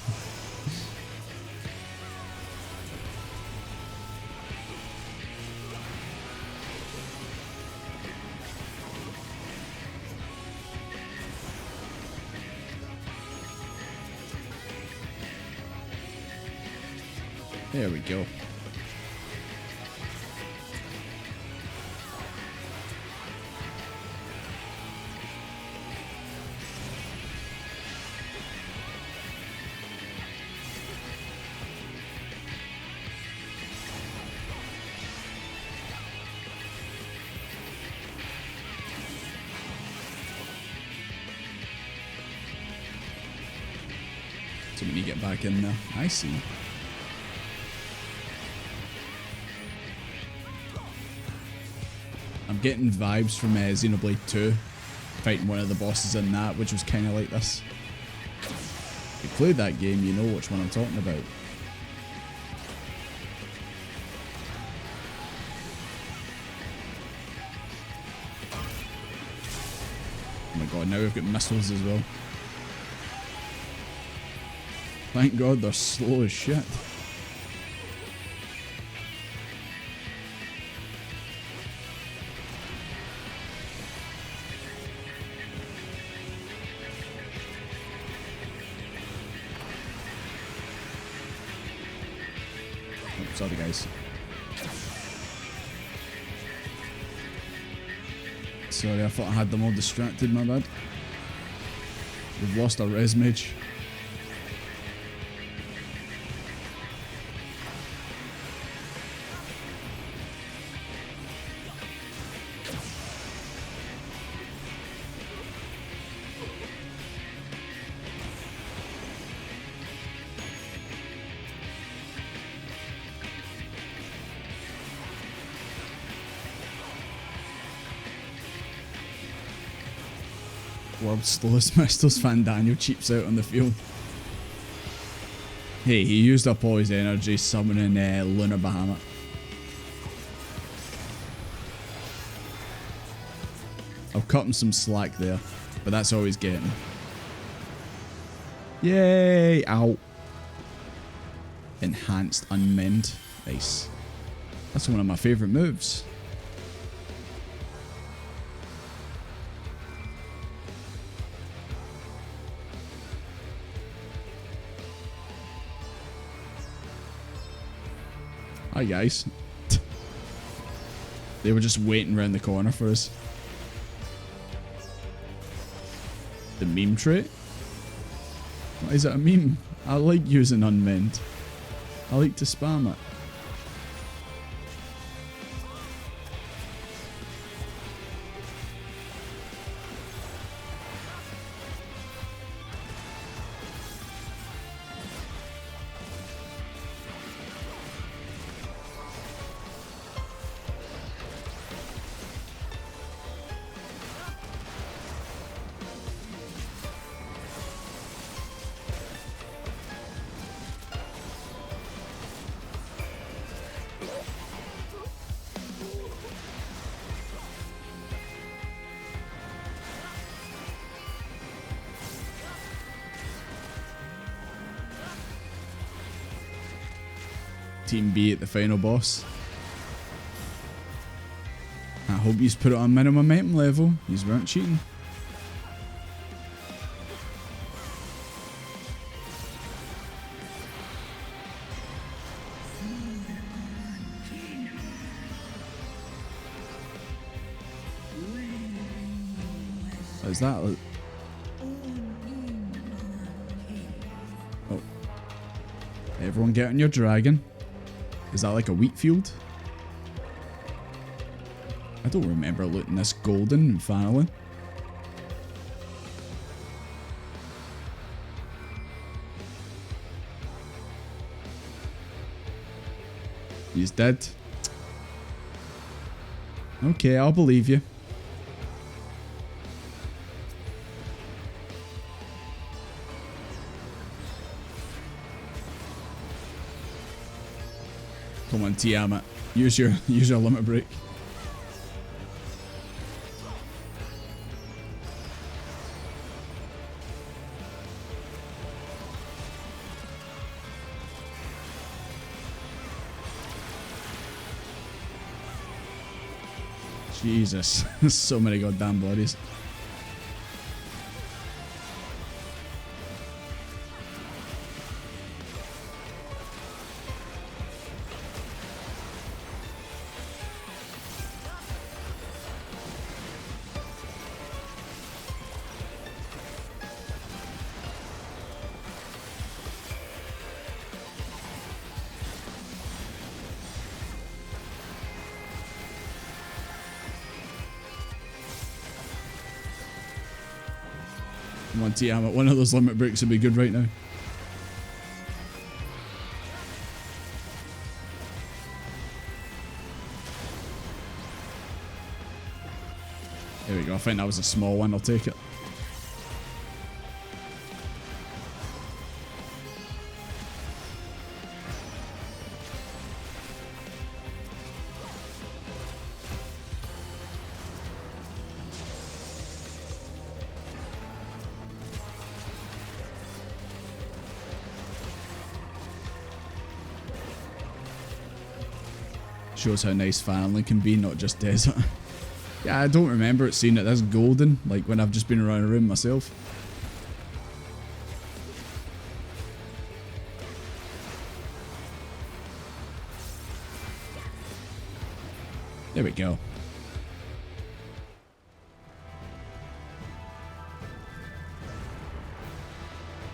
Speaker 1: There we go. So we need to get back in there. I see. I'm getting vibes from Xenoblade 2, fighting one of the bosses in that, which was kind of like this. If you played that game, you know which one I'm talking about. Oh my god, now we've got missiles as well. Thank god they're slow as shit. Oh, sorry guys. Sorry, I thought I had them all distracted, my bad. We've lost our res mage. World's slowest Mistress fan Daniel cheaps out on the field. Hey, he used up all his energy summoning Lunar Bahamut. I'll cut him some slack there, but that's all he's getting. Yay! Ow. Enhanced Unmend. Nice. That's one of my favourite moves. Hi guys. They were just waiting around the corner for us. The meme trait? What, is it a meme? I like using Unmend. I like to spam it. Team B at the final boss. I hope he's put it on minimum momentum level. He's weren't cheating. Is that? Oh. Everyone get on your dragon. Is that like a wheat field? I don't remember looting this golden and finally. He's dead. Okay, I'll believe you. Come on, Tiamat. Use your limit break. Jesus, so many goddamn bodies. Come on, Tiamat. One of those limit breaks would be good right now. There we go. I think that was a small one. I'll take it. Shows how nice family can be, not just desert. Yeah, I don't remember it seeing it this golden, like when I've just been around a room myself. There we go.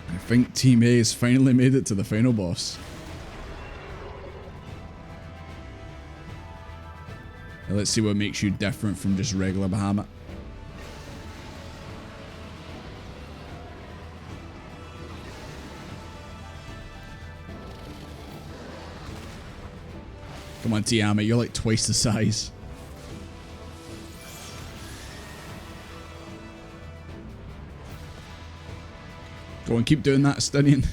Speaker 1: I think Team A has finally made it to the final boss. Now let's see what makes you different from just regular Bahamut. Come on, Tiamat, you're like twice the size. Go on, keep doing that, studying.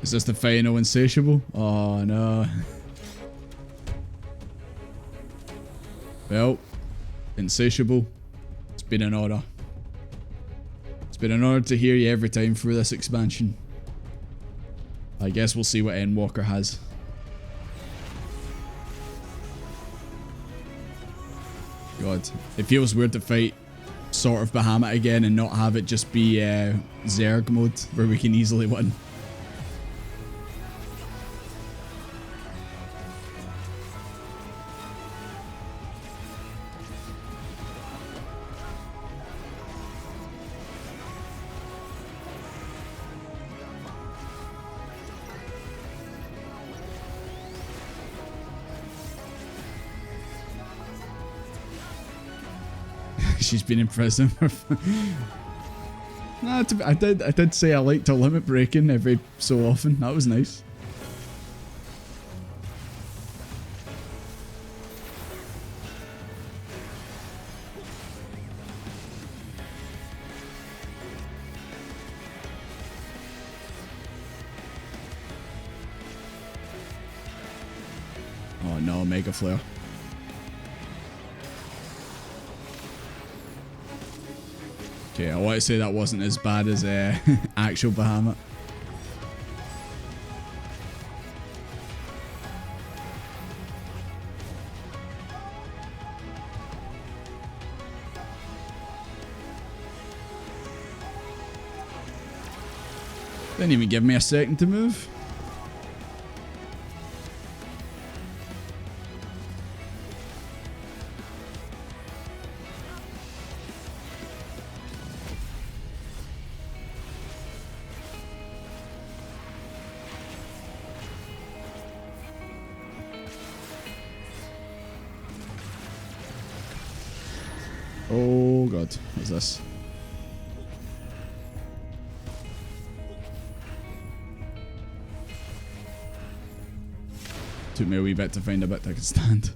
Speaker 1: Is this the final insatiable? Oh no. Well, insatiable. It's been an honor. It's been an honor to hear you every time through this expansion. I guess we'll see what Endwalker has. God, it feels weird to fight sort of Bahamut again and not have it just be Zerg mode where we can easily win. She's been in prison. Nah, I did say I liked her limit breaking every so often. That was nice. Oh no, Mega Flare. Okay, I want to say that wasn't as bad as actual Bahamut. Didn't even give me a second to move. Oh god, what's this? Took me a wee bit to find a bit I could stand.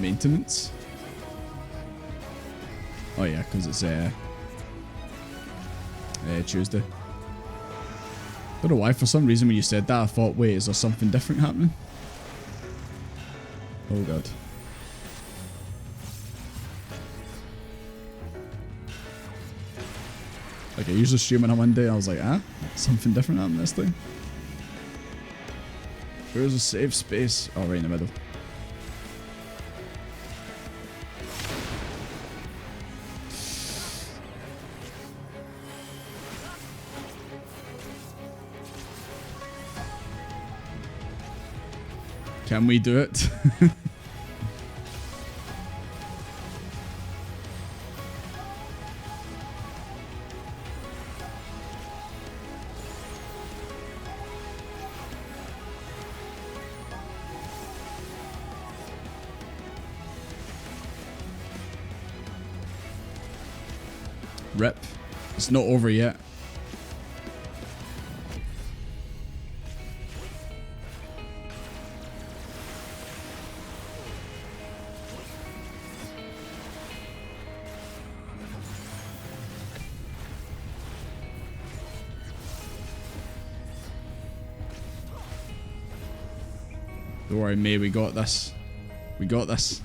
Speaker 1: Maintenance? Oh yeah, because it's Tuesday. Don't know why, for some reason when you said that I thought, wait, is there something different happening? Oh god. Like I usually stream on a Monday, I was like, something different happened this thing. Where's the safe space? Oh, right in the middle. Can we do it? Rip. It's not over yet. Don't worry, May, we got this. We got this.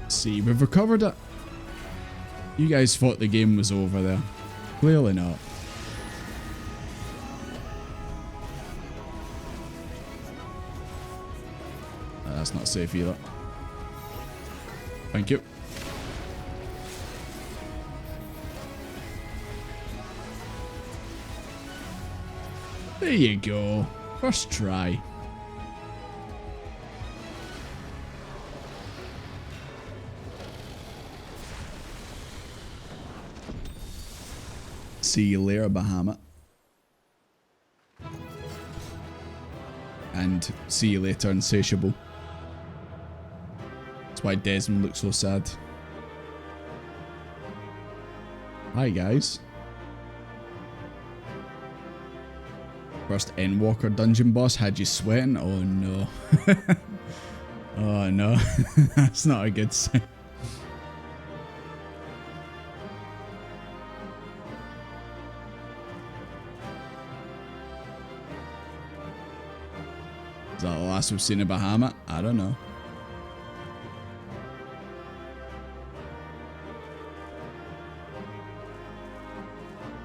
Speaker 1: See, we've recovered it. You guys thought the game was over there. Clearly not. That's not safe either. Thank you. There you go. First try. See you later, Bahamut. And see you later, Insatiable. That's why Desmond looks so sad. Hi, guys. First Endwalker dungeon boss had you sweating? Oh no. Oh no. That's not a good sign. Is that the last we've seen of Bahamut? I don't know.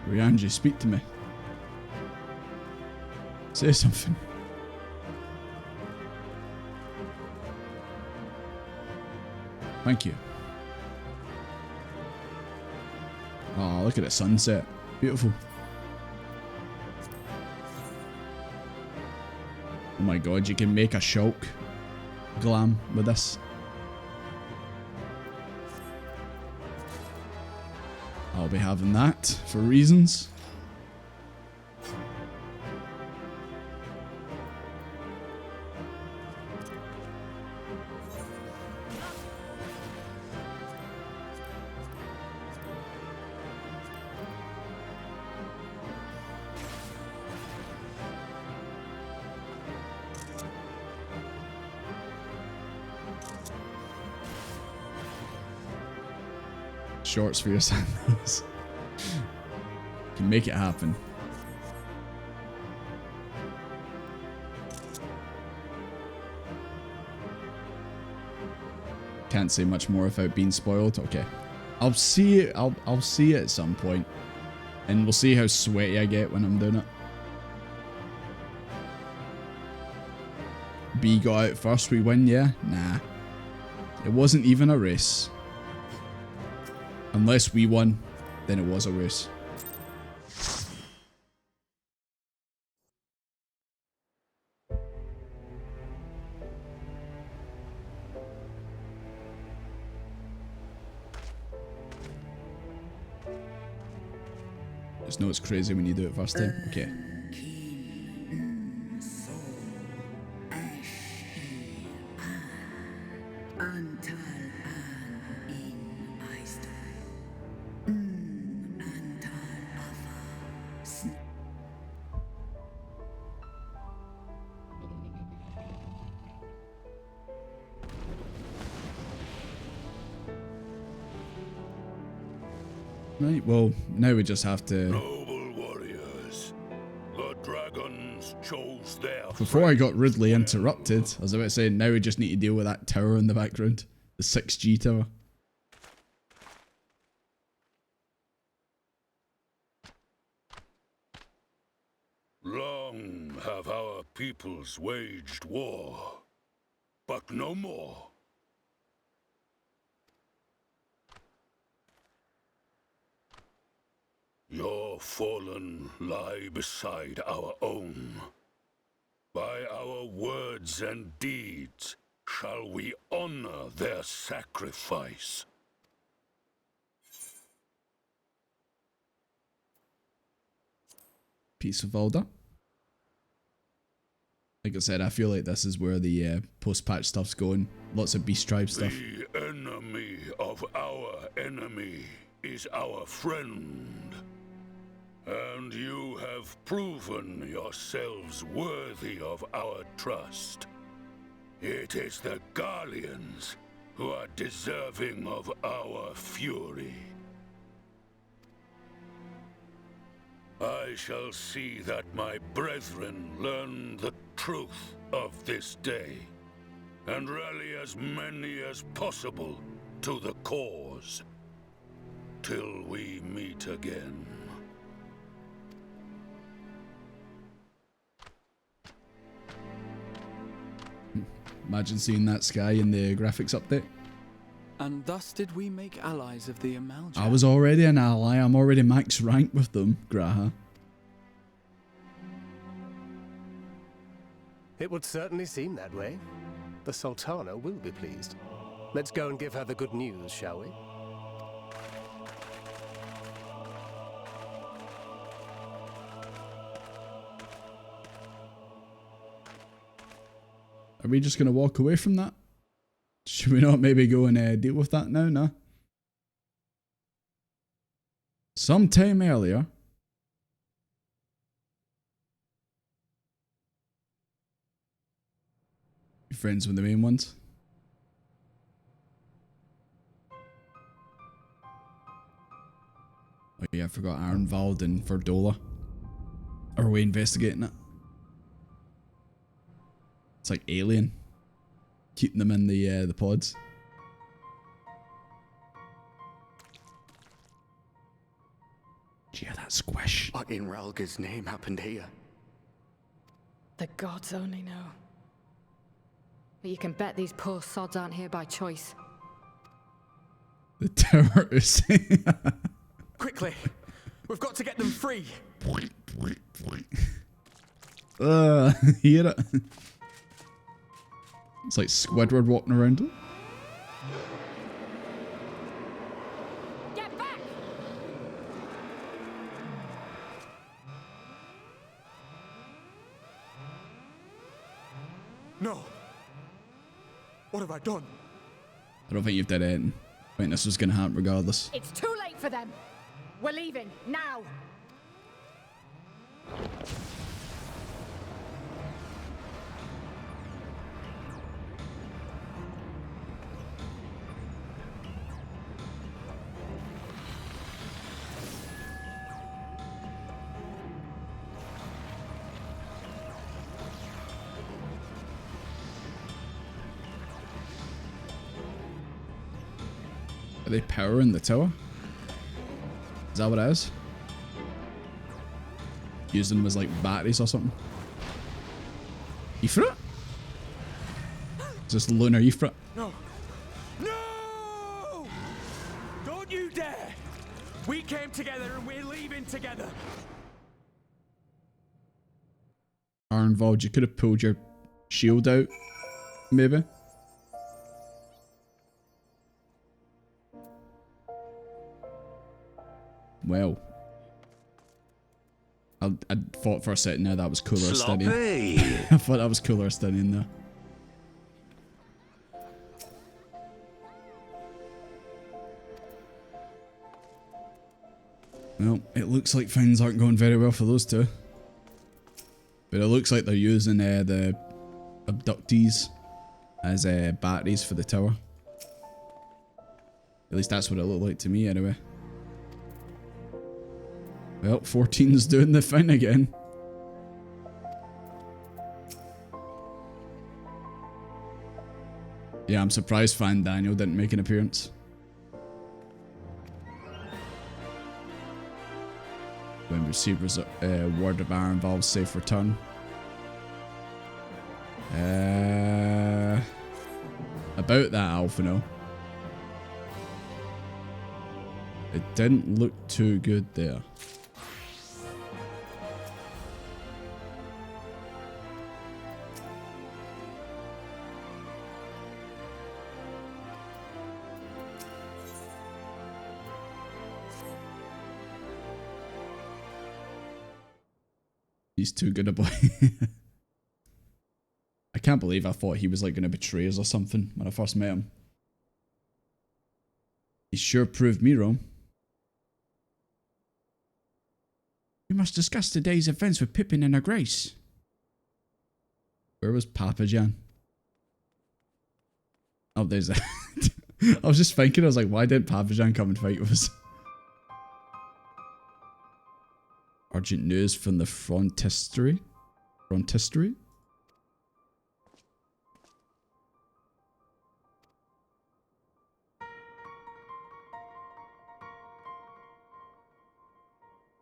Speaker 1: Rianji, speak to me. Say something. Thank you. Oh, look at the sunset. Beautiful. Oh my god, you can make a shulk glam with this. I'll be having that for reasons. Shorts for your sandals. Can make it happen. Can't say much more without being spoiled. Okay, I'll see it. I'll see it at some point, and we'll see how sweaty I get when I'm doing it. B got out first. We win, yeah? Nah, it wasn't even a race. Unless we won, then it was a race. Just know it's crazy when you do it first time. Okay. Right, well, now we just have to...
Speaker 7: Noble warriors, the dragons chose their...
Speaker 1: Before I got rudely interrupted, I was about to say, now we just need to deal with that tower in the background. The 6G tower.
Speaker 7: Long have our peoples waged war, but no more. Your fallen lie beside our own. By our words and deeds shall we honor their sacrifice.
Speaker 1: Piece of Valda. Like I said, I feel like this is where the post-patch stuff's going. Lots of Beast Tribe stuff.
Speaker 7: The enemy of our enemy is our friend. And you have proven yourselves worthy of our trust. It is the Guardians who are deserving of our fury. I shall see that my brethren learn the truth of this day, and rally as many as possible to the cause, till we meet again.
Speaker 1: Imagine seeing that sky in the graphics update.
Speaker 5: And thus did we make allies of the Amalja.
Speaker 1: I was already an ally. I'm already max rank with them, Graha.
Speaker 8: It would certainly seem that way. The Sultana will be pleased. Let's go and give her the good news, shall we?
Speaker 1: Are we just going to walk away from that? Should we not maybe go and deal with that now? No. Sometime earlier. You friends with the main ones? Oh yeah, I forgot Arnvald and Verdola. Are we investigating it? It's like Alien. Keeping them in the pods. Did you hear that squish?
Speaker 9: What in Ralga's name happened here?
Speaker 10: The gods only know. But you can bet these poor sods aren't here by choice.
Speaker 1: The tower is...
Speaker 5: Quickly! We've got to get them free!
Speaker 1: Hear it? It's like Squidward walking around it.
Speaker 10: Get back!
Speaker 5: No! What have I done?
Speaker 1: I don't think you've done anything. I think this was going to happen regardless.
Speaker 10: It's too late for them! We're leaving, now!
Speaker 1: Are they powering the tower? Is that what it is? Use them as like batteries or something? Ifrit? Is this lunar Ifrit?
Speaker 5: No! No! Don't you dare! We came together and we're leaving together!
Speaker 1: Arnvald, you could have pulled your shield out, maybe. Well. I thought for a second there that was cooler
Speaker 7: Sloppy.
Speaker 1: studying. I thought that was cooler studying there. Well, it looks like things aren't going very well for those two. But it looks like they're using the abductees as batteries for the tower. At least that's what it looked like to me anyway. Well, 14's doing the thing again. Yeah, I'm surprised Fan Daniel didn't make an appearance. When receivers word of our involved safe return. About that, Alphino. It didn't look too good there. He's too good a boy. I can't believe I thought he was like going to betray us or something when I first met him. He sure proved me wrong. We must discuss today's events with Pippin and her grace. Where was Papa Jan? Oh, there's that. I was just thinking, I was like, why didn't Papa Jan come and fight with us? Urgent news from the frontistery? Frontistery?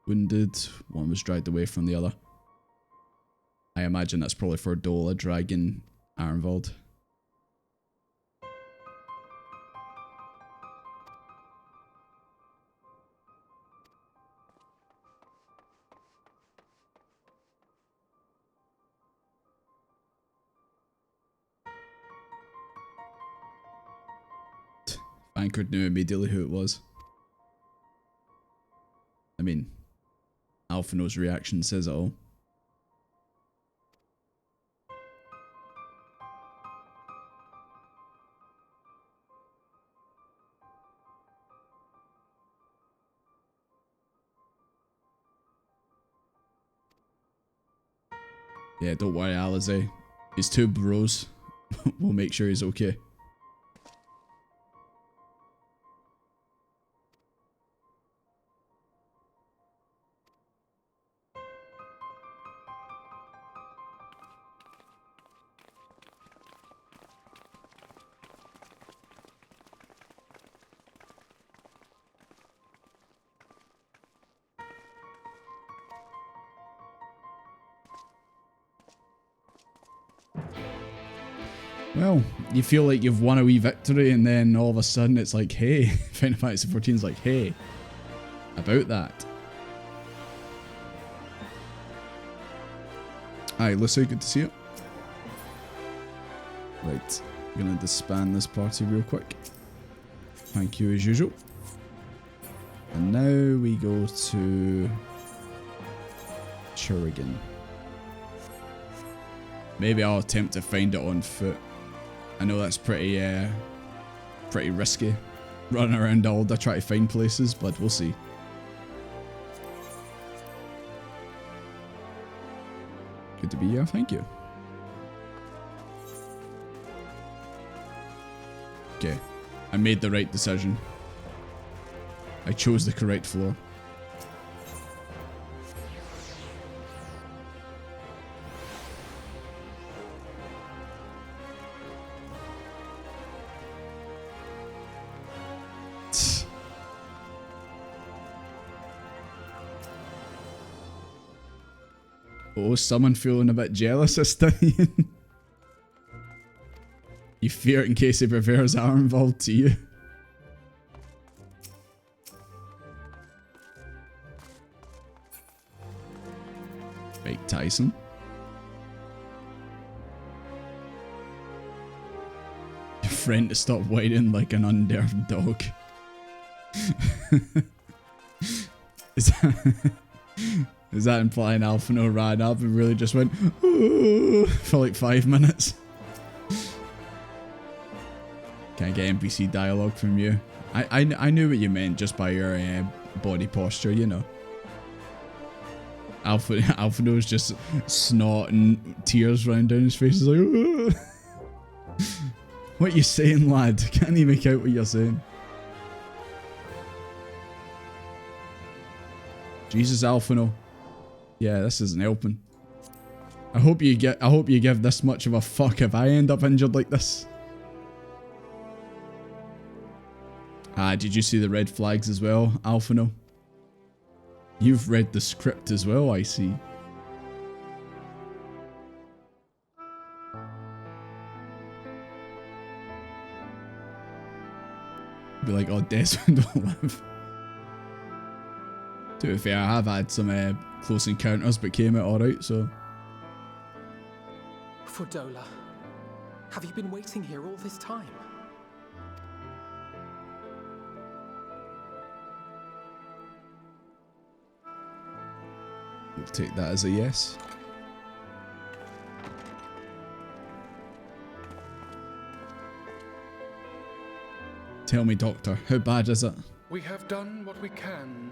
Speaker 1: Wounded. One was dragged away from the other. I imagine that's probably for Dola dragging Arenvald. Bankard knew immediately who it was. I mean, Alphino's reaction says it all. Yeah, don't worry, Alize. His two bros will make sure he's okay. Well, you feel like you've won a wee victory and then all of a sudden it's like, hey, Final Fantasy 14's like, hey, about that. Hi, Lucy, good to see you. Right, I'm gonna disband this party real quick. Thank you as usual. And now we go to Churigan. Maybe I'll attempt to find it on foot. I know that's pretty risky, running around Alda trying to find places, but we'll see. Good to be here, thank you. Okay, I made the right decision. I chose the correct floor. Oh, someone feeling a bit jealous of Styrian. You fear it in case he prefers Arenvald to you. Right, Tyson. Your friend to stop whining like an unnerved dog. Is that... Is that implying Alphino ran up and really just went "Ooh," for like 5 minutes? Can I get NPC dialogue from you? I knew what you meant just by your body posture, you know. Alphino's just snot and tears running down his face. He's like, "Ooh." What you saying, lad? Can't even make out what you're saying. Jesus, Alphino. Yeah, this isn't helping. I hope you give this much of a fuck if I end up injured like this. Ah, did you see the red flags as well, Alphino? You've read the script as well, I see. Be like, oh, Desmond will live. To be fair, I have had some close encounters, but came out alright, so.
Speaker 11: Fordola, have you been waiting here all this time?
Speaker 1: We'll take that as a yes. Tell me, Doctor, how bad is it?
Speaker 7: We have done what we can.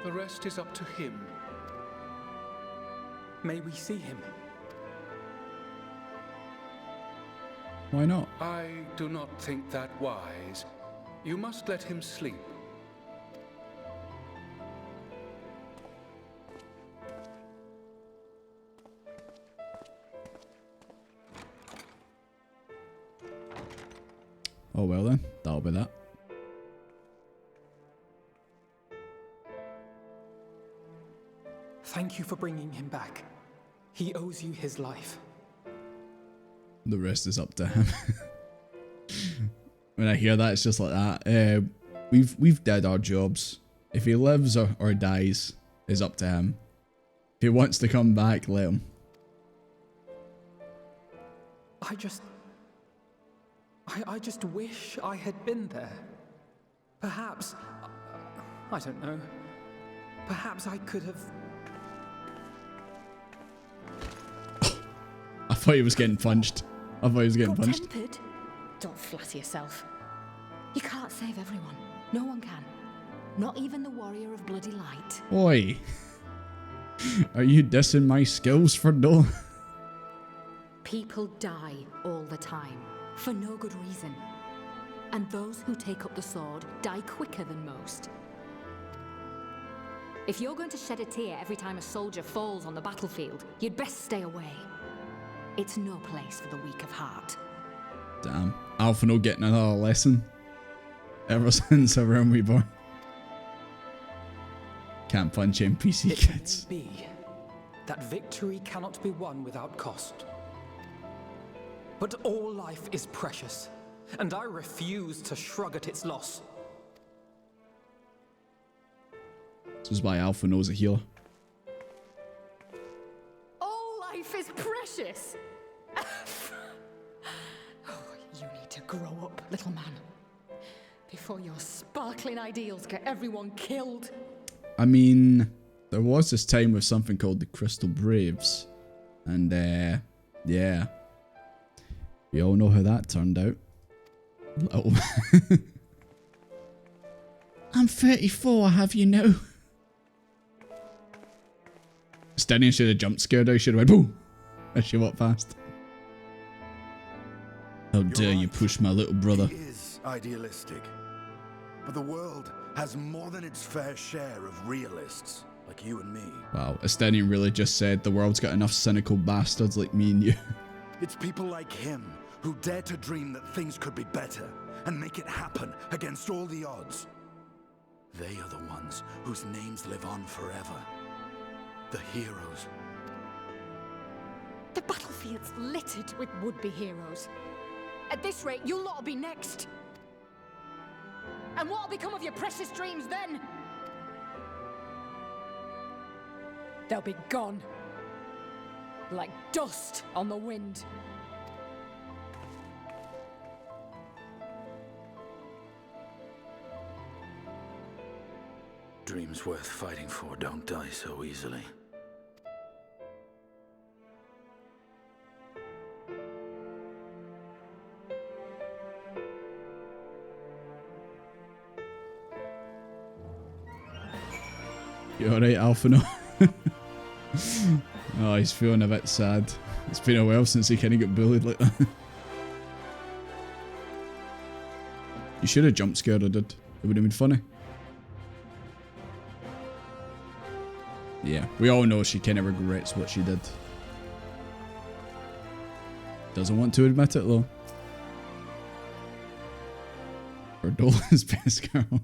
Speaker 7: The rest is up to him.
Speaker 11: May we see him?
Speaker 1: Why not?
Speaker 7: I do not think that wise. You must let him sleep.
Speaker 1: Oh well then, that'll be that.
Speaker 11: Thank you for bringing him back. He owes you his life.
Speaker 1: The rest is up to him. When I hear that, it's just like that. We've did our jobs. If he lives or dies, is up to him. If he wants to come back, let him.
Speaker 11: I just wish I had been there. Perhaps, I don't know. Perhaps I could have.
Speaker 1: I thought he was getting punched.
Speaker 10: Tempered? Don't flatter yourself. You can't save everyone. No one can. Not even the warrior of bloody light.
Speaker 1: Oi. Are you dissing my skills for no?
Speaker 10: People die all the time, for no good reason. And those who take up the sword die quicker than most. If you're going to shed a tear every time a soldier falls on the battlefield, you'd best stay away. It's no place for the weak of heart.
Speaker 1: Damn. Alphino getting another lesson. Ever since a Realm Reborn. Can't punch NPC kids.
Speaker 11: It may be that victory cannot be won without cost. But all life is precious, and I refuse to shrug at its loss.
Speaker 1: This is why Alphino's a healer.
Speaker 10: All life is precious! Oh, you need to grow up, little man. Before your sparkling ideals get everyone killed.
Speaker 1: I mean, there was this time with something called the Crystal Braves. And, yeah. We all know how that turned out. Little I'm 34, have you know? Stenian should have jumped scared. I should have went, boom, as she walked past. How dare you push my little brother.
Speaker 2: He is idealistic. But the world has more than its fair share of realists, like you and me.
Speaker 1: Wow, Estenian really just said the world's got enough cynical bastards like me and you.
Speaker 2: It's people like him who dare to dream that things could be better and make it happen against all the odds. They are the ones whose names live on forever. The heroes.
Speaker 10: The battlefield's littered with would-be heroes. At this rate, you'll lot be next. And what'll become of your precious dreams then? They'll be gone. Like dust on the wind.
Speaker 2: Dreams worth fighting for don't die so easily.
Speaker 1: You alright, Alphino? Oh, he's feeling a bit sad. It's been a while since he kind of got bullied like that. You should have jump scared her, dude. It would have been funny. Yeah, we all know she kind of regrets what she did. Doesn't want to admit it though. Berdola's best girl.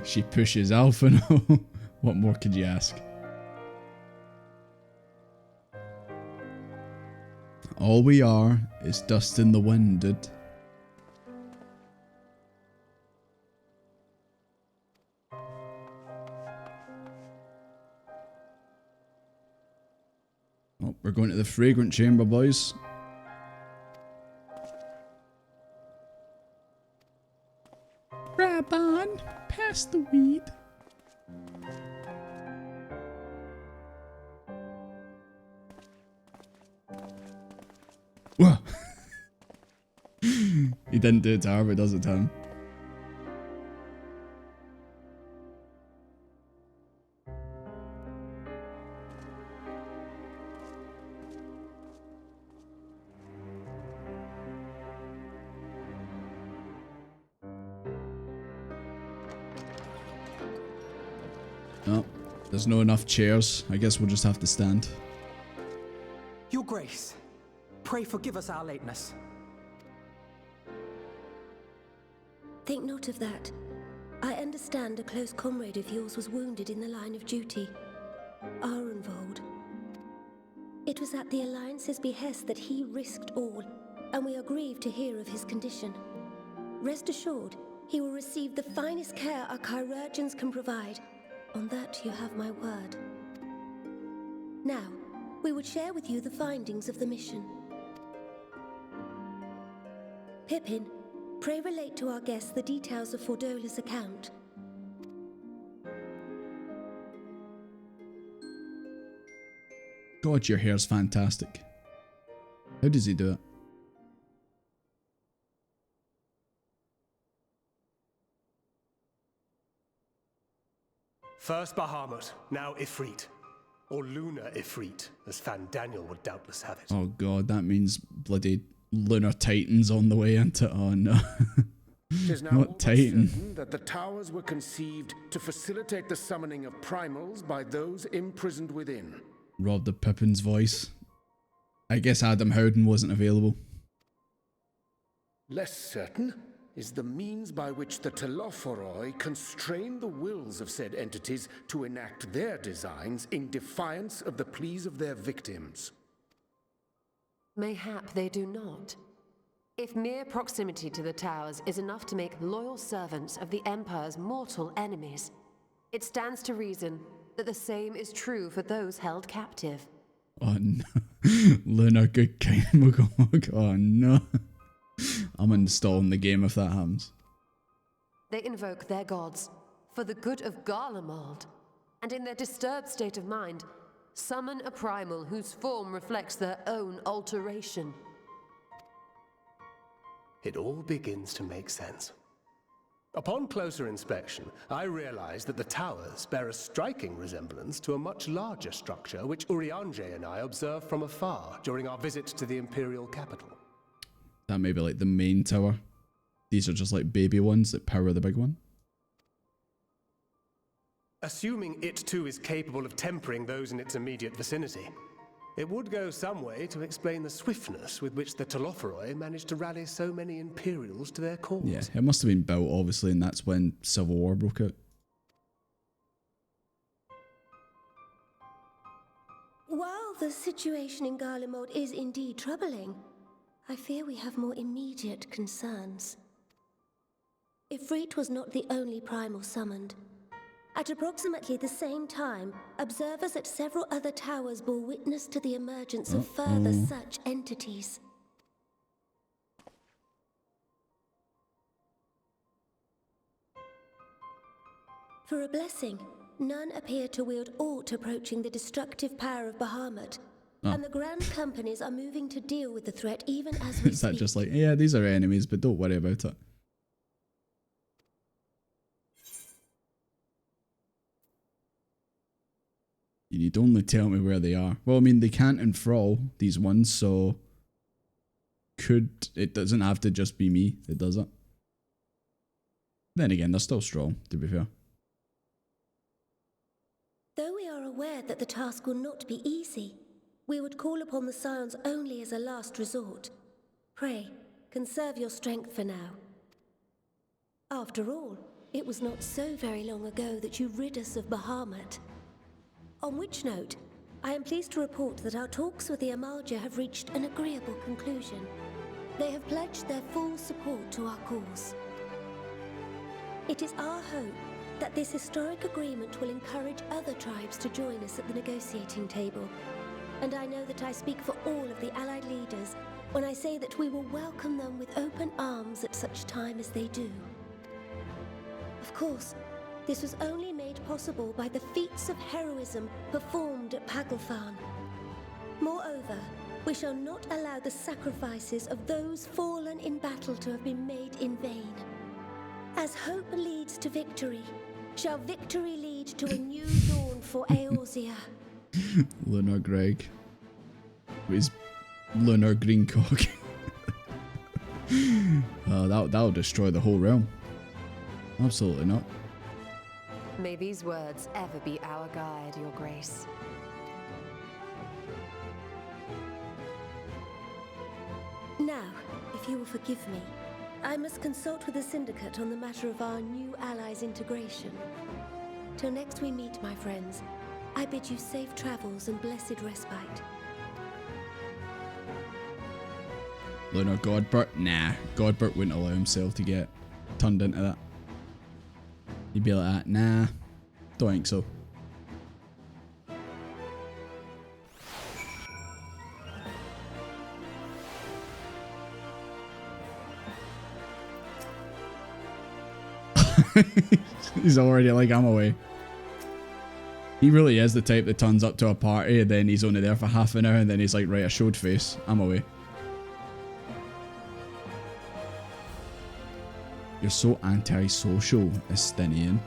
Speaker 1: She pushes Alphino. What more could you ask? All we are is dust in the wind, dude. Oh, we're going to the fragrant chamber, boys. Grab on, pass the weed. Whoa. He didn't do it to her, but does it to him. Oh, there's no enough chairs. I guess we'll just have to stand.
Speaker 11: Your Grace, pray forgive us our lateness.
Speaker 12: Think not of that. I understand a close comrade of yours was wounded in the line of duty. Arenvold. It was at the Alliance's behest that he risked all, and we are grieved to hear of his condition. Rest assured, he will receive the finest care our chirurgeons can provide. On that you have my word. Now, we would share with you the findings of the mission. Pippin, pray relate to our guests the details of Fordola's account.
Speaker 1: God, your hair's fantastic. How does he do it?
Speaker 8: First Bahamut, now Ifrit. Or Lunar Ifrit, as Fan Daniel would doubtless have it.
Speaker 1: Oh god, that means bloody lunar titans on the way into it. Oh no.
Speaker 13: It is now
Speaker 1: Not Titan.
Speaker 13: certain that the towers were conceived to facilitate the summoning of primals by those imprisoned within.
Speaker 1: Robbed of Pippin's voice. I guess Adam Howden wasn't available.
Speaker 13: Less certain is the means by which the Telophoroi constrain the wills of said entities to enact their designs in defiance of the pleas of their victims.
Speaker 4: Mayhap they do not. If mere proximity to the towers is enough to make loyal servants of the Empire's mortal enemies, it stands to reason that the same is true for those held captive.
Speaker 1: Oh no. Lunar good kind Mugog. Oh no. I'm installing the game if that happens.
Speaker 4: They invoke their gods for the good of Garlemald, and in their disturbed state of mind, summon a primal whose form reflects their own alteration.
Speaker 8: It all begins to make sense. Upon closer inspection, I realized that the towers bear a striking resemblance to a much larger structure which Urianger and I observed from afar during our visit to the Imperial capital.
Speaker 1: That may be like the main tower. These are just like baby ones that power the big one.
Speaker 8: Assuming it too is capable of tempering those in its immediate vicinity, it would go some way to explain the swiftness with which the Telophoroi managed to rally so many Imperials to their cause.
Speaker 1: Yeah, it must have been built obviously, and that's when Civil War broke out.
Speaker 12: While the situation in Garlemald is indeed troubling, I fear we have more immediate concerns. Ifrit was not the only primal summoned. At approximately the same time, observers at several other towers bore witness to the emergence of further such entities. For a blessing, none appear to wield aught approaching the destructive power of Bahamut.
Speaker 1: Oh.
Speaker 12: And the Grand Companies are moving to deal with the threat even as we
Speaker 1: Is that
Speaker 12: speak.
Speaker 1: just like, yeah, these are enemies, but don't worry about it? You need only tell me where they are. Well, I mean, they can't enthrall these ones, so it doesn't have to just be me that does it. Then again, they're still strong, to be fair.
Speaker 12: Though we are aware that the task will not be easy, we would call upon the Scions only as a last resort. Pray, conserve your strength for now. After all, it was not so very long ago that you rid us of Bahamut. On which note, I am pleased to report that our talks with the Amalja have reached an agreeable conclusion. They have pledged their full support to our cause. It is our hope that this historic agreement will encourage other tribes to join us at the negotiating table. And I know that I speak for all of the Allied leaders when I say that we will welcome them with open arms at such time as they do. Of course, this was only made possible by the feats of heroism performed at Paglfan. Moreover, we shall not allow the sacrifices of those fallen in battle to have been made in vain. As hope leads to victory, shall victory lead to a new dawn for Eorzea.
Speaker 1: Lunar Greg. With his lunar green cock. That'll destroy the whole realm. Absolutely not.
Speaker 4: May these words ever be our guide, Your Grace.
Speaker 12: Now, if you will forgive me, I must consult with the Syndicate on the matter of our new allies' integration. Till next we meet, my friends, I bid you safe travels and blessed respite.
Speaker 1: Lunar Godbert? Nah, Godbert wouldn't allow himself to get turned into that. He'd be like that. Nah, don't think so. He's already like, I'm away. He really is the type that turns up to a party and then he's only there for half an hour and then he's like, right, I showed face. I'm away. You're so anti-social, Estinian.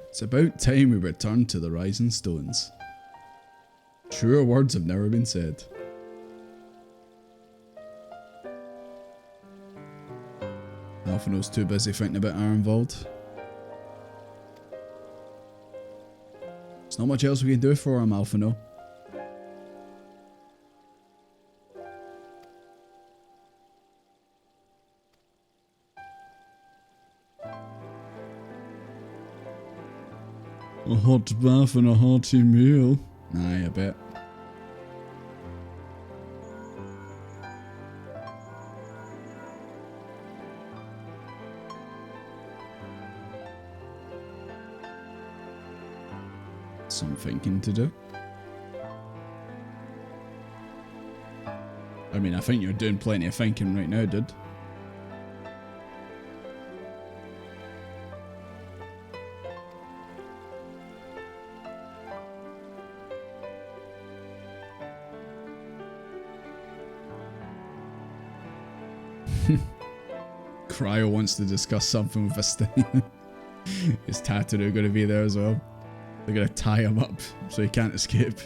Speaker 1: It's about time we returned to the Rising Stones. Truer words have never been said. Alphino's too busy thinking about Ironvold. There's not much else we can do for him, Alphino. A hot bath and a hearty meal. Aye, I bet. Some thinking to do. I mean, I think you're doing plenty of thinking right now, dude. Cryo wants to discuss something with Estinian. Is Tataru going to be there as well? They're going to tie him up so he can't escape.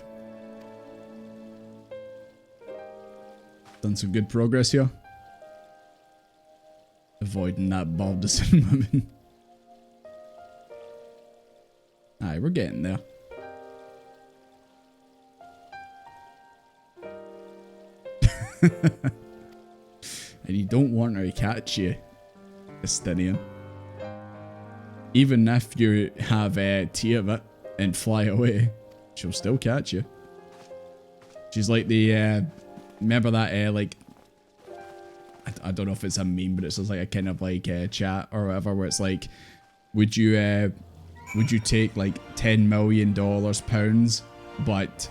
Speaker 1: Done some good progress here. Avoiding that Balderson woman. Aye, we're getting there. And you don't want her to catch you, Estinian. even if you have Tiamat and fly away, she'll still catch you. She's like the, remember that, like, I don't know if it's a meme, but it's just like a kind of like chat or whatever, where it's like, would you take like $10 million pounds, but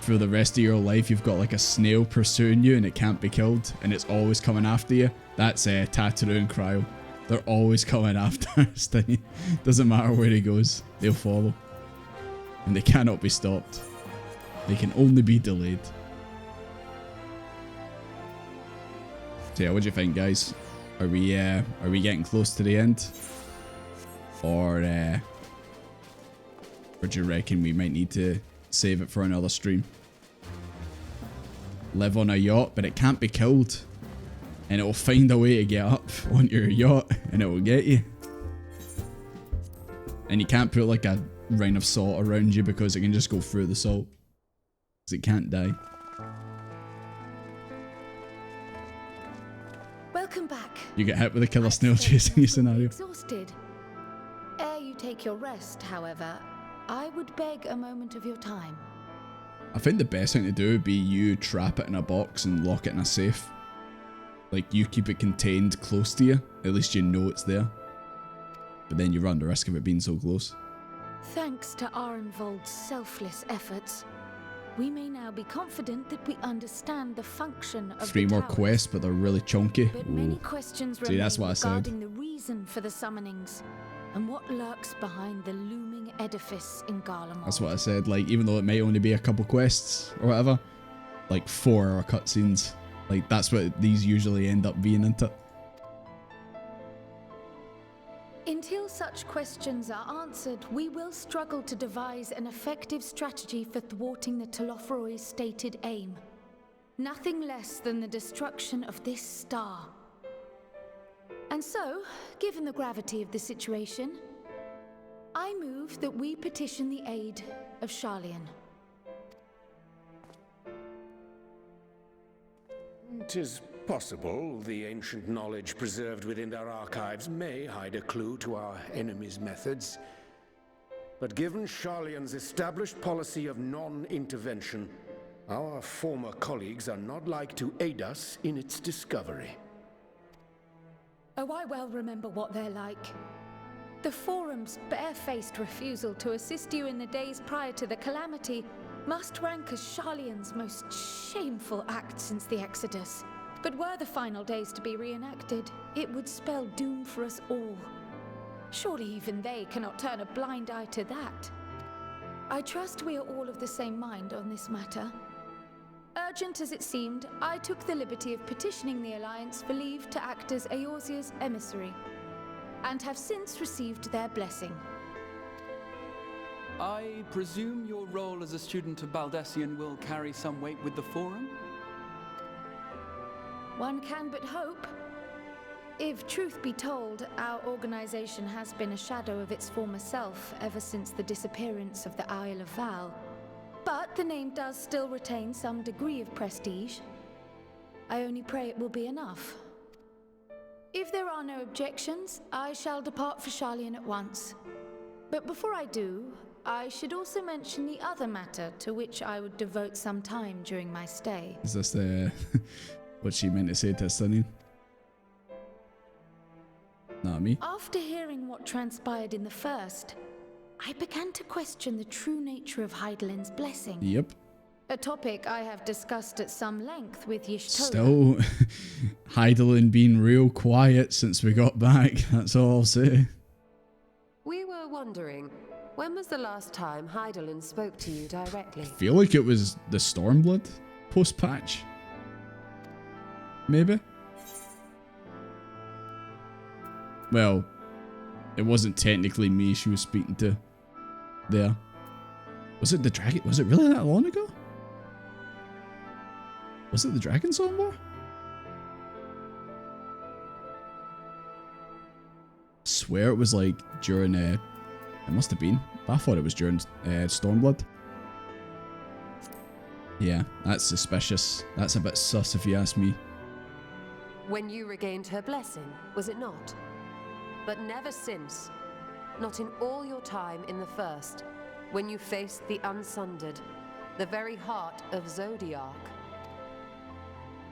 Speaker 1: for the rest of your life you've got like a snail pursuing you and it can't be killed and it's always coming after you? That's Tataru and Cryo. They're always coming after us. Doesn't matter where he goes, they'll follow. And they cannot be stopped. They can only be delayed. So yeah, what do you think, guys? Are we getting close to the end? Or do you reckon we might need to save it for another stream? Live on a yacht, but it can't be killed. And it will find a way to get up on your yacht and it will get you. And you can't put like a ring of salt around you because it can just go through the salt. Because it can't die.
Speaker 10: Welcome back.
Speaker 1: You get hit with a killer snail chasing you scenario.
Speaker 10: Exhausted. Ere you take your rest, however, I would beg a moment of your time.
Speaker 1: I think the best thing to do would be you trap it in a box and lock it in a safe. Like, you keep it contained close to you. At least you know it's there. But then you run the risk of it being so close.
Speaker 10: Thanks to Arenvold's selfless efforts, we may now be confident that we understand the function of
Speaker 1: 3
Speaker 10: the
Speaker 1: more
Speaker 10: towers.
Speaker 1: quests, but they're really chunky.
Speaker 10: But many questions
Speaker 1: See,
Speaker 10: remain
Speaker 1: that's what I said.
Speaker 10: regarding the reason for the summonings and what lurks behind the looming edifice in Garlemald.
Speaker 1: That's what I said. Like, even though it might only be a couple quests or whatever, like 4 are cutscenes. Like, that's what these usually end up being, isn't it?
Speaker 10: Until such questions are answered, we will struggle to devise an effective strategy for thwarting the Telophoroi's stated aim. Nothing less than the destruction of this star. And so, given the gravity of the situation, I move that we petition the aid of Sharlayan.
Speaker 13: 'Tis possible the ancient knowledge preserved within their archives may hide a clue to our enemy's methods. But given Sharlayan's established policy of non-intervention, our former colleagues are not like to aid us in its discovery.
Speaker 10: Oh, I well remember what they're like. The Forum's barefaced refusal to assist you in the days prior to the calamity must rank as Sharlayan's most shameful act since the Exodus. But were the final days to be reenacted, it would spell doom for us all. Surely even they cannot turn a blind eye to that. I trust we are all of the same mind on this matter. Urgent as it seemed, I took the liberty of petitioning the Alliance for leave to act as Eorzea's emissary, and have since received their blessing.
Speaker 5: I presume your role as a student of Baldessian will carry some weight with the Forum?
Speaker 10: One can but hope. If truth be told, our organization has been a shadow of its former self ever since the disappearance of the Isle of Val. But the name does still retain some degree of prestige. I only pray it will be enough. If there are no objections, I shall depart for Sharlayan at once. But before I do, I should also mention the other matter to which I would devote some time during my stay.
Speaker 1: Is this the what she meant to say to Sunny? Not me.
Speaker 10: After hearing what transpired in the first, I began to question the true nature of Hydaelyn's blessing.
Speaker 1: Yep.
Speaker 10: A topic I have discussed at some length with Y'shtola.
Speaker 1: Still, Hydaelyn being real quiet since we got back. That's all I'll say.
Speaker 4: We were wondering, when was the last time Hydaelyn spoke to you directly?
Speaker 1: I feel like it was the Stormblood post-patch. Maybe? Well, it wasn't technically me she was speaking to there. Was it the dragon? Was it really that long ago? Was it the Dragon Song War? I swear it was like during, it must have been. I thought it was during Stormblood. Yeah, that's suspicious. That's a bit sus if you ask me.
Speaker 4: When you regained her blessing, was it not? But never since. Not in all your time in the First, when you faced the Unsundered, the very heart of Zodiark.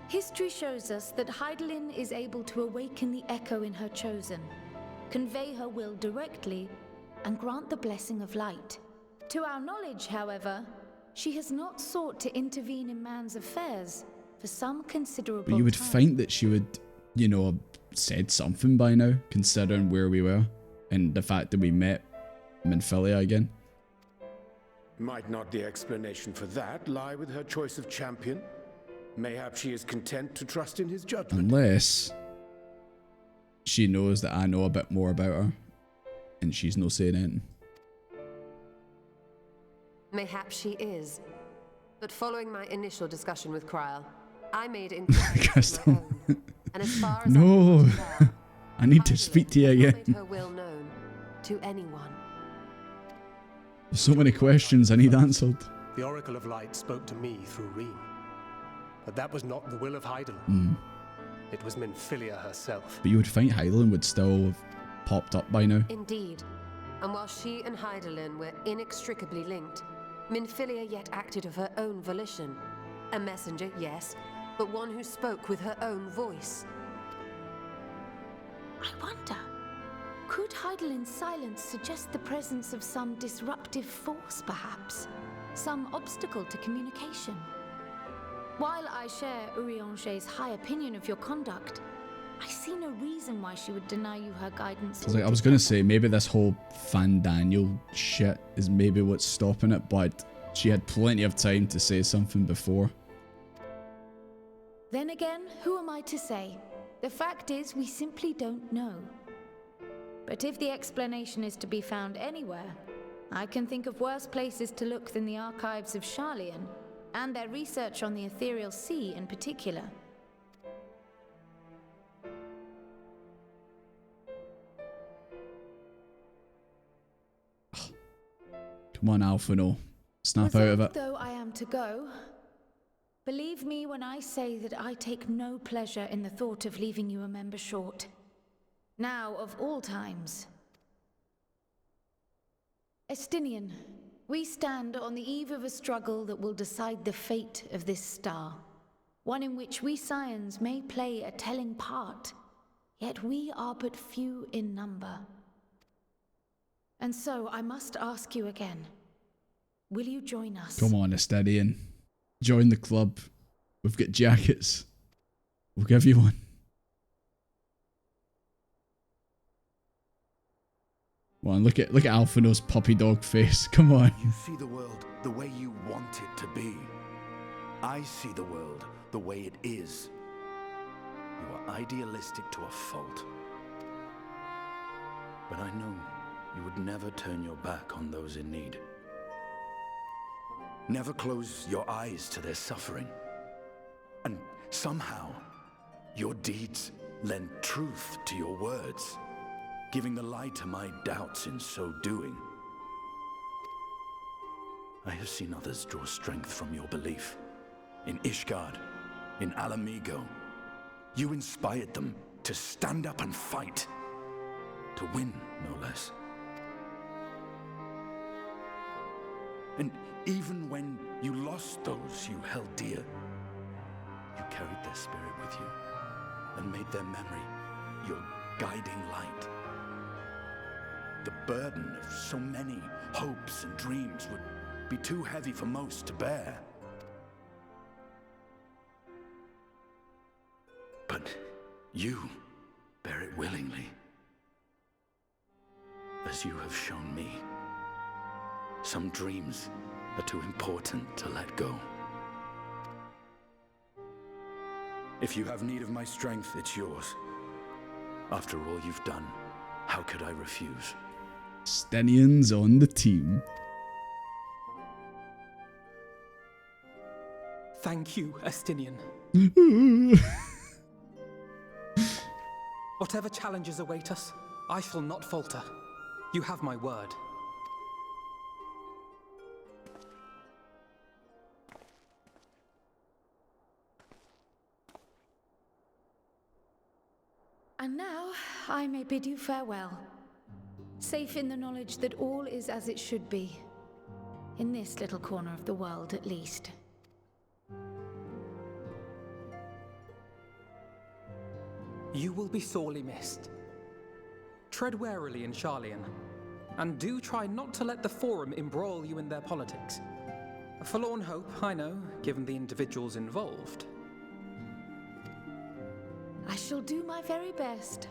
Speaker 10: History shows us that Hydaelyn is able to awaken the echo in her chosen, convey her will directly, and grant the blessing of light. To our knowledge, however, she has not sought to intervene in man's affairs for some considerable time.
Speaker 1: But you would think that she would, you know, have said something by now, considering where we were, and the fact that we met Minfilia again.
Speaker 13: Might not the explanation for that lie with her choice of champion? Mayhap she is content to trust in his judgment.
Speaker 1: Unless she knows that I know a bit more about her, and she's no saying anything.
Speaker 4: Mayhap she is. But following my initial discussion with Kryl, I made inquiries of my own. And as far as
Speaker 1: No,
Speaker 4: I
Speaker 1: I need to speak to you again.
Speaker 4: made her will known to anyone.
Speaker 1: There's so many questions I need answered.
Speaker 8: The Oracle of Light spoke to me through Reem. But that was not the will of Hydaelyn. It was Minfilia herself.
Speaker 1: But you would think Hydaelyn would still have popped up by now.
Speaker 4: Indeed. And while she and Hydaelyn were inextricably linked, Minfilia yet acted of her own volition. A messenger, yes, but one who spoke with her own voice.
Speaker 10: I wonder, could Hydaelyn's silence suggest the presence of some disruptive force, perhaps? Some obstacle to communication? While I share Urianger's high opinion of your conduct, I see no reason why she would deny you her guidance.
Speaker 1: Like, I was going to say, maybe this whole Fandaniel shit is maybe what's stopping it, but she had plenty of time to say something before.
Speaker 10: Then again, who am I to say? The fact is, we simply don't know. But if the explanation is to be found anywhere, I can think of worse places to look than the archives of Sharlayan, and their research on the Ethereal Sea in particular.
Speaker 1: Come on, Alphino. Snap out of it.
Speaker 10: Though I am to go, believe me when I say that I take no pleasure in the thought of leaving you a member short. Now, of all times. Estinian, we stand on the eve of a struggle that will decide the fate of this star. One in which we Scions may play a telling part, yet we are but few in number. And so I must ask you again, will you join us?
Speaker 1: Come on, Estinian. Join the club. We've got jackets. We'll give you one. Come on, look at Alphino's puppy dog face. Come on.
Speaker 2: You see the world the way you want it to be. I see the world the way it is. You are idealistic to a fault. But I know you would never turn your back on those in need. Never close your eyes to their suffering. And somehow, your deeds lend truth to your words, giving the lie to my doubts in so doing. I have seen others draw strength from your belief. In Ishgard, in Alamigo, you inspired them to stand up and fight. To win, no less. And even when you lost those you held dear, you carried their spirit with you and made their memory your guiding light. The burden of so many hopes and dreams would be too heavy for most to bear. But you bear it willingly, as you have shown me. Some dreams are too important to let go. If you have need of my strength, it's yours. After all you've done, how could I refuse?
Speaker 1: Estinian's on the team.
Speaker 11: Thank you, Estinian. Whatever challenges await us, I shall not falter. You have my word.
Speaker 10: And now, I may bid you farewell. Safe in the knowledge that all is as it should be. In this little corner of the world, at least.
Speaker 11: You will be sorely missed. Tread warily in Sharlayan, and do try not to let the Forum embroil you in their politics. A forlorn hope, I know, given the individuals involved.
Speaker 10: I shall do my very best.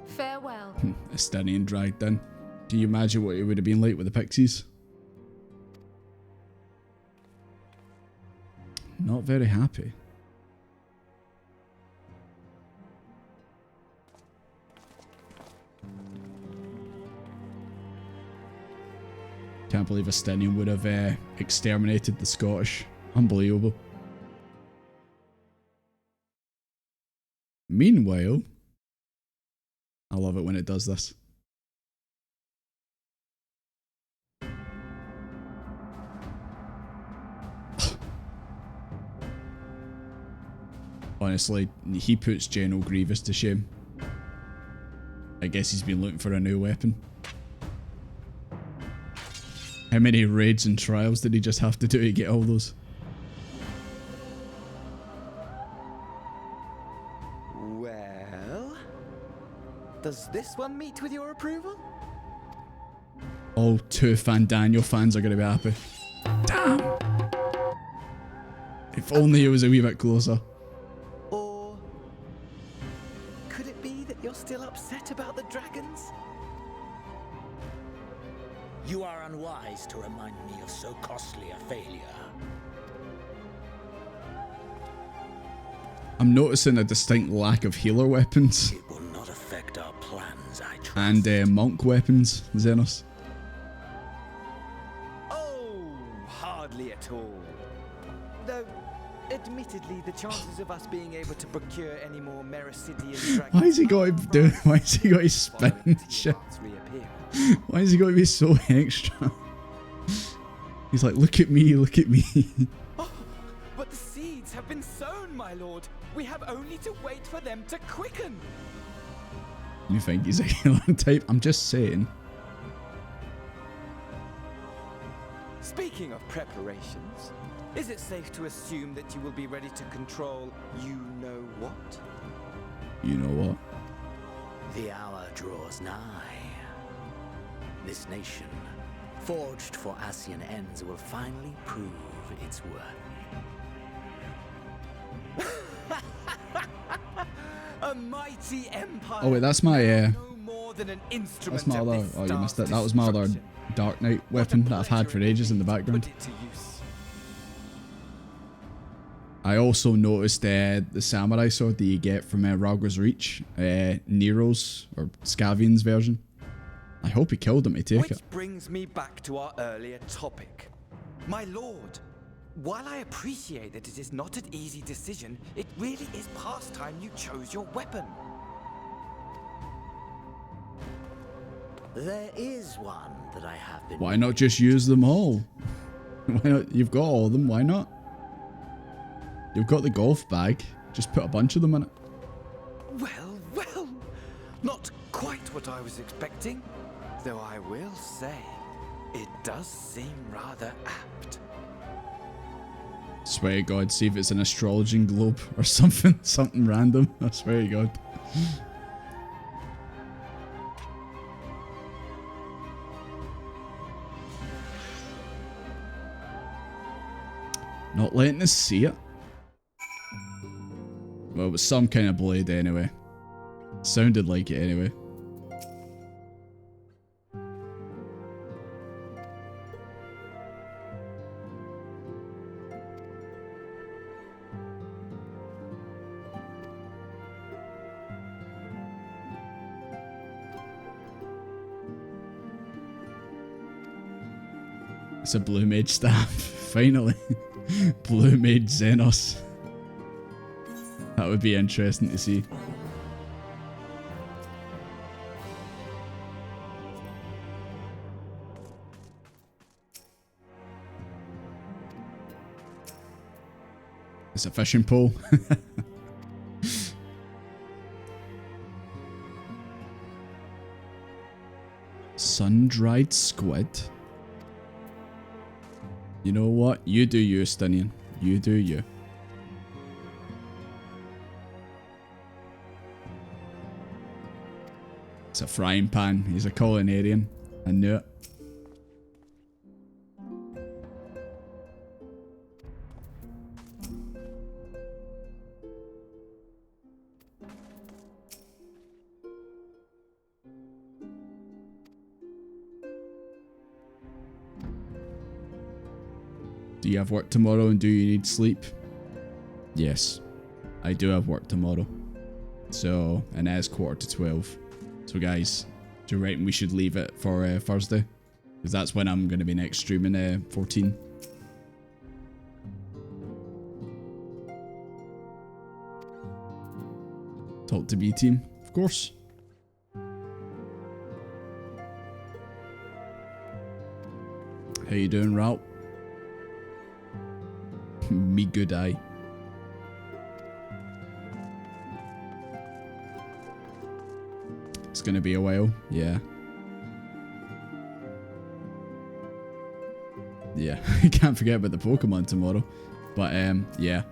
Speaker 10: Farewell.
Speaker 1: Estonian dragged in. Can you imagine what it would have been like with the Pixies? Not very happy. Can't believe Estonian would have exterminated the Scottish. Unbelievable. Meanwhile, I love it when it does this. Honestly, he puts General Grievous to shame. I guess he's been looking for a new weapon. How many raids and trials did he just have to do to get all those?
Speaker 14: Well, does this one meet with your approval?
Speaker 1: All 2 Fandaniel fans are going to be happy. Damn! If only it was a wee bit closer.
Speaker 14: Or could it be that you're still upset about the dragons?
Speaker 15: You are unwise to remind me of so costly a failure.
Speaker 1: I'm noticing a distinct lack of healer weapons.
Speaker 15: It will not affect our plans, I trust.
Speaker 1: And monk weapons, Xenos.
Speaker 14: Oh, hardly at all. Though, admittedly, the chances of us being able to procure any more Mericidian dragons...
Speaker 1: Why has he got to do? Why has he got to spin shit? Why has he got to be so extra? He's like, look at me, look at me.
Speaker 14: Oh, but the seeds have been sown, my lord. We have only to wait for them to quicken.
Speaker 1: You think he's a healer type? I'm just saying.
Speaker 14: Speaking of preparations, is it safe to assume that you will be ready to control you-know-what?
Speaker 1: You know what?
Speaker 15: The hour draws nigh. This nation, forged for Ascian ends, will finally prove its worth.
Speaker 14: A mighty empire.
Speaker 1: Oh wait, that's my
Speaker 14: no more than an instrument
Speaker 1: that's my
Speaker 14: of
Speaker 1: other.
Speaker 14: this
Speaker 1: Oh, you missed it.
Speaker 14: star's
Speaker 1: That was my other
Speaker 14: destruction.
Speaker 1: Dark Knight weapon that I've had for ages in the background.
Speaker 14: Put it to use.
Speaker 1: I also noticed the samurai sword that you get from Ragwa's Reach, Nero's or Scavian's version. I hope he killed him to take it.
Speaker 14: Which brings me back to our earlier topic. My lord, while I appreciate that it is not an easy decision, it really is past time you chose your weapon.
Speaker 15: There is one that I have been...
Speaker 1: Why not just use them all? Why not? You've got all of them, why not? You've got the golf bag, just put a bunch of them in it.
Speaker 14: Well, well, not quite what I was expecting, though I will say, it does seem rather apt.
Speaker 1: Swear to God, see if it's an astrologing globe or something, something random. I swear to God. Not letting us see it. Well, it was some kind of blade anyway. Sounded like it anyway. It's a blue mage staff, finally. Blue mage Xenos. That would be interesting to see. It's a fishing pole. Sun-dried squid. You know what? You do you, Stinian. You do you. It's a frying pan. He's a culinarian. I knew it. Do you have work tomorrow and do you need sleep? Yes, I do have work tomorrow. So, and it is 11:45. So guys, do you reckon we should leave it for Thursday? Because that's when I'm going to be next streaming 14. Talk to B team, of course. How you doing, Ralph? Me good eye. It's gonna be a while, yeah. Yeah, I can't forget about the Pokemon tomorrow. But yeah.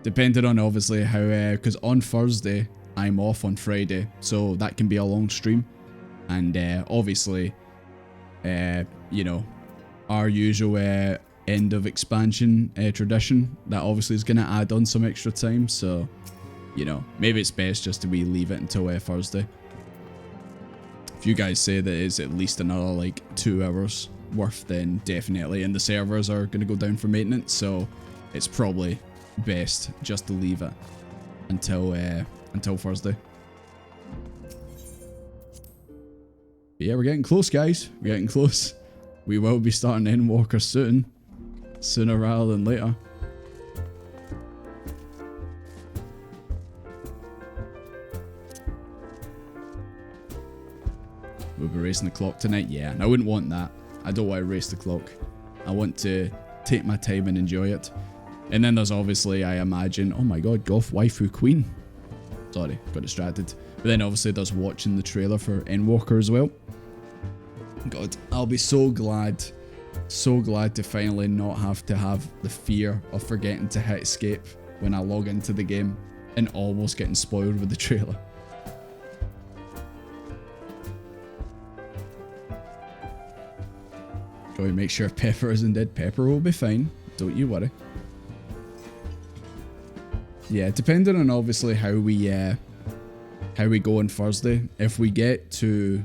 Speaker 1: Depending on obviously how, because on Thursday, I'm off on Friday. So that can be a long stream. And obviously, you know, our usual end of expansion tradition, that obviously is going to add on some extra time. So, you know, maybe it's best just to leave it until Thursday. If you guys say that it's at least another like 2 hours worth, then definitely. And the servers are going to go down for maintenance, so it's probably best just to leave it until Thursday. But yeah, we're getting close, guys. We're getting close. We will be starting Endwalker soon. Sooner rather than later. We'll be racing the clock tonight. Yeah, I wouldn't want that. I don't want to race the clock. I want to take my time and enjoy it. And then there's obviously, I imagine, oh my god, Goth Waifu Queen. Sorry, got distracted. But then obviously there's watching the trailer for Endwalker as well. God, I'll be so glad to finally not have to have the fear of forgetting to hit escape when I log into the game and almost getting spoiled with the trailer. Got to make sure Pepper isn't dead. Pepper will be fine, don't you worry. Yeah, depending on obviously how we go on Thursday. If we get to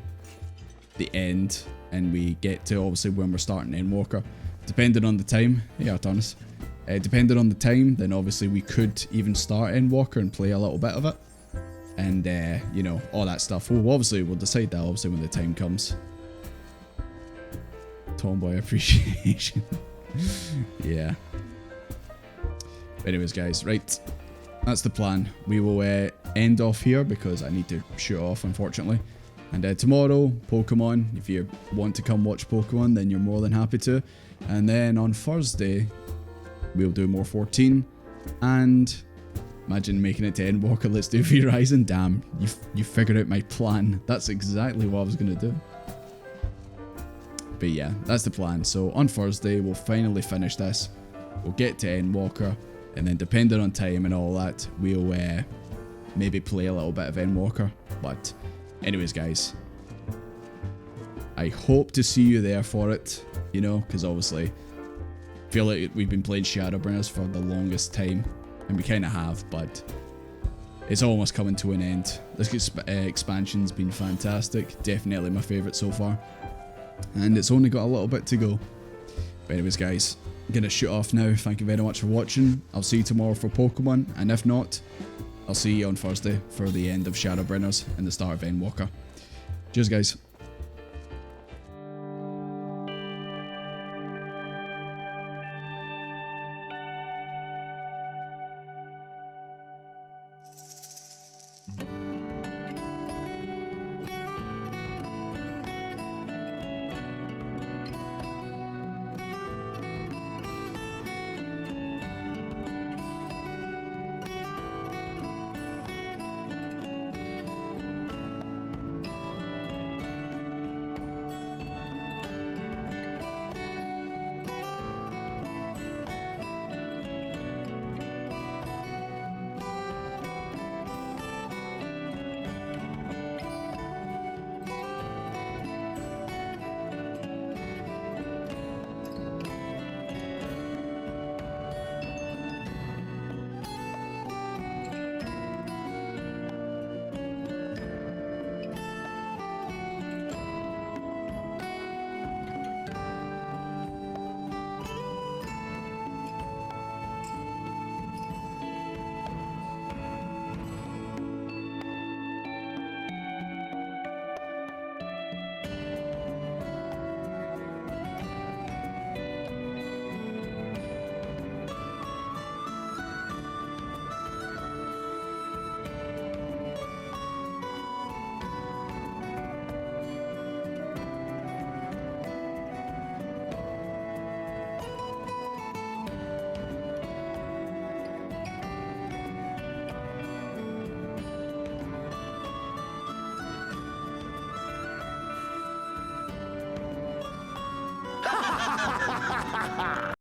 Speaker 1: the end and we get to obviously when we're starting Endwalker, depending on the time, yeah, Thomas. Depending on the time, then obviously we could even start Endwalker and play a little bit of it, and you know, all that stuff. Well, obviously we'll decide that obviously when the time comes. Tomboy appreciation. Yeah. Anyways, guys, right. That's the plan. We will end off here because I need to shoot off, unfortunately. And tomorrow, Pokemon. If you want to come watch Pokemon, then you're more than happy to. And then on Thursday, we'll do more 14. And imagine making it to Endwalker. Let's do V-Rising. Damn, you figured out my plan. That's exactly what I was going to do. But yeah, that's the plan. So on Thursday, we'll finally finish this. We'll get to Endwalker. And then depending on time and all that, we'll maybe play a little bit of Endwalker. But anyways, guys, I hope to see you there for it, you know, because obviously I feel like we've been playing Shadowbringers for the longest time, and we kind of have, but it's almost coming to an end. This expansion's been fantastic, definitely my favourite so far, and it's only got a little bit to go. But anyways, guys, I'm going to shoot off now. Thank you very much for watching. I'll see you tomorrow for Pokemon, and if not, I'll see you on Thursday for the end of Shadowbringers and the start of Endwalker. Cheers, guys.